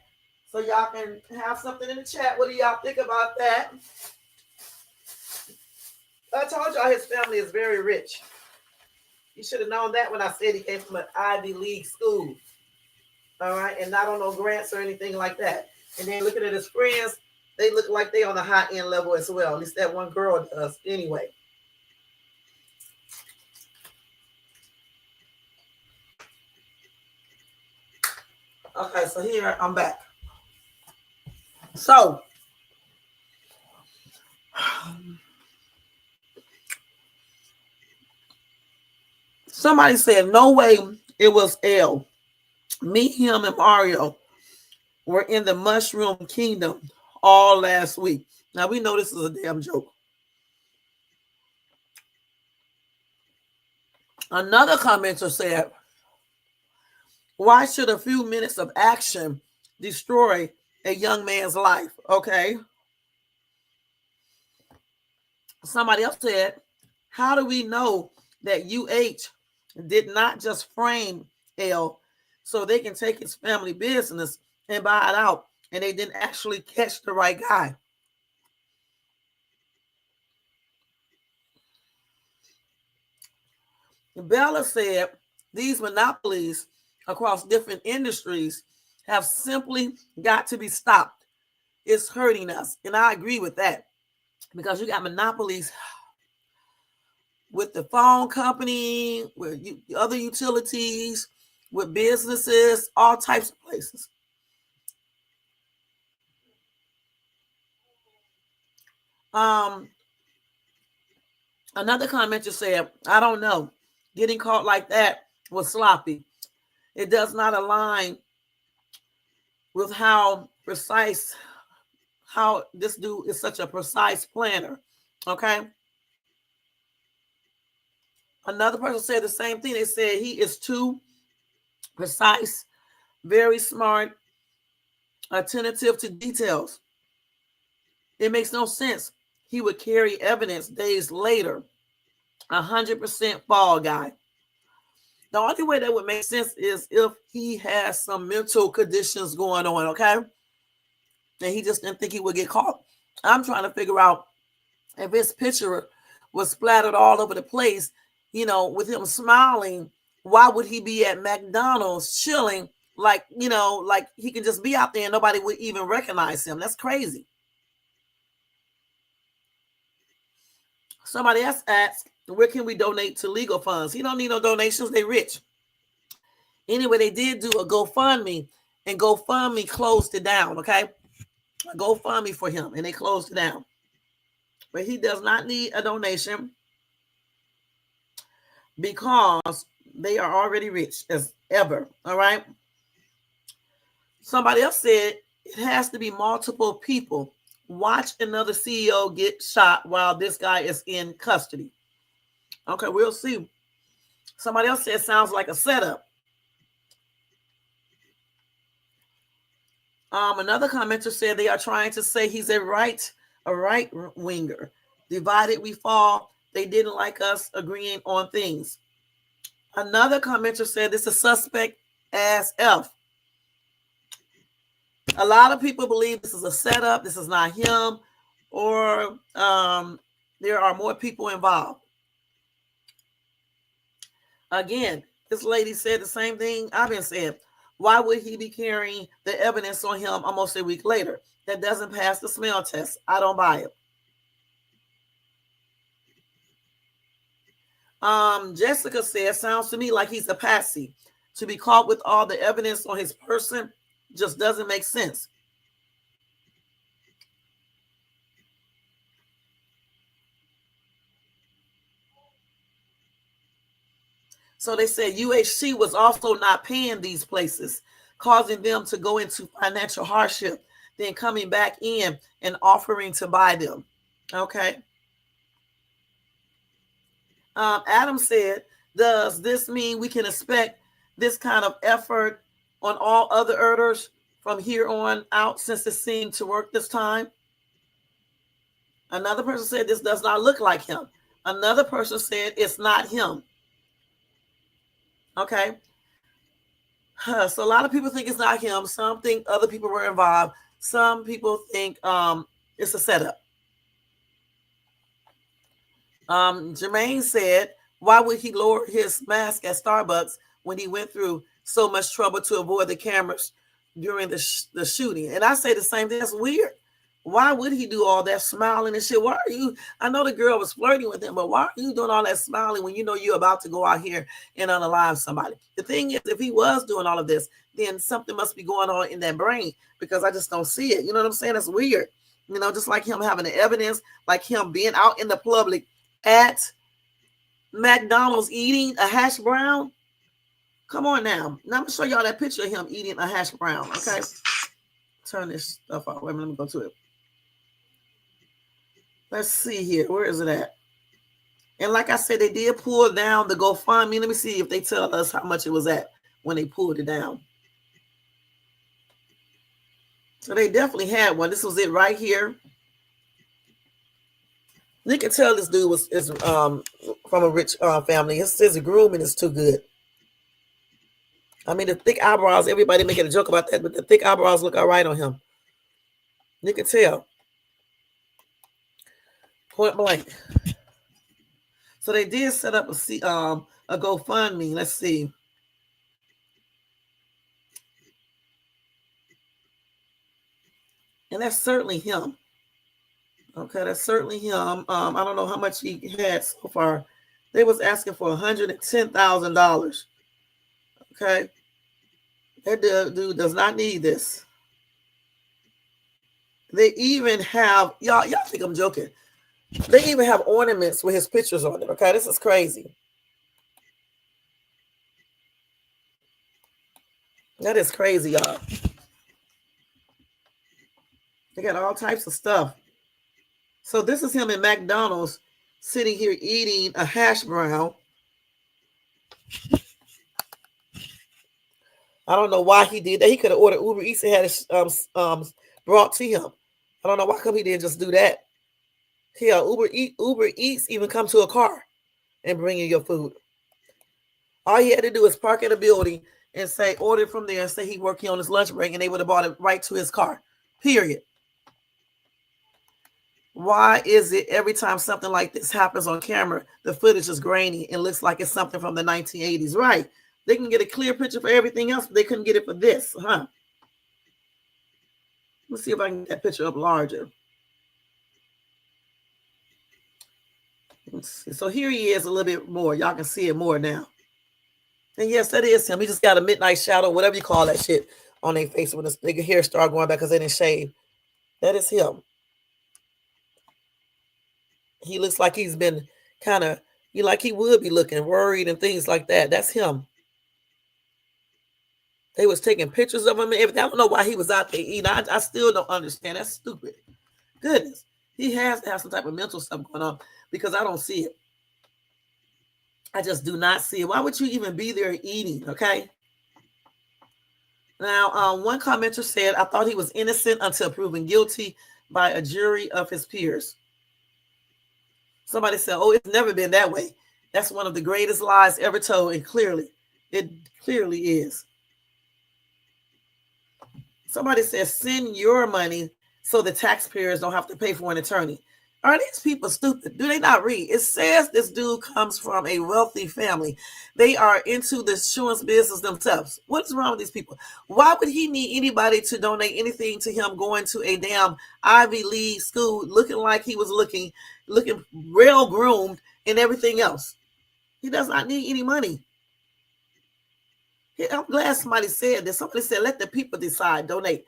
so y'all can have something in the chat. What do y'all think about that? I told y'all his family is very rich. You should have known that when I said he came from an Ivy League school. All right, and not on no grants or anything like that. And then looking at his friends, they look like they on the high end level as well. At least that one girl does. Anyway. Okay, so here I'm back. So somebody said no way it was L. Me, him, and Mario were in the Mushroom Kingdom all last week. Now we know this is a damn joke. Another commenter said, why should a few minutes of action destroy a young man's life? Okay. Somebody else said, how do we know that UH did not just frame L so they can take his family business and buy it out, and they didn't actually catch the right guy? Bella said, these monopolies across different industries have simply got to be stopped. It's hurting us. And I agree with that, because you got monopolies with the phone company, with other utilities, with businesses, all types of places. Another commenter said, I don't know. Getting caught like that was sloppy. It does not align with how this dude is such a precise planner. Okay. Another person said the same thing. They said he is too precise, very smart, attentive to details. It makes no sense he would carry evidence days later. 100% fall guy. The only way that would make sense is if he has some mental conditions going on, okay? And he just didn't think he would get caught. I'm trying to figure out if his picture was splattered all over the place, you know, with him smiling, why would he be at McDonald's chilling like, you know, like he can just be out there and nobody would even recognize him? That's crazy. Somebody else asked, where can we donate to legal funds? He don't need no donations. They rich. Anyway, they did do a GoFundMe, and GoFundMe closed it down, okay? A GoFundMe for him, and they closed it down. But he does not need a donation because they are already rich as ever, all right? Somebody else said it has to be multiple people. Watch another CEO get shot while this guy is in custody. Okay, we'll see. Somebody else said sounds like a setup. Another commenter said they are trying to say he's a right winger. Divided we fall. They didn't like us agreeing on things. Another commenter said this is suspect as F. A lot of people believe this is a setup. This is not him, or there are more people involved. Again, this lady said the same thing I've been saying. Why would he be carrying the evidence on him almost a week later? That doesn't pass the smell test. I don't buy it. Jessica said, sounds to me like he's a patsy. To be caught with all the evidence on his person just doesn't make sense. So they said UHC was also not paying these places, causing them to go into financial hardship, then coming back in and offering to buy them. Okay. Adam said, does this mean we can expect this kind of effort on all other earners from here on out since it seemed to work this time? Another person said this does not look like him. Another person said it's not him. Okay. So a lot of people think it's not him. Some think other people were involved. Some people think it's a setup. Jermaine said, why would he lower his mask at Starbucks when he went through so much trouble to avoid the cameras during the shooting? And I say the same thing. That's weird. Why would he do all that smiling and shit? Why are you? I know the girl was flirting with him, but why are you doing all that smiling when you know you're about to go out here and unalive somebody? The thing is, if he was doing all of this, then something must be going on in that brain, because I just don't see it. You know what I'm saying? It's weird. You know, just like him having the evidence, like him being out in the public at McDonald's eating a hash brown. Come on now. Now I'm gonna show y'all that picture of him eating a hash brown. Okay. Turn this stuff off. Wait a minute, let me go to it. Let's see here. Where is it at? And like I said, they did pull down the GoFundMe. Let me see if they tell us how much it was at when they pulled it down. So they definitely had one. This was it right here. You can tell this dude is from a rich family. His grooming is too good. I mean, the thick eyebrows, everybody making a joke about that, but the thick eyebrows look all right on him. You can tell. Point blank. So they did set up a GoFundMe. Let's see. And that's certainly him. Okay, that's certainly him. I don't know how much he had so far. They was asking for $110,000. Okay. That dude does not need this. They even have, y'all think I'm joking. They even have ornaments with his pictures on it. Okay, this is crazy. That is crazy, y'all. They got all types of stuff. So this is him in McDonald's sitting here eating a hash brown. I don't know why he did that. He could have ordered Uber Eats and had it brought to him. I don't know why come he didn't just do that. Here, Uber Eats even come to a car and bring you your food. All he had to do is park at a building and say, order from there, and say he working on his lunch break, and they would have brought it right to his car. Period. Why is it every time something like this happens on camera, the footage is grainy and looks like it's something from the 1980s? Right. They can get a clear picture for everything else, but they couldn't get it for this, huh? Let's see if I can get that picture up larger. Let's see. So here he is a little bit more. Y'all can see it more now. And yes, that is him. He just got a midnight shadow, whatever you call that shit, on their face when this nigga hair start going back because they didn't shave. That is him. He looks like he's been kind of, like he would be looking worried and things like that. That's him. They was taking pictures of him and everything. I don't know why he was out there eating. I still don't understand. That's stupid. Goodness. He has to have some type of mental stuff going on because I don't see it. I just do not see it. Why would you even be there eating? Okay. Now, one commenter said, I thought he was innocent until proven guilty by a jury of his peers. Somebody said, oh, it's never been that way. That's one of the greatest lies ever told, and it clearly is. Somebody says, send your money so the taxpayers don't have to pay for an attorney. Are these people stupid? Do they not read? It says this dude comes from a wealthy family. They are into the insurance business themselves. What's wrong with these people? Why would he need anybody to donate anything to him going to a damn Ivy League school looking like he was looking well groomed and everything else? He does not need any money. I'm glad somebody said this. Somebody said, let the people decide, donate.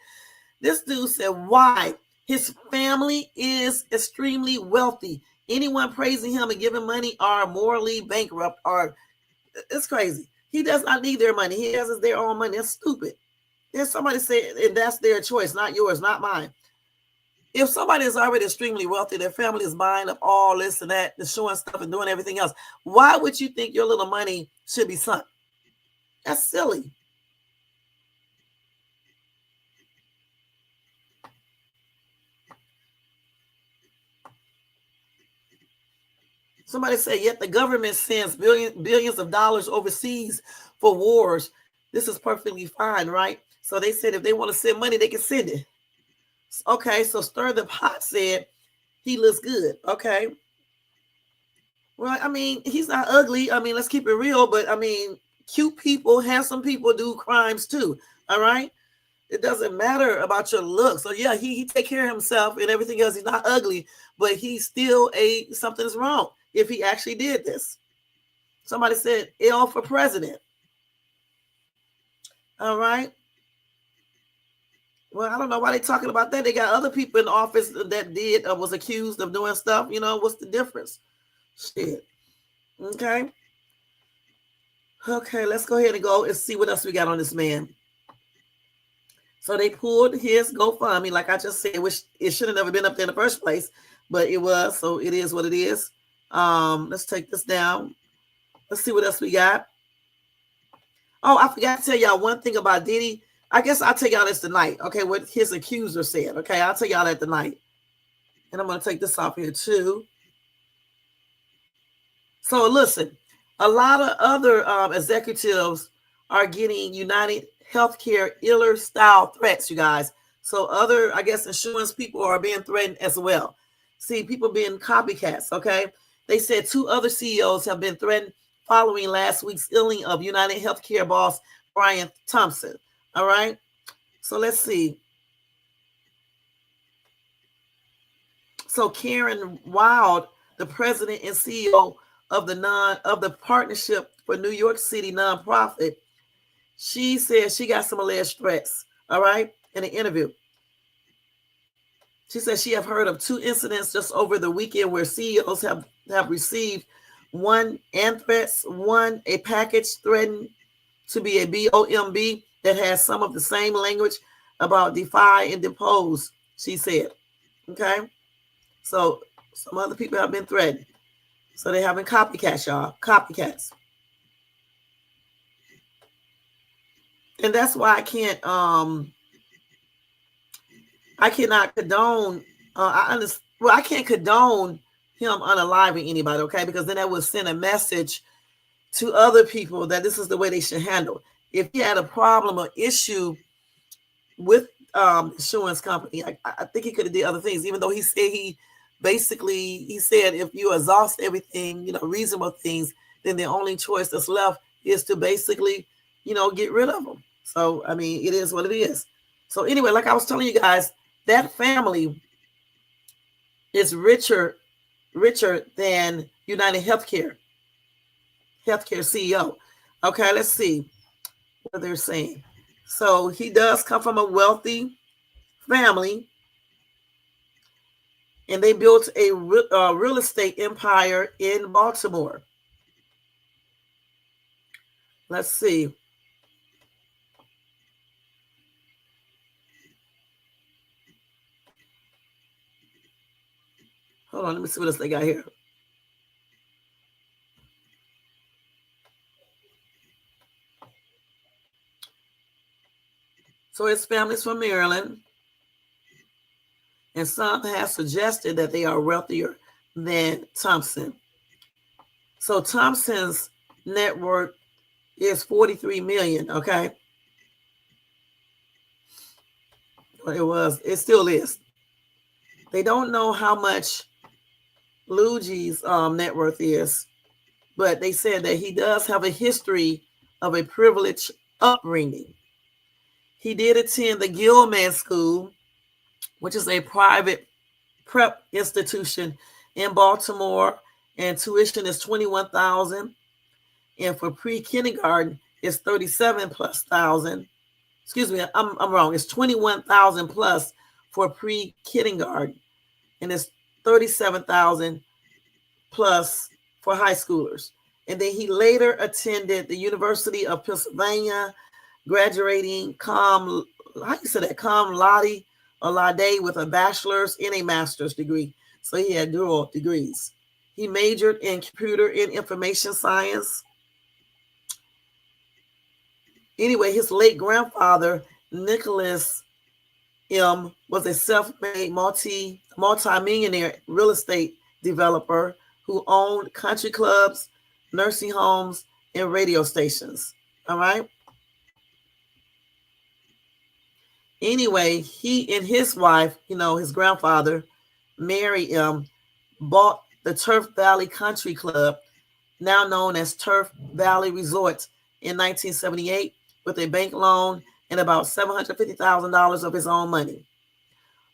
This dude said, why? His family is extremely wealthy. Anyone praising him and giving money are morally bankrupt. Or it's crazy. He does not need their money. He has their own money. That's stupid. There's somebody saying, and that's their choice, not yours, not mine. If somebody is already extremely wealthy, their family is buying up all this and that, and showing stuff and doing everything else, why would you think your little money should be sunk? That's silly. Somebody said, yet the government sends billions of dollars overseas for wars. This is perfectly fine, right? So they said if they want to send money, they can send it. Okay, so Stir the Pot said he looks good. Okay. Well, I mean, he's not ugly. I mean, let's keep it real. But I mean, cute people, handsome people do crimes too. All right. It doesn't matter about your looks. So yeah, he take care of himself and everything else. He's not ugly, but he's still something's wrong if he actually did this. Somebody said L for president. All right. Well, I don't know why they're talking about that. They got other people in office that did or was accused of doing stuff. You know, what's the difference? Shit. Okay. Okay, let's go ahead and go and see what else we got on this man. So they pulled his GoFundMe, like I just said, which it should have never been up there in the first place, but it was, so it is what it is. Let's take this down. Let's see what else we got. Oh, I forgot to tell y'all one thing about Diddy. I guess I'll tell y'all this tonight. Okay, what his accuser said. Okay, I'll tell y'all that tonight. And I'm going to take this off here too. So listen, a lot of other executives are getting United Healthcare Iller style threats, you guys. So other, I guess, insurance people are being threatened as well. See, people being copycats, okay? They said 2 other CEOs have been threatened following last week's illing of United Healthcare boss Brian Thompson. All right. So let's see. So Karen Wild, the president and CEO of the Partnership for New York City nonprofit, she said she got some alleged threats. All right, in an interview. She said she have heard of 2 incidents just over the weekend where CEOs have received one threats, one a package threatened to be a BOMB that has some of the same language about defy and depose, she said. Okay. So some other people have been threatened. So they're having copycats, y'all. Copycats. And that's why I cannot condone, I can't condone him unaliving anybody, okay? Because then that would send a message to other people that this is the way they should handle. If he had a problem or issue with insurance company, I think he could have did other things, even though he said he said if you exhaust everything, reasonable things, then the only choice that's left is to basically, get rid of them. So, I mean, it is what it is. So anyway, like I was telling you guys, that family is richer than United Healthcare CEO. Okay, let's see what they're saying. So he does come from a wealthy family, and they built a real estate empire in Baltimore. Let's see. Hold on, let me see what else they got here. So his family's from Maryland, and some have suggested that they are wealthier than Thompson. So Thompson's net worth is 43 million. Okay, it still is. They don't know how much Luigi's net worth is, but they said that he does have a history of a privileged upbringing. He did attend the Gilman School, which is a private prep institution in Baltimore, and tuition is $21,000, and for pre-kindergarten it's 37 plus thousand. Excuse me, I'm wrong. It's 21,000 plus for pre-kindergarten, and it's 37,000 plus for high schoolers. And then he later attended the University of Pennsylvania, graduating cum laude or laude with a bachelor's and a master's degree. So he had dual degrees. He majored in computer and information science. Anyway, his late grandfather, Nicholas M., was a self-made multi-millionaire real estate developer who owned country clubs, nursing homes, and radio stations. All right. Anyway, he and his wife, his grandfather, Mary M., bought the Turf Valley Country Club, now known as Turf Valley Resort, in 1978 with a bank loan and about $750,000 of his own money.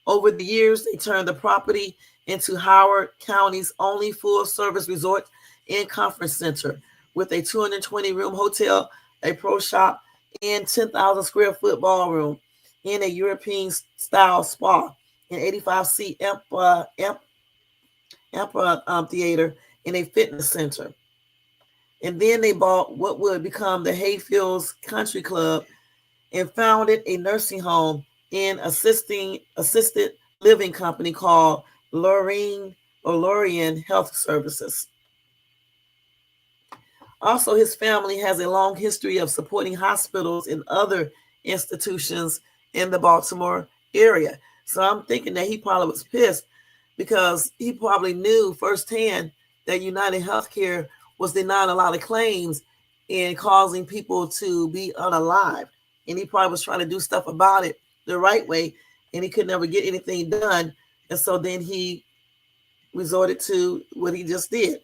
Over the years, they turned the property into Howard County's only full-service resort and conference center, with a 220-room hotel, a pro shop, and 10,000-square-foot ballroom, and a European-style spa, an 85-seat amphitheater, and a fitness center. And then they bought what would become the Hayfields Country Club and founded a nursing home and assisted living company called Lorien Health Services. Also, his family has a long history of supporting hospitals and other institutions in the Baltimore area. So I'm thinking that he probably was pissed because he probably knew firsthand that United Healthcare was denying a lot of claims and causing people to be unalive. And he probably was trying to do stuff about it the right way, and he could never get anything done. And so then he resorted to what he just did.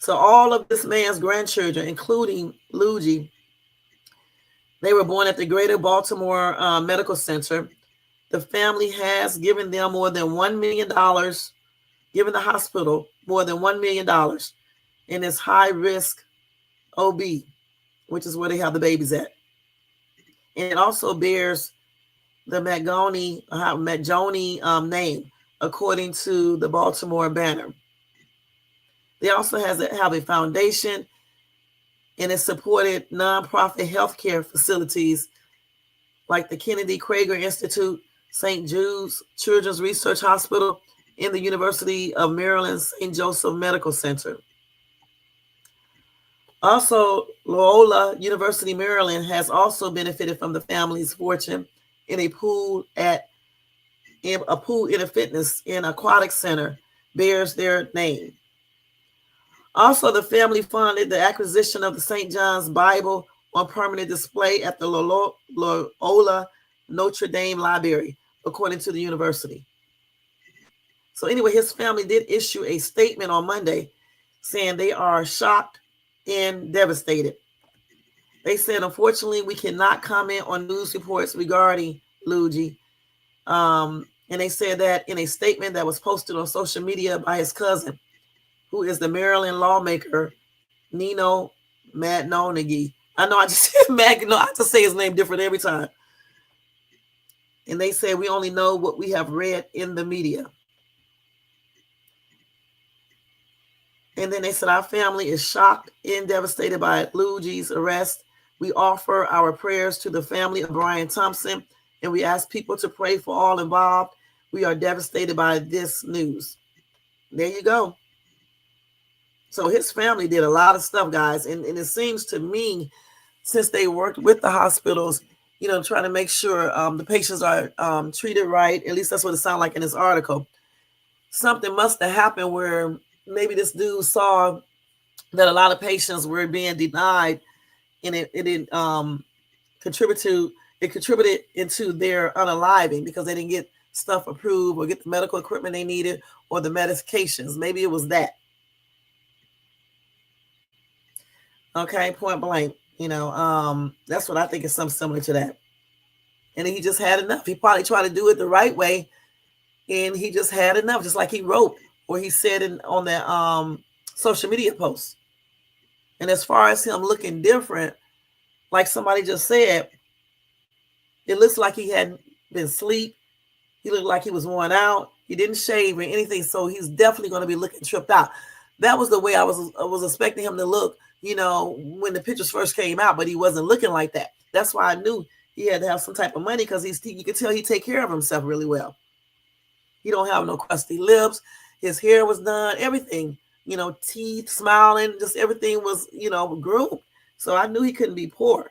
So all of this man's grandchildren, including Luigi, they were born at the Greater Baltimore Medical Center. The family has given them more than $1 million, given the hospital more than $1 million in its high-risk OB, which is where they have the babies at. And it also bears the Mangione name, according to the Baltimore Banner. They also have a foundation, and it supported nonprofit healthcare facilities like the Kennedy Krager Institute, St. Jude's Children's Research Hospital, and the University of Maryland St. Joseph Medical Center. Also, Loyola University, Maryland, has also benefited from the family's fortune in a pool in a fitness and aquatic center bears their name. Also, the family funded the acquisition of the St. John's Bible on permanent display at the Loyola Notre Dame Library, according to the university. So anyway, his family did issue a statement on Monday saying they are shocked and devastated. They said, unfortunately, we cannot comment on news reports regarding Luigi. And they said that in a statement that was posted on social media by his cousin, who is the Maryland lawmaker, Nino Magnoni. I know I just said Magnoni. I have to say his name different every time. And they say we only know what we have read in the media. And then they said our family is shocked and devastated by Luigi's arrest. We offer our prayers to the family of Brian Thompson, and we ask people to pray for all involved. We are devastated by this news. There you go. So his family did a lot of stuff, guys. And it seems to me, since they worked with the hospitals you know, trying to make sure the patients are treated right. At least that's what it sounded like in this article. Something must have happened where maybe this dude saw that a lot of patients were being denied, and it contributed into their unaliving because they didn't get stuff approved or get the medical equipment they needed or the medications. Maybe it was that. Okay, point blank. You know, that's what I think is something similar to that. And he just had enough. He probably tried to do it the right way, and he just had enough, just like he wrote or he said on that social media post. And as far as him looking different, like somebody just said, it looks like he hadn't been asleep. He looked like he was worn out. He didn't shave or anything, so he's definitely going to be looking tripped out. That was the way I was expecting him to look, you know, when the pictures first came out, but he wasn't looking like that. That's why I knew he had to have some type of money, because you could tell he take care of himself really well. He don't have no crusty lips. His hair was done, everything, you know, teeth, smiling, just everything was, you know, groomed. So I knew he couldn't be poor.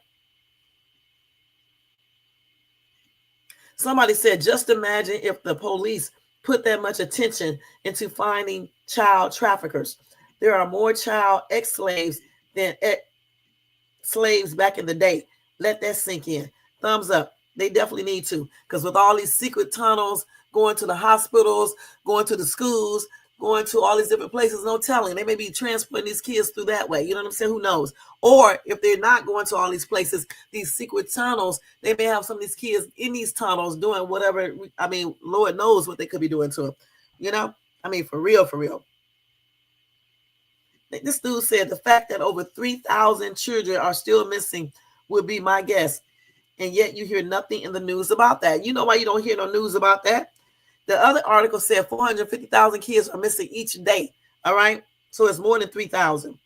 Somebody said, just imagine if the police put that much attention into finding child traffickers. There are more child ex-slaves than slaves back in the day. Let that sink in. Thumbs up. They definitely need to, because with all these secret tunnels going to the hospitals, going to the schools, going to all these different places, no telling. They may be transporting these kids through that way. You know what I'm saying? Who knows? Or if they're not going to all these places, these secret tunnels, they may have some of these kids in these tunnels doing whatever. I mean, Lord knows what they could be doing to them. You know? I mean, for real, for real. This dude said the fact that over 3,000 children are still missing would be my guess. And yet you hear nothing in the news about that. You know why you don't hear no news about that? The other article said 450,000 kids are missing each day. All right. So it's more than 3,000.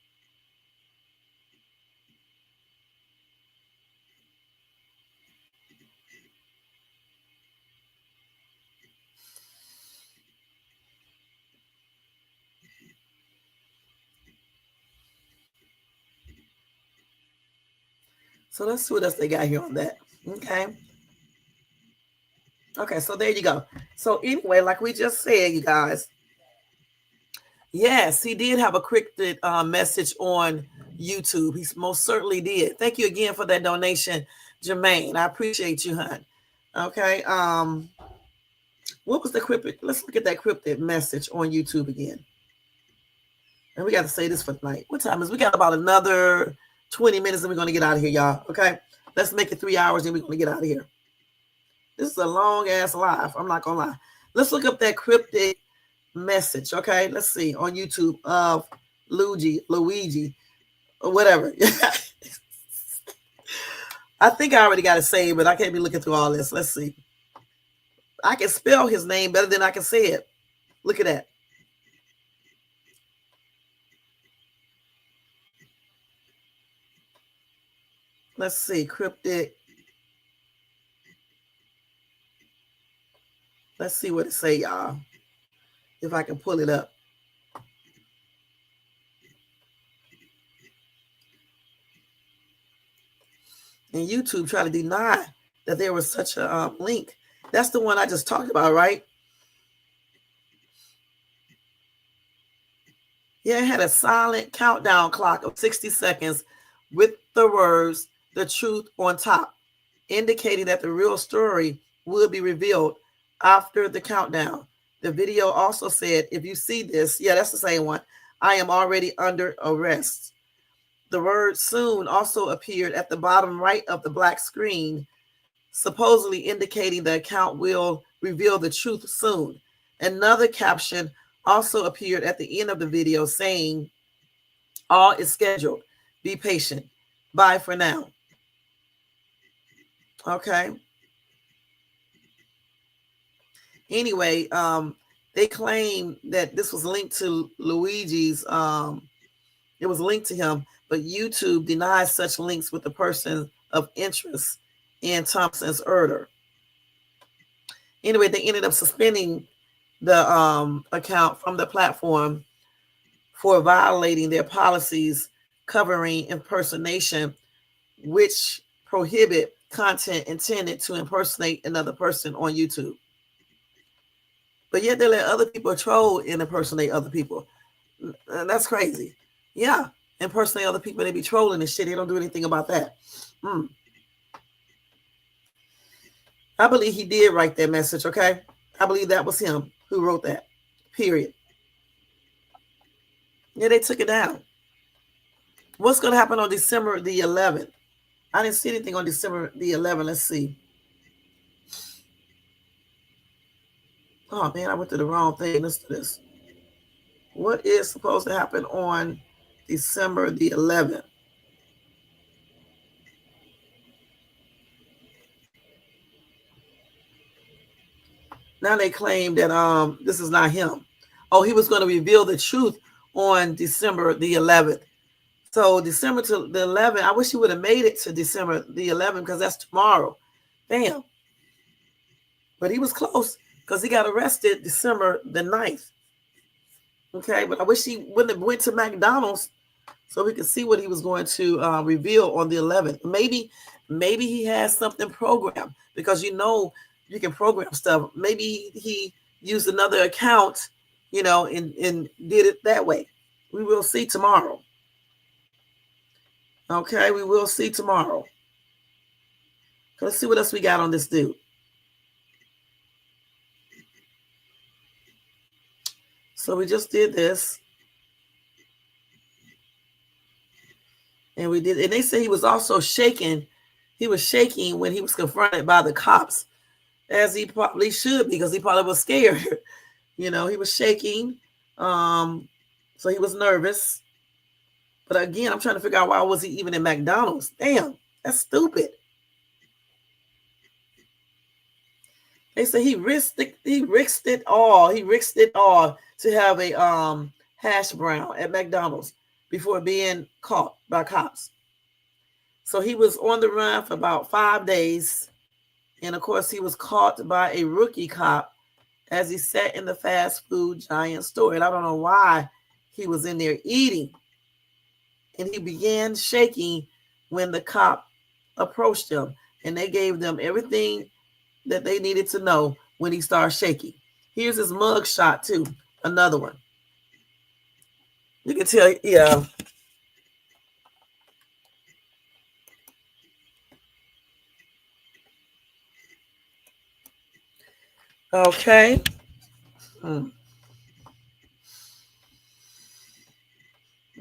So let's see what else they got here on that. Okay. Okay, so there you go. So anyway, like we just said, you guys, yes, he did have a cryptic message on YouTube. He most certainly did. Thank you again for that donation, Jermaine. I appreciate you, hon. Okay. What was the cryptic? Let's look at that cryptic message on YouTube again. And we got to say this for tonight. What time is? We got about another 20 minutes and we're going to get out of here, y'all. Okay. Let's make it 3 hours and we're going to get out of here. This is a long ass live. I'm not going to lie. Let's look up that cryptic message. Okay. Let's see on YouTube of Luigi, or whatever. I think I already got it saved, but I can't be looking through all this. Let's see. I can spell his name better than I can say it. Look at that. Let's see. Cryptic. Let's see what it say, y'all. If I can pull it up. And YouTube try to deny that there was such a link. That's the one I just talked about, right? Yeah, it had a silent countdown clock of 60 seconds with the words, "the truth" on top, indicating that the real story would be revealed after the countdown. The video also said, if you see this, yeah, that's the same one, "I am already under arrest." The word "soon" also appeared at the bottom right of the black screen, supposedly indicating the account will reveal the truth soon. Another caption also appeared at the end of the video saying, "All is scheduled. Be patient. Bye for now." Okay. Anyway, they claim that this was linked to Luigi's, it was linked to him, but YouTube denies such links with the person of interest in Thompson's murder. Anyway, they ended up suspending the account from the platform for violating their policies covering impersonation, which prohibit content intended to impersonate another person on YouTube. But yet they let other people troll and impersonate other people. That's crazy. Yeah, impersonate other people. They be trolling and shit. They don't do anything about that. I believe he did write that message, okay? I believe that was him who wrote that, period. Yeah, they took it down. What's going to happen on December the 11th? I didn't see anything on December the 11th. Let's see. Oh, man, I went to the wrong thing. Listen to this. What is supposed to happen on December the 11th? Now they claim that this is not him. Oh, he was going to reveal the truth on December the 11th. So December to the 11th, I wish he would have made it to December the 11th because that's tomorrow. Damn. But he was close because he got arrested December the 9th. Okay, but I wish he wouldn't have went to McDonald's so we could see what he was going to reveal on the 11th. Maybe he has something programmed because you know you can program stuff. Maybe he used another account, you know, and did it that way. We will see tomorrow. Okay, we will see tomorrow. Let's see what else we got on this dude. So we just did this. And we did, and they say he was also shaking. He was shaking when he was confronted by the cops, as he probably should, because he probably was scared. You know, he was shaking. So he was nervous. But again, I'm trying to figure out why was he even in McDonald's? Damn, that's stupid. They say he risked it all to have a hash brown at McDonald's before being caught by cops. So he was on the run for about 5 days. And of course, he was caught by a rookie cop as he sat in the fast food giant store. And I don't know why he was in there eating. And he began shaking when the cop approached him. And they gave them everything that they needed to know when he started shaking. Here's his mug shot too. Another one. You can tell, yeah. Okay. And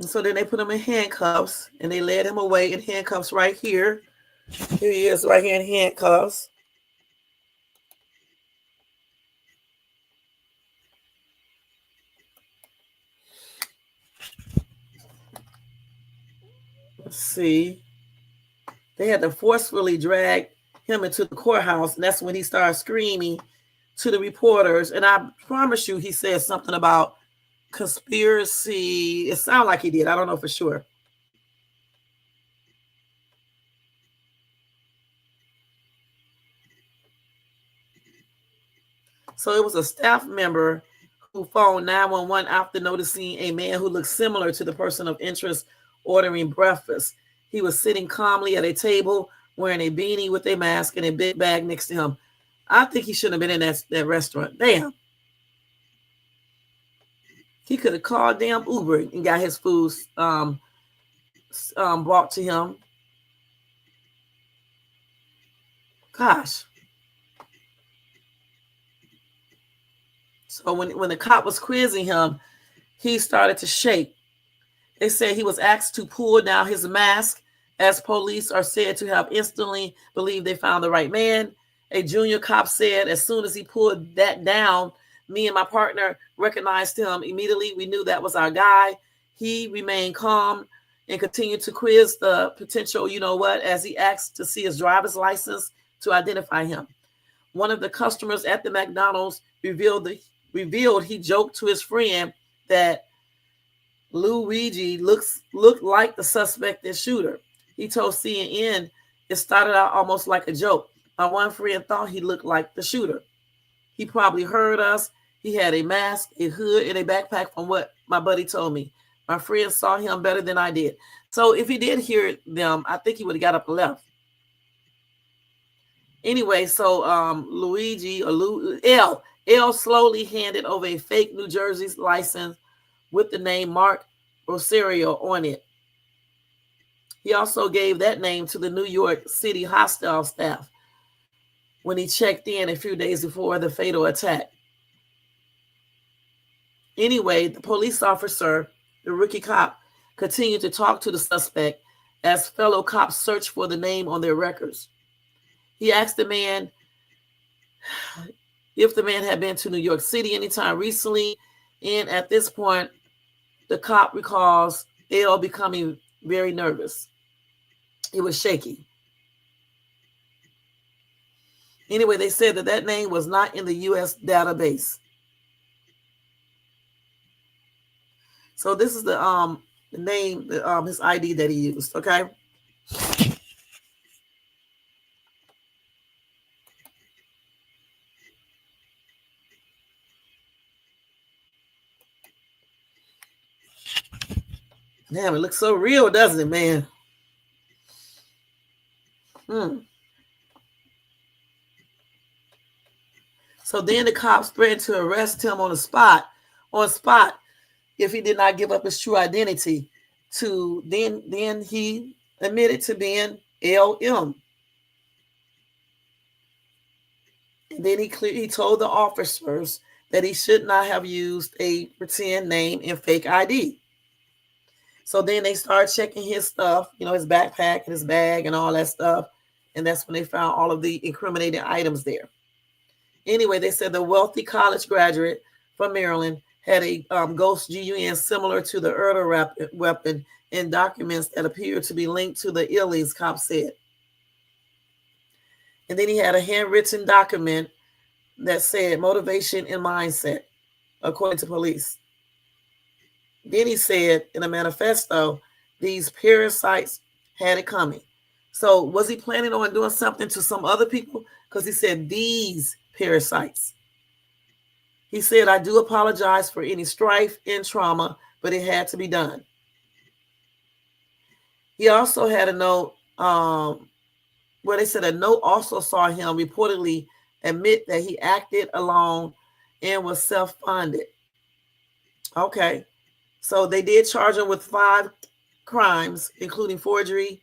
so then they put him in handcuffs and they led him away in handcuffs right here. Here he is right here in handcuffs. Let's see. They had to forcefully drag him into the courthouse, and that's when he started screaming to the reporters. And I promise you, he said something about conspiracy. It sounded like he did. I don't know for sure. So it was a staff member who phoned 911 after noticing a man who looked similar to the person of interest ordering breakfast. He was sitting calmly at a table wearing a beanie with a mask and a big bag next to him. I think he shouldn't have been in that restaurant. Damn. He could have called damn Uber and got his food brought to him. Gosh. So when the cop was quizzing him, he started to shake. They said he was asked to pull down his mask, as police are said to have instantly believed they found the right man. A junior cop said, as soon as he pulled that down, me and my partner recognized him immediately. We knew that was our guy. He remained calm and continued to quiz the potential, you know what, as he asked to see his driver's license to identify him. One of the customers at the McDonald's revealed he joked to his friend that Luigi looked like the suspected shooter. He told CNN it started out almost like a joke. My one friend thought he looked like the shooter. He probably heard us. He had a mask, a hood, and a backpack from what my buddy told me. My friend saw him better than I did. So if he did hear them, I think he would have got up and left. Anyway, so Luigi or L slowly handed over a fake New Jersey's license with the name Mark Rosario on it. He also gave that name to the New York City hostile staff when he checked in a few days before the fatal attack. Anyway, the police officer, the rookie cop, continued to talk to the suspect as fellow cops searched for the name on their records. He asked the man if the man had been to New York City anytime recently, and at this point, the cop recalls L becoming very nervous. It was shaky. Anyway, they said that name was not in the U.S. database. So this is the name, his ID that he used. Okay. Damn, it looks so real, doesn't it, man? So then the cops threatened to arrest him on spot, if he did not give up his true identity. Then he admitted to being LM. And then he told the officers that he should not have used a pretend name and fake ID. So then they started checking his stuff, his backpack and his bag and all that stuff. And that's when they found all of the incriminating items there. Anyway, they said the wealthy college graduate from Maryland had a ghost GUN similar to the Erda weapon in documents that appeared to be linked to the Illies, cops said. And then he had a handwritten document that said motivation and mindset, according to police. Then he said in a manifesto, these parasites had it coming. So was he planning on doing something to some other people? Because he said these parasites. He said, I do apologize for any strife and trauma, but it had to be done. He also had a note where they said a note also saw him reportedly admit that he acted alone and was self-funded. Okay. So they did charge him with 5 crimes, including forgery,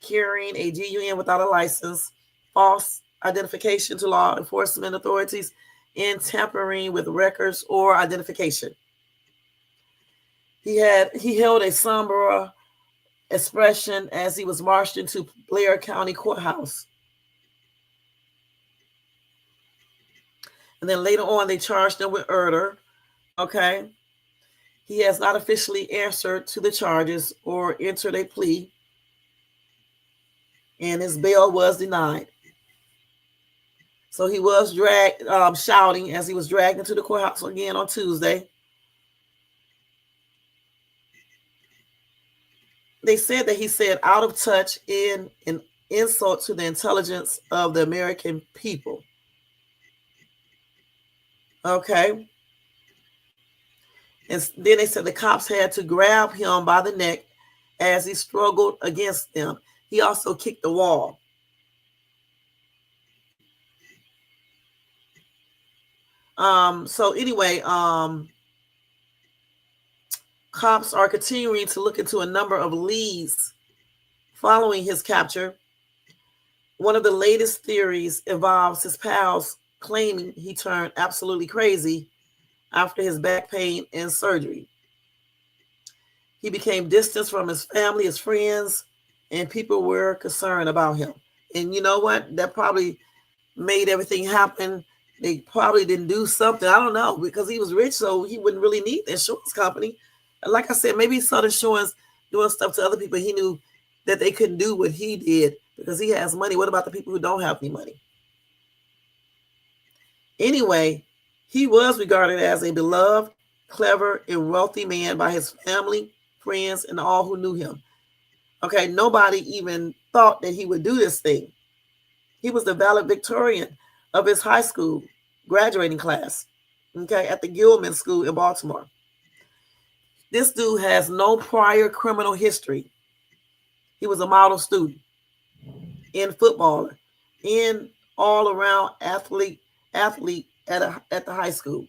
carrying a GUN without a license, false identification to law enforcement authorities, and tampering with records or identification. He held a somber expression as he was marched into Blair County Courthouse. And then later on, they charged him with murder. Okay. He has not officially answered to the charges or entered a plea, and his bail was denied. So he was dragged, shouting as he was dragged into the courthouse again on Tuesday. They said that he said out of touch in an insult to the intelligence of the American people. Okay. And then they said the cops had to grab him by the neck as he struggled against them. He also kicked the wall. So anyway, cops are continuing to look into a number of leads following his capture. One of the latest theories involves his pals claiming he turned absolutely crazy after his back pain and surgery. He became distant from his family, his friends, and people were concerned about him. And you know what? That probably made everything happen. They probably didn't do something. I don't know, because he was rich, so he wouldn't really need the insurance company. And like I said, maybe he saw the insurance doing stuff to other people. He knew that they couldn't do what he did because he has money. What about the people who don't have any money? Anyway, he was regarded as a beloved, clever, and wealthy man by his family, friends, and all who knew him. Okay, nobody even thought that he would do this thing. He was the valedictorian of his high school graduating class, okay, at the Gilman School in Baltimore. This dude has no prior criminal history. He was a model student, and footballer, and all around athlete at the high school.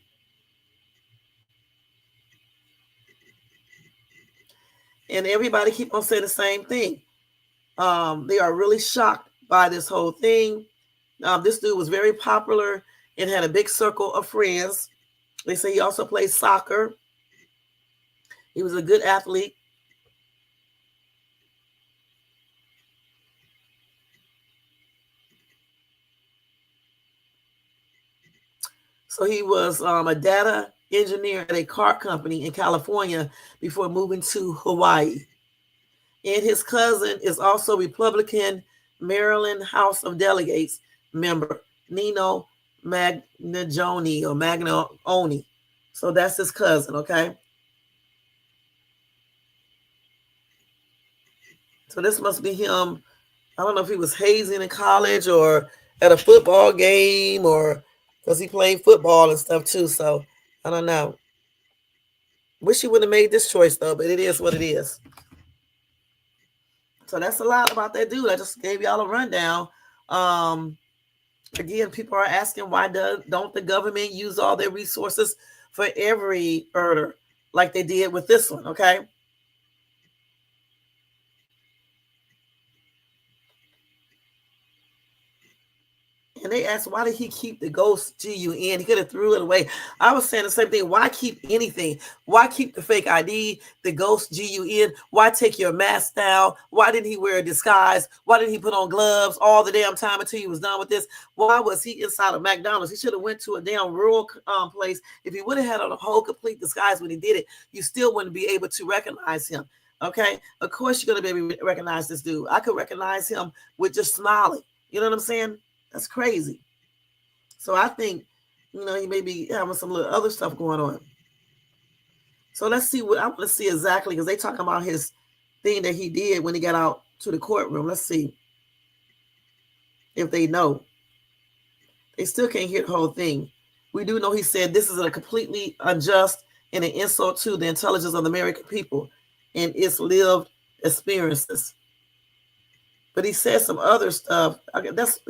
And everybody keep on saying the same thing. They are really shocked by this whole thing. This dude was very popular and had a big circle of friends. They say he also played soccer. He was a good athlete. So he was a data engineer at a car company in California before moving to Hawaii. And his cousin is also Republican Maryland House of Delegates member Nino Mangione or Mangione. So that's his cousin, okay? So this must be him. I don't know if he was hazing in college or at a football game, or because he played football and stuff too. So I don't know. Wish he would have made this choice though, but it is what it is. So that's a lot about that dude. I just gave y'all a rundown. Again, people are asking why don't the government use all their resources for every murder like they did with this one, okay? And they asked, why did he keep the ghost GUN? He could have threw it away. I was saying the same thing. Why keep anything? Why keep the fake ID, the ghost GUN? Why take your mask down? Why didn't he wear a disguise? Why didn't he put on gloves all the damn time until he was done with this? Why was he inside of McDonald's? He should have went to a damn rural place. If he would have had on a whole complete disguise when he did it, you still wouldn't be able to recognize him. Okay? Of course you're going to be able to recognize this dude. I could recognize him with just smiling. You know what I'm saying? That's crazy. So I think, he may be having some little other stuff going on. So let's see what I want to see exactly, because they talking about his thing that he did when he got out to the courtroom. Let's see if they know. They still can't hear the whole thing. We do know he said this is a completely unjust and an insult to the intelligence of the American people and its lived experiences. But he said some other stuff.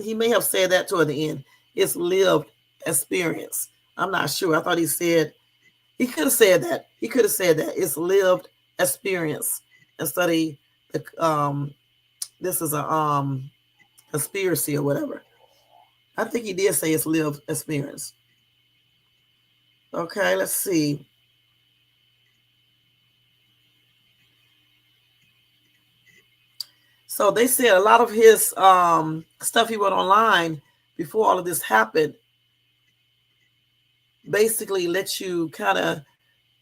He may have said that toward the end. It's lived experience. I'm not sure. I thought he could have said that. He could have said that. It's lived experience. Instead of this is a conspiracy or whatever. I think he did say it's lived experience. Okay, let's see. So they said a lot of his stuff he wrote online before all of this happened basically let you kind of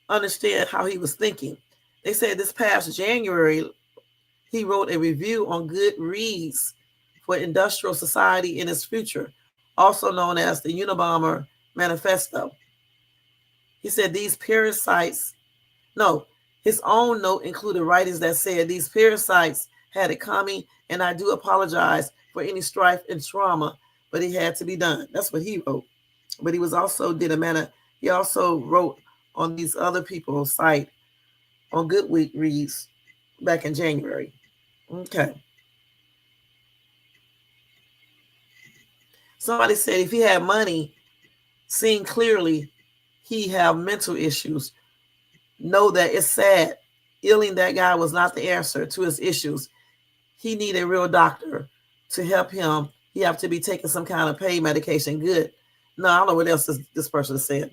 understand how he was thinking. They said this past January, he wrote a review on Goodreads for Industrial Society in its Future, also known as the Unabomber Manifesto. He said his own note included writings that said these parasites had it coming, and I do apologize for any strife and trauma, but it had to be done. That's what he wrote. But he he also wrote on these other people's site on Goodreads back in January. Okay. Somebody said if he had money, seeing clearly, he have mental issues. Know that it's sad. Illing that guy was not the answer to his issues. He need a real doctor to help him. He have to be taking some kind of pain medication. Good. No, I don't know what else this person said.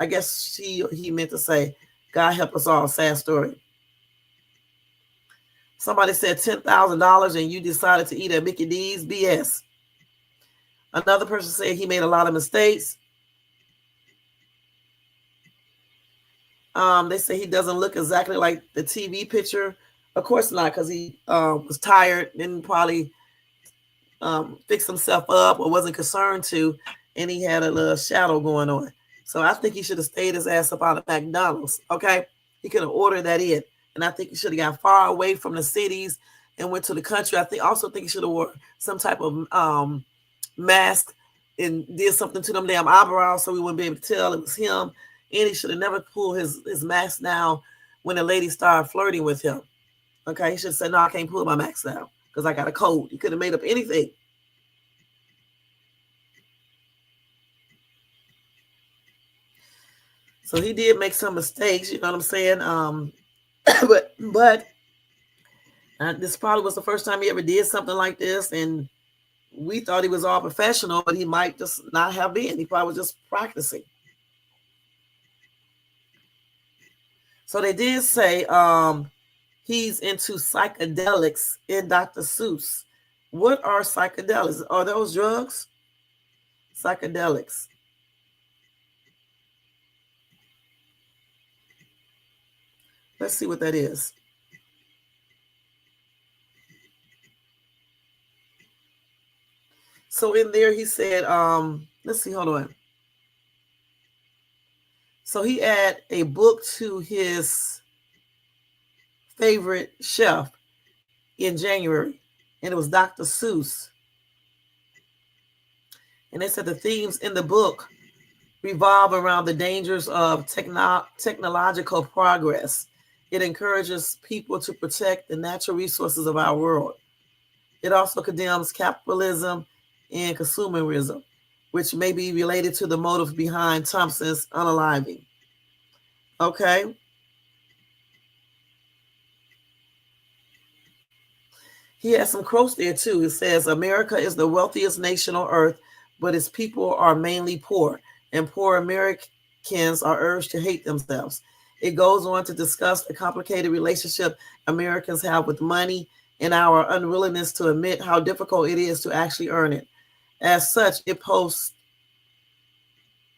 I guess he meant to say, God help us all. Sad story. Somebody said $10,000 and you decided to eat at Mickey D's. BS. Another person said he made a lot of mistakes. They say he doesn't look exactly like the TV picture. Of course not, because he was tired, didn't probably fix himself up or wasn't concerned to, and he had a little shadow going on. So I think he should have stayed his ass up out of McDonald's, okay? He could have ordered that in. And I think he should have got far away from the cities and went to the country. I also think he should have wore some type of mask and did something to them damn eyebrows so we wouldn't be able to tell it was him. And he should have never pulled his mask down when the lady started flirting with him. Okay, he should have said, no, I can't pull my mask down because I got a cold. He could have made up anything. So he did make some mistakes, you know what I'm saying? But this probably was the first time he ever did something like this, and we thought he was all professional, but he might just not have been. He probably was just practicing. So they did say he's into psychedelics in Dr. Seuss. What are psychedelics? Are those drugs? Psychedelics. Let's see what that is. So in there he said, let's see, hold on. So he added a book to his favorite chef in January, and it was Dr. Seuss. And they said the themes in the book revolve around the dangers of technological progress. It encourages people to protect the natural resources of our world. It also condemns capitalism and consumerism, which may be related to the motive behind Thompson's unaliving. Okay. He has some quotes there too. It says, America is the wealthiest nation on earth, but its people are mainly poor, and poor Americans are urged to hate themselves. It goes on to discuss the complicated relationship Americans have with money and our unwillingness to admit how difficult it is to actually earn it. As such, it posts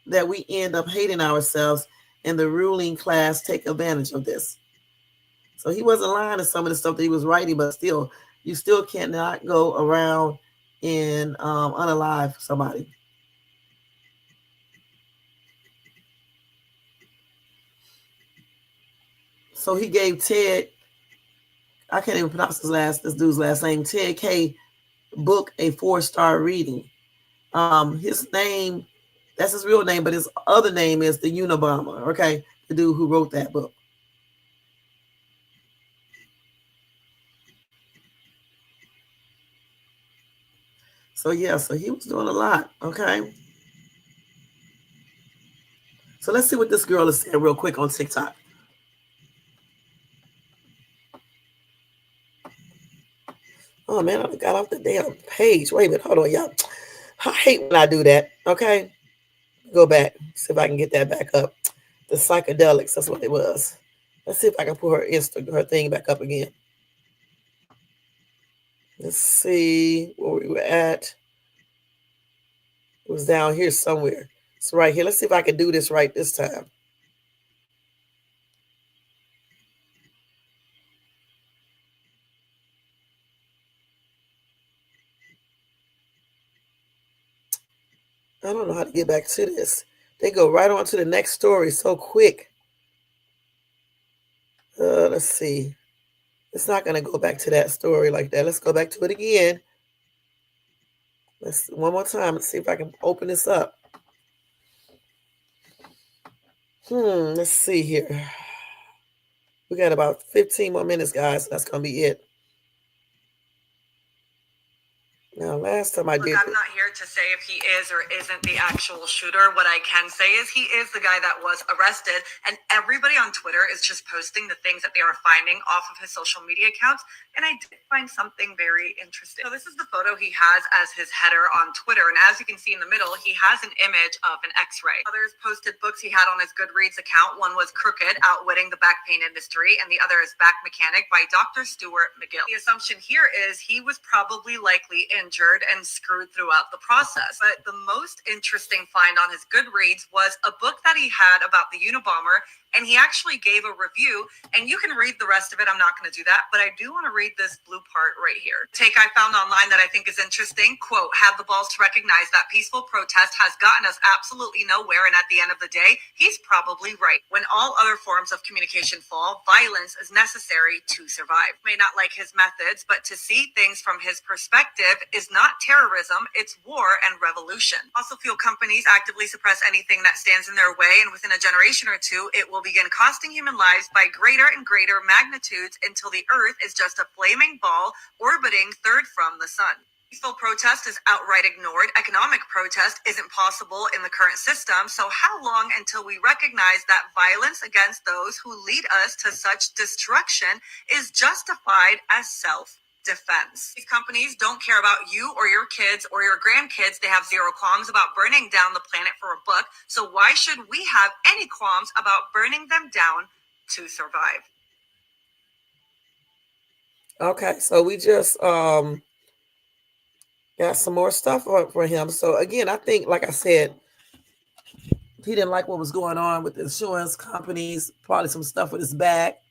that we end up hating ourselves, and the ruling class take advantage of this. So he wasn't lying to some of the stuff that he was writing, but still, you still cannot go around and unalive somebody. So he gave Ted, I can't even pronounce this dude's last name, Ted K. book a 4-star reading. His name, that's his real name, but his other name is the Unabomber, okay? The dude who wrote that book. So yeah, so he was doing a lot, okay? So let's see what this girl is saying real quick on TikTok. Oh man, I got off the damn page. Wait a minute, hold on, y'all. I hate when I do that, okay? Go back, see if I can get that back up. The psychedelics, that's what it was. Let's see if I can put her thing back up again. Let's see where we were at. It was down here somewhere. It's right here. Let's see if I can do this right this time. I don't know how to get back to this. They go right on to the next story so quick. Let's see. It's not going to go back to that story like that. Let's go back to it again. Let's one more time. Let's see if I can open this up. Let's see here. We got about 15 more minutes, guys. That's going to be it. Now, last time I did. I'm not here to say if he is or isn't the actual shooter. What I can say is he is the guy that was arrested, and everybody on Twitter is just posting the things that they are finding off of his social media accounts. And I did find something very interesting. So this is the photo he has as his header on Twitter. And as you can see in the middle, he has an image of an x-ray. Others posted books he had on his Goodreads account. One was Crooked, Outwitting the Back Pain Industry, and the other is Back Mechanic by Dr. Stuart McGill. The assumption here is he was probably likely injured and screwed throughout the process. But the most interesting find on his Goodreads was a book that he had about the Unabomber, and he actually gave a review, and you can read the rest of it. I'm not going to do that, but I do want to read this blue part right here. Take I found online that I think is interesting. Quote, had the balls to recognize that peaceful protest has gotten us absolutely nowhere, and at the end of the day, he's probably right. When all other forms of communication fall, violence is necessary to survive. May not like his methods, but to see things from his perspective is not terrorism, it's war and revolution. Fossil fuel companies actively suppress anything that stands in their way, and within a generation or two, it will begin costing human lives by greater and greater magnitudes until the Earth is just a flaming ball orbiting third from the sun. Peaceful protest is outright ignored. Economic protest isn't possible in the current system. So how long until we recognize that violence against those who lead us to such destruction is justified as self-defense? These companies don't care about you or your kids or your grandkids. They have zero qualms about burning down the planet for a buck. So why should we have any qualms about burning them down to survive? Okay, so we just got some more stuff for him. So again, I think, like I said, he didn't like what was going on with the insurance companies, probably some stuff with his back.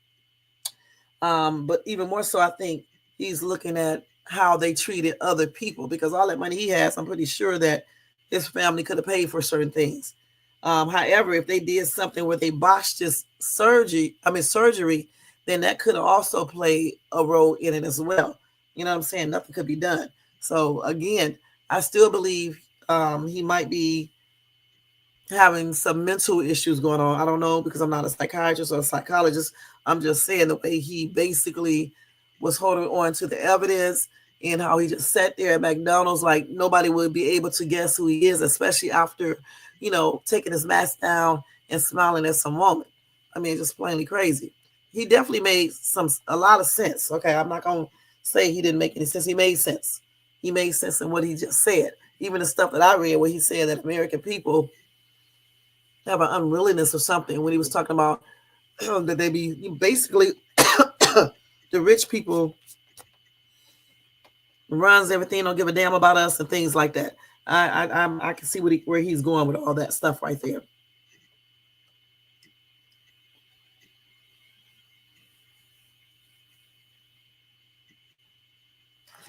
But even more so, I think he's looking at how they treated other people, because all that money he has, I'm pretty sure that his family could have paid for certain things. However, if they did something where they botched his surgery, then that could have also played a role in it as well. You know what I'm saying? Nothing could be done. So again, I still believe he might be having some mental issues going on. I don't know, because I'm not a psychiatrist or a psychologist. I'm just saying the way he basically was holding on to the evidence and how he just sat there at McDonald's like nobody would be able to guess who he is, especially after, taking his mask down and smiling at some woman. I mean, just plainly crazy. He definitely made a lot of sense. Okay, I'm not going to say he didn't make any sense. He made sense. He made sense in what he just said. Even the stuff that I read where he said that American people have an unwillingness or something, when he was talking about that they be basically the rich people runs everything, don't give a damn about us and things like that. I can see where he's going with all that stuff right there.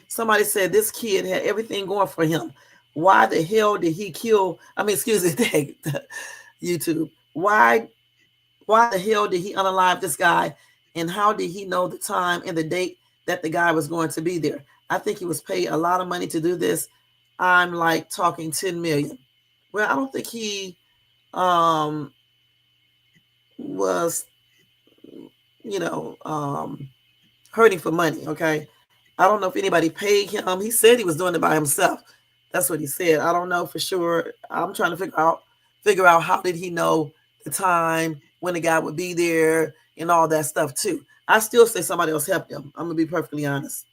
Somebody said this kid had everything going for him. Why the hell did he kill? I mean, excuse me, YouTube. Why the hell did he unalive this guy? And how did he know the time and the date that the guy was going to be there? I think he was paid a lot of money to do this. I'm like talking 10 million. Well, I don't think he was, hurting for money. Okay. I don't know if anybody paid him. He said he was doing it by himself. That's what he said. I don't know for sure. I'm trying to figure out how did he know the time when the guy would be there and all that stuff too. I still say somebody else helped him. I'm gonna be perfectly honest.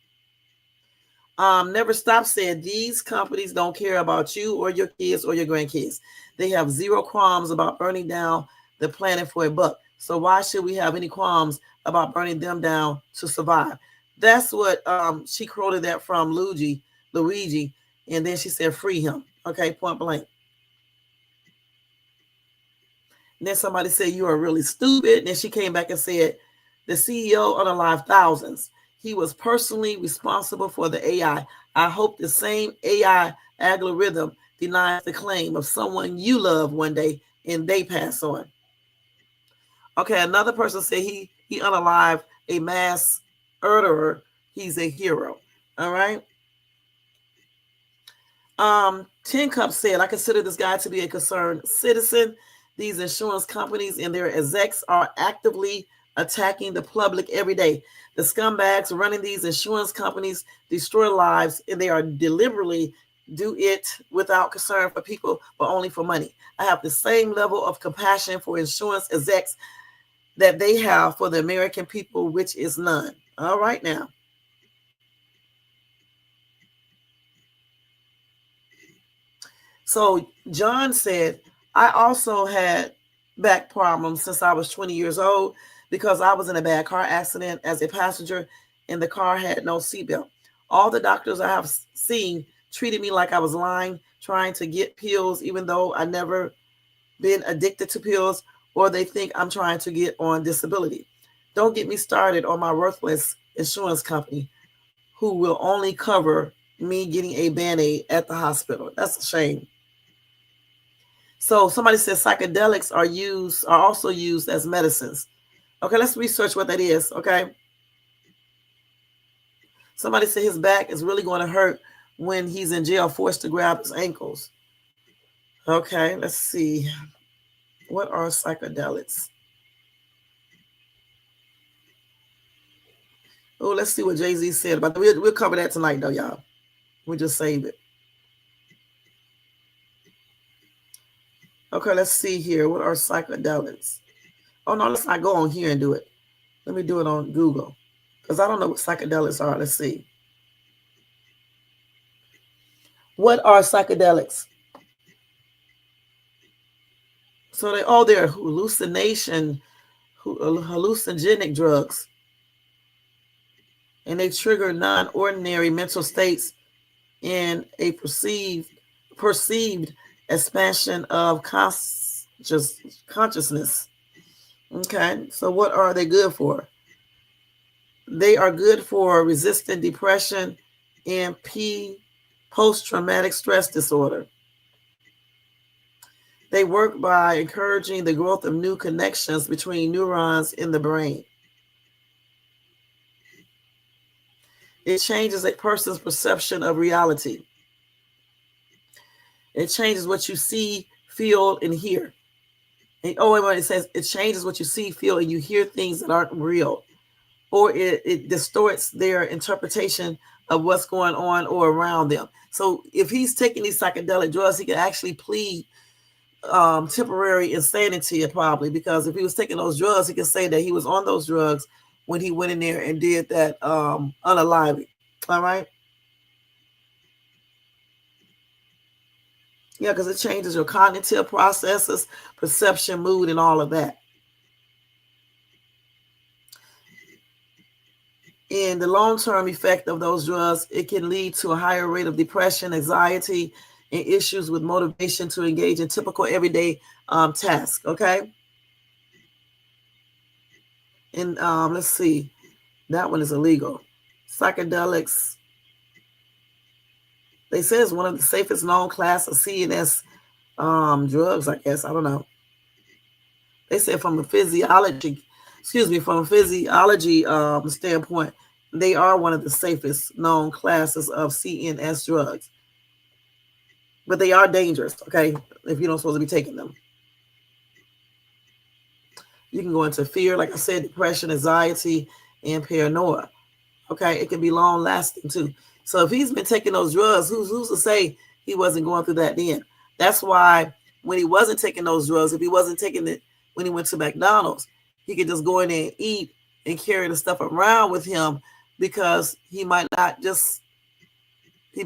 Never Stop said these companies don't care about you or your kids or your grandkids. They have zero qualms about burning down the planet for a buck. So why should we have any qualms about burning them down to survive? That's what she quoted that from Luigi, and then she said free him. Okay, point blank. And then somebody said you are really stupid. And then she came back and said the CEO unalived thousands. He was personally responsible for the AI. I hope the same AI algorithm denies the claim of someone you love one day and they pass on. Okay, another person said he unalived a mass murderer. He's a hero. All right. 10 Cup said, I consider this guy to be a concerned citizen. These insurance companies and their execs are actively attacking the public every day. The scumbags running these insurance companies destroy lives, and they are deliberately do it without concern for people, but only for money. I have the same level of compassion for insurance execs that they have for the American people, which is none. All right now. So John said, I also had back problems since I was 20 years old because I was in a bad car accident as a passenger and the car had no seatbelt. All the doctors I have seen treated me like I was lying, trying to get pills, even though I never been addicted to pills, or they think I'm trying to get on disability. Don't get me started on my worthless insurance company who will only cover me getting a Band-Aid at the hospital. That's a shame. So somebody says psychedelics are also used as medicines. Okay, let's research what that is. Okay. Somebody said his back is really going to hurt when he's in jail, forced to grab his ankles. Okay, let's see. What are psychedelics? Oh, let's see what Jay-Z said about that. We'll cover that tonight, though, y'all. We just save it. Okay, let's see here. What are psychedelics? Oh, no, let's not go on here and do it. Let me do it on Google. Because I don't know what psychedelics are. Let's see. What are psychedelics? So they're hallucinogenic drugs. And they trigger non-ordinary mental states in a perceived expansion of consciousness. Okay, so what are they good for? They are good for resistant depression and post-traumatic stress disorder. They work by encouraging the growth of new connections between neurons in the brain. It changes a person's perception of reality. It changes what you see, feel, and hear. And, it says it changes what you see, feel, and you hear things that aren't real. Or it distorts their interpretation of what's going on or around them. So if he's taking these psychedelic drugs, he can actually plead temporary insanity probably, because if he was taking those drugs, he could say that he was on those drugs when he went in there and did that unaliving. All right. Yeah, because it changes your cognitive processes, perception, mood, and all of that. In the long-term effect of those drugs, it can lead to a higher rate of depression, anxiety, and issues with motivation to engage in typical everyday tasks. Okay. And let's see, that one is illegal. Psychedelics, they say, is one of the safest known class of CNS drugs, I guess. I don't know. They said from a physiology standpoint, they are one of the safest known classes of CNS drugs. But they are dangerous, okay, if you don't supposed to be taking them. You can go into fear, like I said, depression, anxiety, and paranoia. Okay, it can be long lasting too. So if he's been taking those drugs, who's to say he wasn't going through that then? That's why when he wasn't taking those drugs, if he wasn't taking it when he went to McDonald's, he could just go in there and eat and carry the stuff around with him, because he might not just, he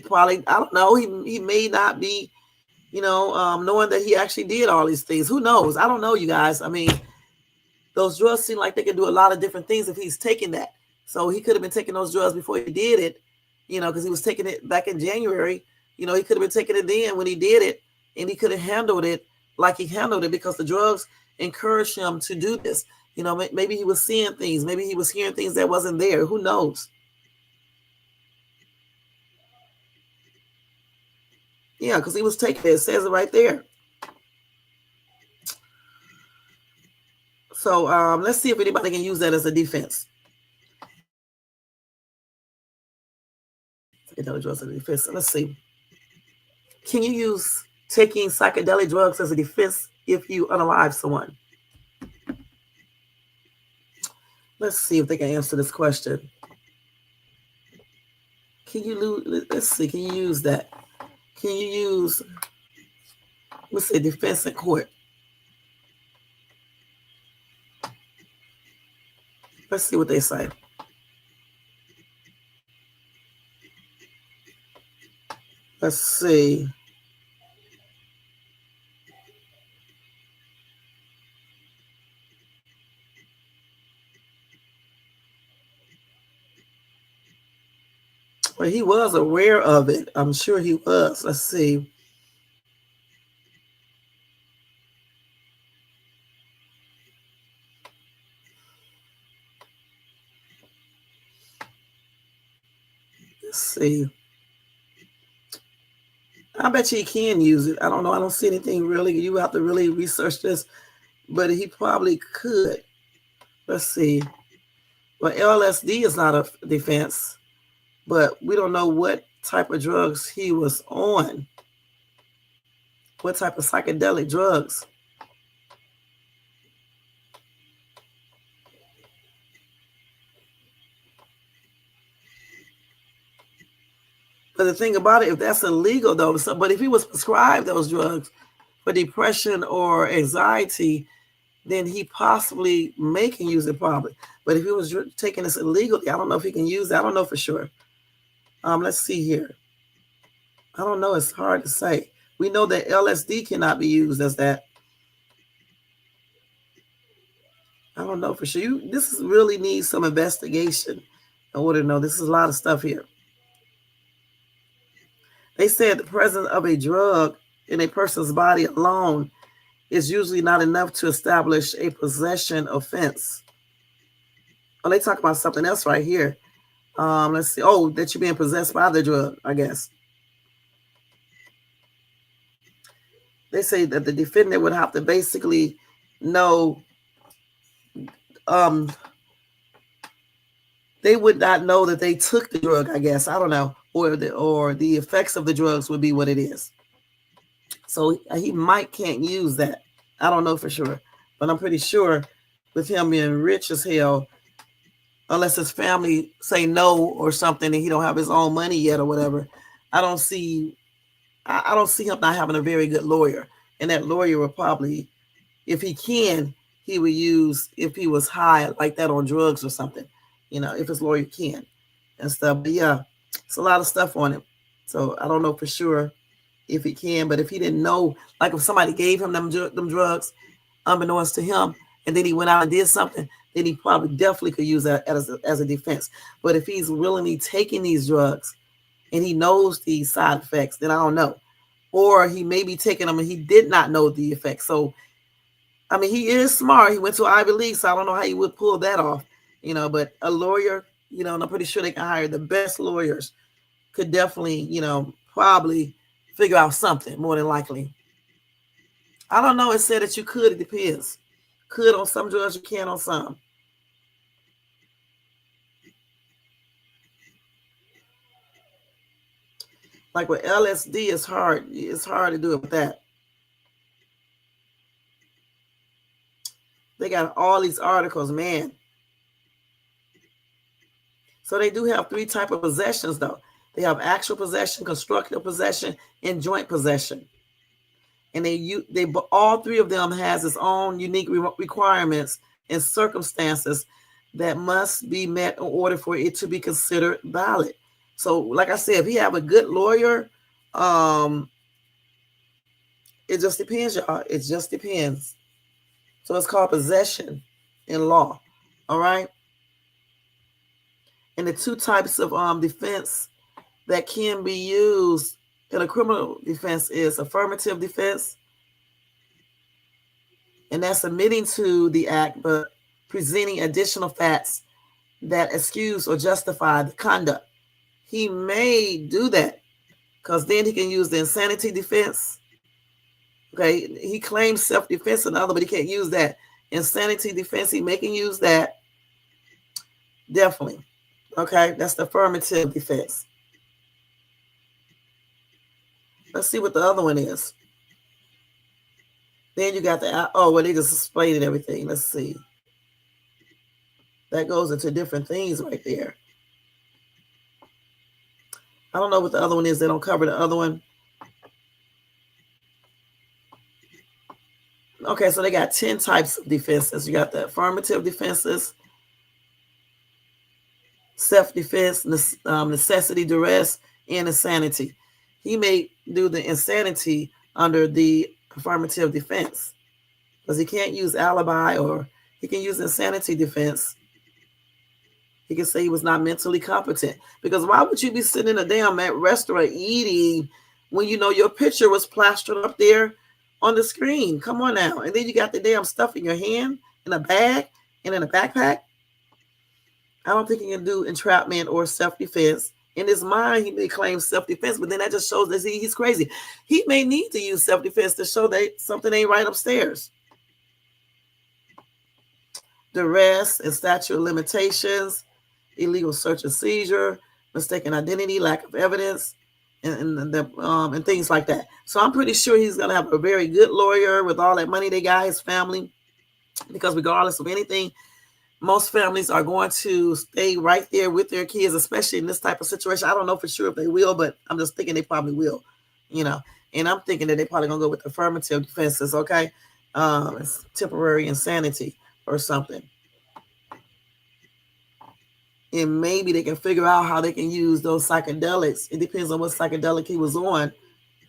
probably, I don't know, he may not be, knowing that he actually did all these things. Who knows? I don't know, you guys. I mean, those drugs seem like they can do a lot of different things if he's taking that. So he could have been taking those drugs before he did it, because he was taking it back in January. He could have been taking it then when he did it, and he could have handled it like he handled it, because the drugs encouraged him to do this. Maybe he was seeing things. Maybe he was hearing things that wasn't there. Who knows? Yeah, because he was taking it. It says it right there. So let's see if anybody can use that as a defense. Let's see. Can you use taking psychedelic drugs as a defense if you unalive someone? Let's see if they can answer this question. Let's see, can you use that? Can you use, let's say, defense in court? Let's see what they say. Let's see. Well, he was aware of it. I'm sure he was. Let's see. Let's see. I bet you he can use it. I don't know. I don't see anything really. You have to really research this, but he probably could. Let's see. Well, LSD is not a defense, but we don't know what type of drugs he was on. What type of psychedelic drugs? But the thing about it, if that's illegal though, but if he was prescribed those drugs for depression or anxiety, then he possibly can use it probably. But if he was taking this illegally, I don't know if he can use it. I don't know for sure. Let's see here. I don't know. It's hard to say. We know that LSD cannot be used as that. I don't know for sure. This really needs some investigation in order to know. This is a lot of stuff here. They said the presence of a drug in a person's body alone is usually not enough to establish a possession offense. Oh, they talk about something else right here. Let's see. Oh, that you're being possessed by the drug, I guess. They say that the defendant would have to basically know, they would not know that they took the drug, I guess. I don't know. Or the effects of the drugs would be what it is. So he can't use that. I don't know for sure. But I'm pretty sure with him being rich as hell, unless his family say no or something and he don't have his own money yet or whatever, I don't see him not having a very good lawyer. And that lawyer will probably, if he can, he would use, if he was high like that on drugs or something, if his lawyer can and stuff. But yeah, it's a lot of stuff on him. So I don't know for sure if he can, but if he didn't know, like if somebody gave him them drugs unbeknownst to him, and then he went out and did something, then he probably definitely could use that as a defense. But if he's willingly taking these drugs and he knows the side effects, then I don't know. Or he may be taking them and he did not know the effects. So, I mean, he is smart. He went to Ivy League, so I don't know how he would pull that off, but a lawyer, and I'm pretty sure they can hire the best lawyers, could definitely, probably figure out something more than likely. I don't know. It said that you could. It depends. Could on some drugs, you can on some. Like with LSD, it's hard. It's hard to do it with that. They got all these articles, man. So they do have 3 types of possessions, though. They have actual possession, constructive possession, and joint possession. And they all 3 of them has its own unique requirements and circumstances that must be met in order for it to be considered valid. So, like I said, if you have a good lawyer, it just depends, y'all. It just depends. So it's called possession in law. All right. And the 2 types of defense that can be used in a criminal defense is affirmative defense, and that's admitting to the act but presenting additional facts that excuse or justify the conduct. He may do that because then he can use the insanity defense. Okay, he claims self-defense and other, but he can't use that. Insanity defense, he may can use that. Definitely. Okay, that's the affirmative defense. Let's see what the other one is. Then you got they just explained everything. Let's see. That goes into different things right there. I don't know what the other one is. They don't cover the other one. Okay, so they got 10 types of defenses. You got the affirmative defenses, self-defense, necessity, duress, and insanity. He may do the insanity under the affirmative defense because he can't use alibi, or he can use insanity defense. He can say he was not mentally competent, because why would you be sitting in a damn restaurant eating when your picture was plastered up there on the screen? Come on now. And then you got the damn stuff in your hand, in a bag, and in a backpack. I don't think he can do entrapment or self-defense. In his mind, he may claim self-defense, but then that just shows that he's crazy. He may need to use self-defense to show that something ain't right upstairs. Duress and statute of limitations, illegal search and seizure, mistaken identity, lack of evidence, and things like that. So I'm pretty sure he's going to have a very good lawyer with all that money they got, his family, because regardless of anything most families are going to stay right there with their kids, especially in this type of situation. I don't know for sure if they will, but I'm just thinking they probably will, you know. And I'm thinking that they probably gonna go with affirmative defenses, okay? It's temporary insanity or something. And maybe they can figure out how they can use those psychedelics. It depends on what psychedelic he was on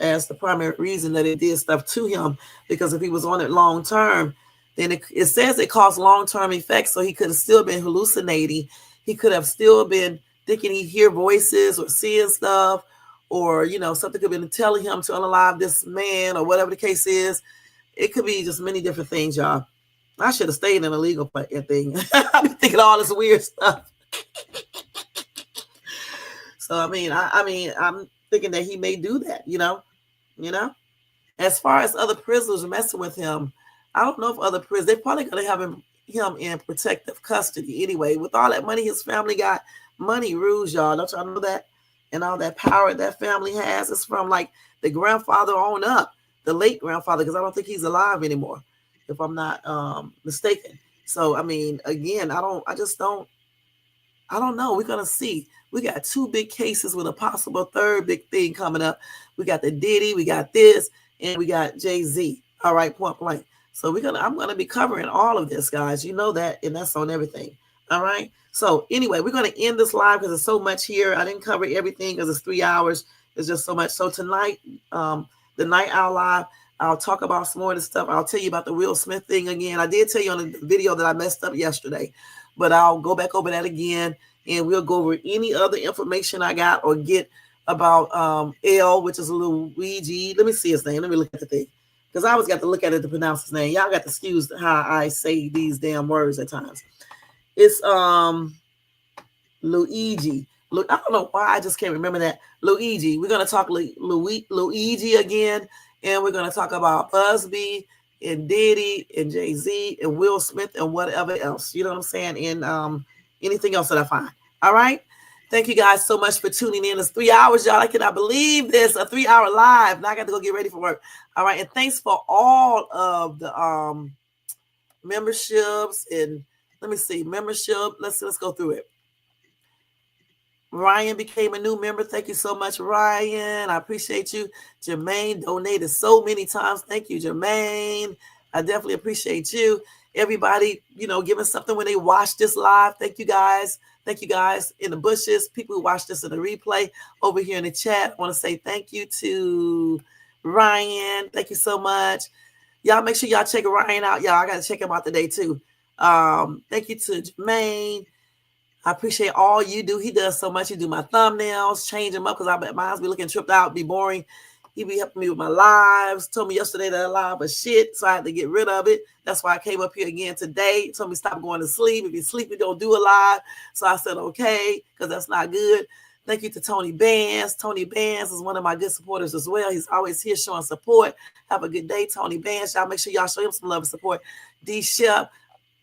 as the primary reason that it did stuff to him. Because if he was on it long term, then it says it caused long-term effects. So he could have still been hallucinating. He could have still been thinking he'd hear voices or seeing stuff, or, you know, something could have been telling him to unalive this man or whatever the case is. It could be just many different things, y'all. I should have stayed in a legal thing. I've been thinking all this weird stuff. So, I mean, I'm thinking that he may do that, you know. As far as other prisoners messing with him, I don't know if other prisoners, they're probably going to have him in protective custody anyway. With all that money his family got, money rules, y'all. Don't y'all know that? And all that power that family has, it's from like the grandfather on up, the late grandfather, because I don't think he's alive anymore, if I'm not mistaken. So, I mean, again, I don't know. We're going to see. We got 2 big cases with a possible 3rd big thing coming up. We got the Diddy, we got this, and we got Jay-Z. All right, point blank. So I'm going to be covering all of this, guys. You know that, and that's on everything. All right. So anyway, we're going to end this live because there's so much here. I didn't cover everything because it's 3 hours. There's just so much. So tonight, the Night Owl Live, I'll talk about some more of this stuff. I'll tell you about the Will Smith thing again. I did tell you on the video that I messed up yesterday, but I'll go back over that again, and we'll go over any other information I got or get about L, which is Luigi. Let me see his name. Let me look at the thing, because I always got to look at it to pronounce his name. Y'all got to excuse how I say these damn words at times. It's Luigi. I don't know why I just can't remember that. Luigi. We're gonna talk Luigi again, and we're gonna talk about Buzzbee and Diddy and Jay-Z and Will Smith and whatever else. You know what I'm saying? And anything else that I find. All right. Thank you guys so much for tuning in. It's 3 hours, y'all. I cannot believe this. A 3-hour live. Now I got to go get ready for work. All right. And thanks for all of the memberships. And let me see. Membership. Let's go through it. Ryan became a new member. Thank you so much, Ryan. I appreciate you. Jermaine donated so many times. Thank you, Jermaine. I definitely appreciate you. Everybody, giving something when they watch this live. Thank you guys. Thank you guys in the bushes. People who watch this in the replay over here in the chat. I want to say thank you to Ryan. Thank you so much. Y'all make sure y'all check Ryan out. Y'all, I got to check him out today too. Thank you to Jermaine. I appreciate all you do. He does so much. He do my thumbnails, change them up because I bet mine's be looking tripped out, be boring. He be helping me with my lives. Told me yesterday that I live was shit, so I had to get rid of it. That's why I came up here again today. He told me stop going to sleep. If you sleep, you don't do a live. So I said, okay, because that's not good. Thank you to Tony Bands. Tony Bands is one of my good supporters as well. He's always here showing support. Have a good day, Tony Bands. Y'all make sure y'all show him some love and support. D Shep.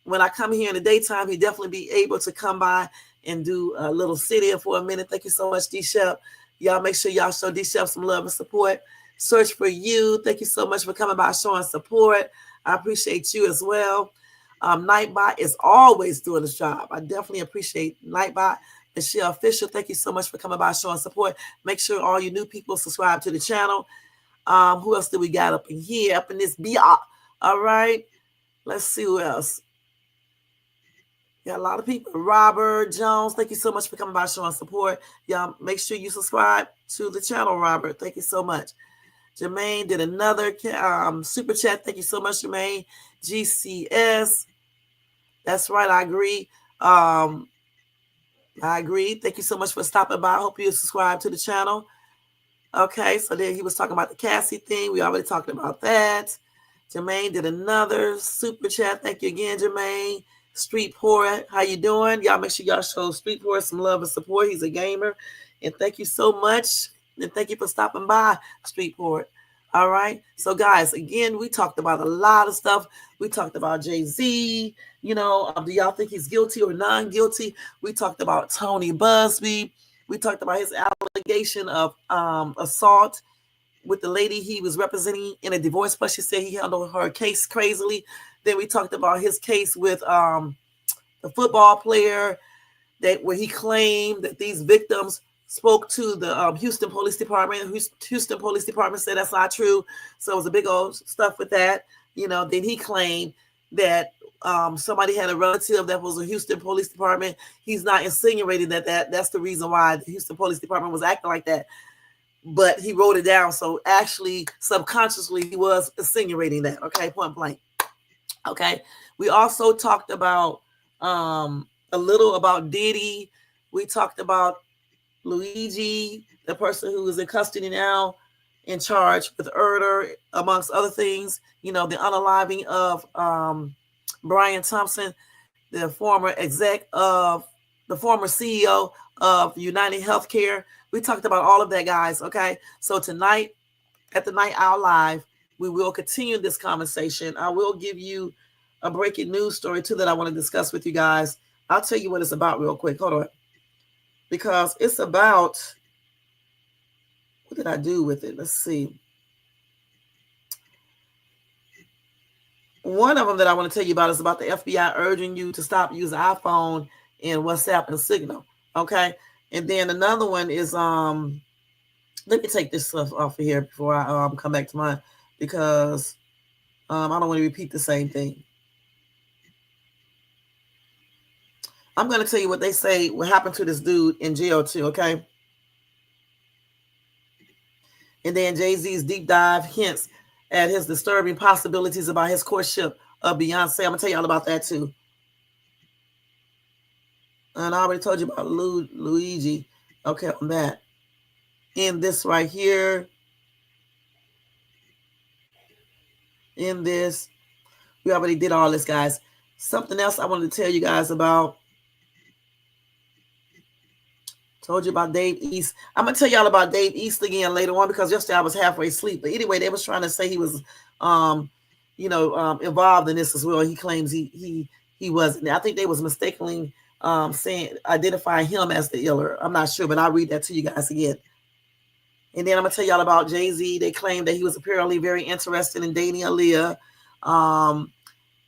When I come here in the daytime, he definitely be able to come by and do a little sit-in for a minute. Thank you so much, D Shep. Y'all make sure y'all show D Shep some love and support. Search for you. Thank you so much for coming by showing support. I appreciate you as well. Nightbot is always doing his job. I definitely appreciate Nightbot. Michelle Fisher, thank you so much for coming by showing support. Make sure all you new people subscribe to the channel. Who else do we got up in here? Up in this BR. All right. Let's see who else. Got a lot of people. Robert Jones, thank you so much for coming by showing support. Y'all make sure you subscribe to the channel, Robert. Thank you so much. Jermaine did another super chat. Thank you so much, Jermaine. GCS. That's right. I agree. I agree. Thank you so much for stopping by. I hope you subscribe to the channel. Okay, so then he was talking about the Cassie thing. We already talked about that. Jermaine did another super chat. Thank you again, Jermaine. Street Poor, how you doing? Y'all make sure y'all show Street Poor some love and support. He's a gamer. And thank you so much. And thank you for stopping by, Street Poor. All right. So, guys, again, we talked about a lot of stuff. We talked about Jay-Z. Do y'all think he's guilty or non-guilty? We talked about Tony Buzzbee. We talked about his allegation of assault with the lady he was representing in a divorce. Plus, she said he handled her case crazily. Then we talked about his case with the the football player where he claimed that these victims spoke to the Houston Police Department. Houston Police Department said that's not true. So it was a big old stuff with that. Then he claimed that somebody had a relative that was a Houston Police Department. He's not insinuating that's the reason why the Houston Police Department was acting like that. But he wrote it down. So actually, subconsciously, he was insinuating that. Okay, point blank. Okay. We also talked about a little about Diddy. We talked about Luigi, the person who is in custody now, in charge with murder, amongst other things. The unaliving of Brian Thompson, the former CEO of United Healthcare. We talked about all of that, guys. Okay. So tonight at the Night Owl Live, we will continue this conversation. I will give you a breaking news story too that I want to discuss with you guys. I'll tell you what it's about real quick. Hold on. Because it's about, what did I do with it? Let's see. One of them that I want to tell you about is about the FBI urging you to stop using iPhone and WhatsApp and Signal. Okay. And then another one is, let me take this stuff off of here before I come back to mine, because I don't want to repeat the same thing. I'm going to tell you what they say what happened to this dude in jail too, okay? And then Jay-Z's deep dive hints at his disturbing possibilities about his courtship of Beyonce. I'm going to tell you all about that too. And I already told you about Luigi. Okay, on that. In this right here. In this. We already did all this, guys. Something else I wanted to tell you guys about. Told you about Dave East. I'm going to tell y'all about Dave East again later on, because yesterday I was halfway asleep. But anyway, they was trying to say he was, involved in this as well. He claims he wasn't. I think they was mistakenly identifying him as the iller. I'm not sure, but I'll read that to you guys again. And then I'm going to tell y'all about Jay-Z. They claimed that he was apparently very interested in dating Aaliyah.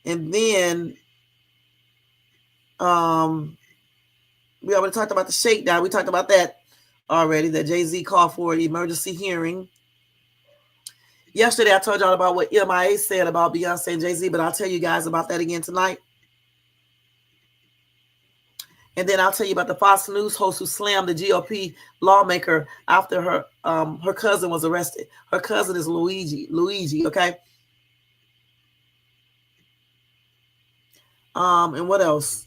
And then we already talked about the shakedown. We talked about that already, that Jay-Z called for an emergency hearing. Yesterday, I told y'all about what MIA said about Beyonce and Jay-Z, but I'll tell you guys about that again tonight. And then I'll tell you about the Fox News host who slammed the GOP lawmaker after her cousin was arrested. Her cousin is Luigi, okay? And what else?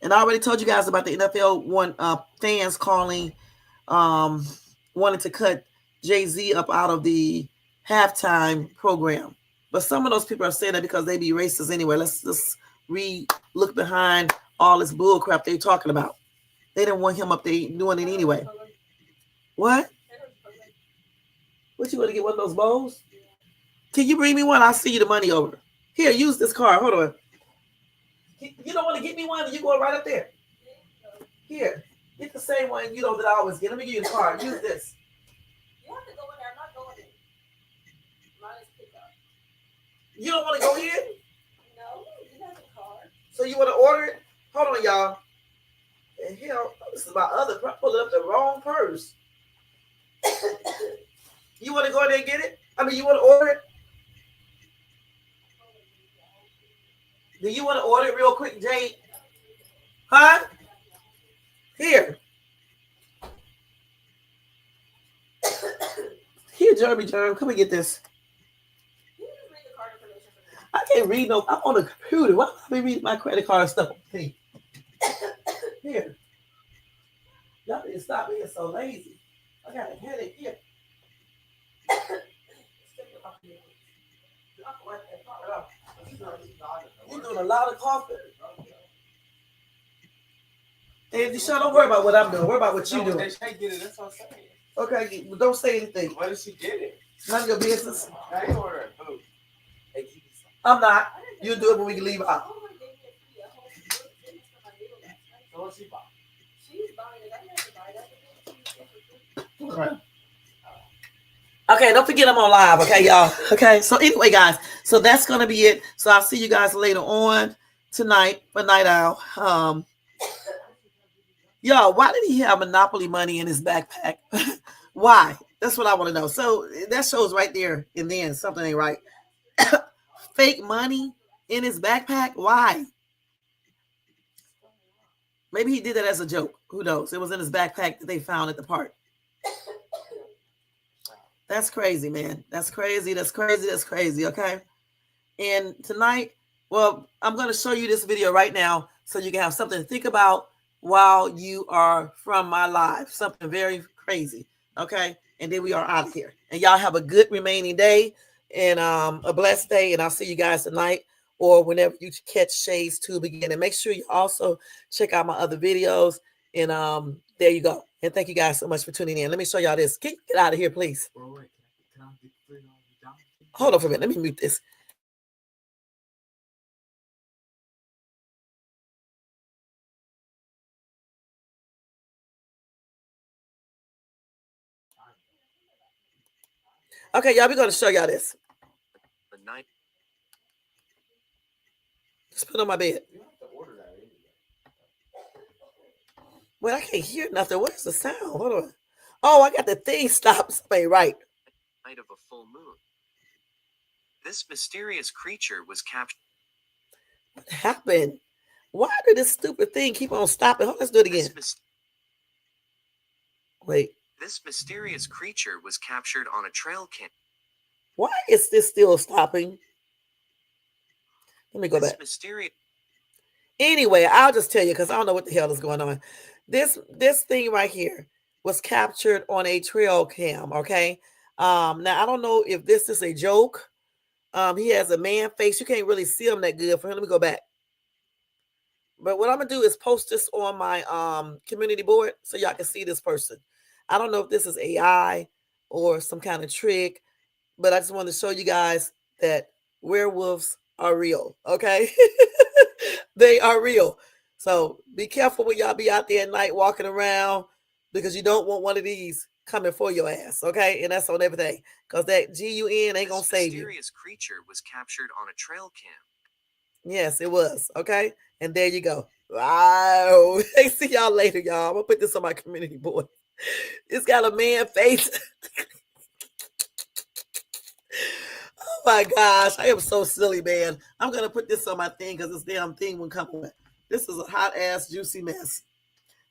And I already told you guys about the NFL fans calling, wanting to cut Jay-Z up out of the halftime program. But some of those people are saying that because they be racist anyway. Let's just look behind all this bull crap they're talking about. They didn't want him up there doing it anyway. What? What, you want to get one of those bowls? Can you bring me one? I'll send you the money over. Here, use this card. Hold on. You don't want to get me one? You go right up there. Here, get the same one that I always get. Let me give you the card. Use this. You have to go in there. I'm not going in. Mine is pick up. You don't want to go in? No, you have a card. So you want to order it? Hold on, y'all. And hell, this is my other. I pulled up the wrong purse. You want to go in there and get it? You want to order it? Do you want to order it real quick, Jay? Huh? Here. Here, Jeremy, come and get this. I can't read no. I'm on the computer. Why don't I be reading my credit card stuff? Hey. Here. Y'all need to stop being so lazy. I got a headache here. You're doing a lot of coughing. Hey, Deshaun, don't worry about what I'm doing. Worry about what you're doing. That's what I'm saying. Okay, well, don't say anything. Where did she get it? None of your business. I ain't ordering food. I'm not. You'll do it when we leave out. So what's she buying? She's buying it. I never buy that. All right. Okay, don't forget I'm on live, okay, y'all? Okay, so anyway, guys, so that's going to be it. So I'll see you guys later on tonight for Night Owl. Y'all, why did he have Monopoly money in his backpack? Why? That's what I want to know. So that shows right there and then something ain't right. Fake money in his backpack? Why? Maybe he did that as a joke. Who knows? It was in his backpack that they found at the park. That's crazy, man. That's crazy. That's crazy. That's crazy. Okay. And tonight, well, I'm going to show you this video right now so you can have something to think about while you are from my live. Something very crazy. Okay. And then we are out of here. And y'all have a good remaining day and a blessed day. And I'll see you guys tonight or whenever you catch Jayz Tube again. And make sure you also check out my other videos. And there you go. And thank you guys so much for tuning in. Let me show y'all this. Get out of here, please. Hold on for a minute. Let me mute this. Okay, y'all, we're going to show y'all this. Just put it on my bed. Well, I can't hear nothing. Where's the sound? Hold on. Oh, I got the thing stopped. Somebody right. Night of a full moon. This mysterious creature was captured. What happened? Why did this stupid thing keep on stopping? Hold on, let's do it again. Wait. This mysterious creature was captured on a trail cam. Why is this still stopping? Let me go back. Anyway, I'll just tell you because I don't know what the hell is going on. This thing right here was captured on a trail cam. Okay. Now I don't know if this is a joke. He has a man face. You can't really see him that good for him. Let me go back. But what I'm gonna do is post this on my community board so y'all can see this person. I don't know if this is AI or some kind of trick, but I just wanted to show you guys that werewolves are real. Okay. They are real. So be careful when y'all be out there at night walking around because you don't want one of these coming for your ass. Okay. And that's on everything because that GUN ain't going to save you. This mysterious creature was captured on a trail cam. Yes, it was. Okay. And there you go. Wow. Hey, see y'all later, y'all. I'm going to put this on my community board. It's got a man face. Oh my gosh, I am so silly, man. I'm gonna put this on my thing because this damn thing won't come away. This is a hot ass juicy mess.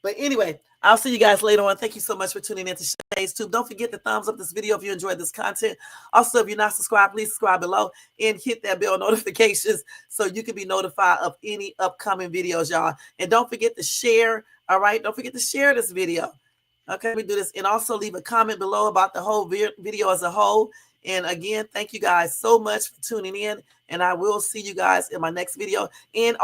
But anyway, I'll see you guys later on. Thank you so much for tuning in to Jayz Tube. Don't forget to thumbs up this video if you enjoyed this content. Also, if you're not subscribed, please subscribe below and hit that bell notifications so you can be notified of any upcoming videos, y'all. And don't forget to share. All right, don't forget to share this video. Okay, we do this. And also leave a comment below about the whole video as a whole. And again, thank you guys so much for tuning in. And I will see you guys in my next video. And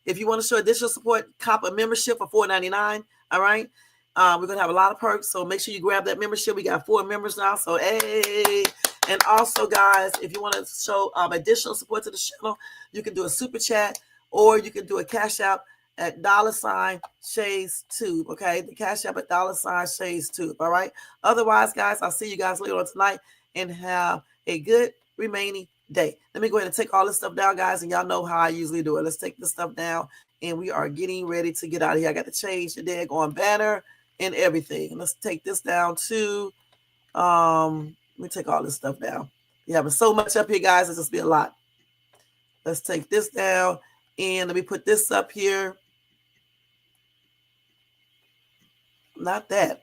if you want to show additional support, cop a membership for $4.99. All right. We're going to have a lot of perks. So make sure you grab that membership. We got 4 members now. So, hey. And also, guys, if you want to show additional support to the channel, you can do a super chat or you can do a cash out at $Jayz Tube. Okay. The cash app at $Jayz Tube. All right. Otherwise, guys, I'll see you guys later on tonight. And have a good remaining day. Let me go ahead and take all this stuff down, guys. And y'all know how I usually do it. Let's take this stuff down. And we are getting ready to get out of here. I got to change the daggone banner and everything. Let's take this down too. Let me take all this stuff down. We having so much up here, guys. It's just be a lot. Let's take this down. And let me put this up here. Not that.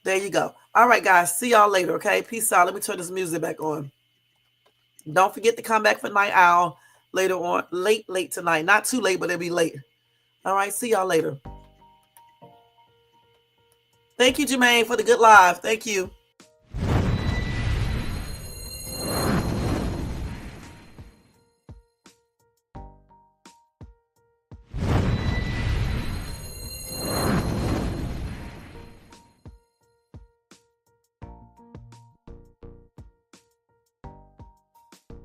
There you go. All right, guys. See y'all later, okay? Peace out. Let me turn this music back on. Don't forget to come back for Night Owl later on. Late tonight. Not too late, but it'll be late. All right. See y'all later. Thank you, Jermaine, for the good live. Thank you.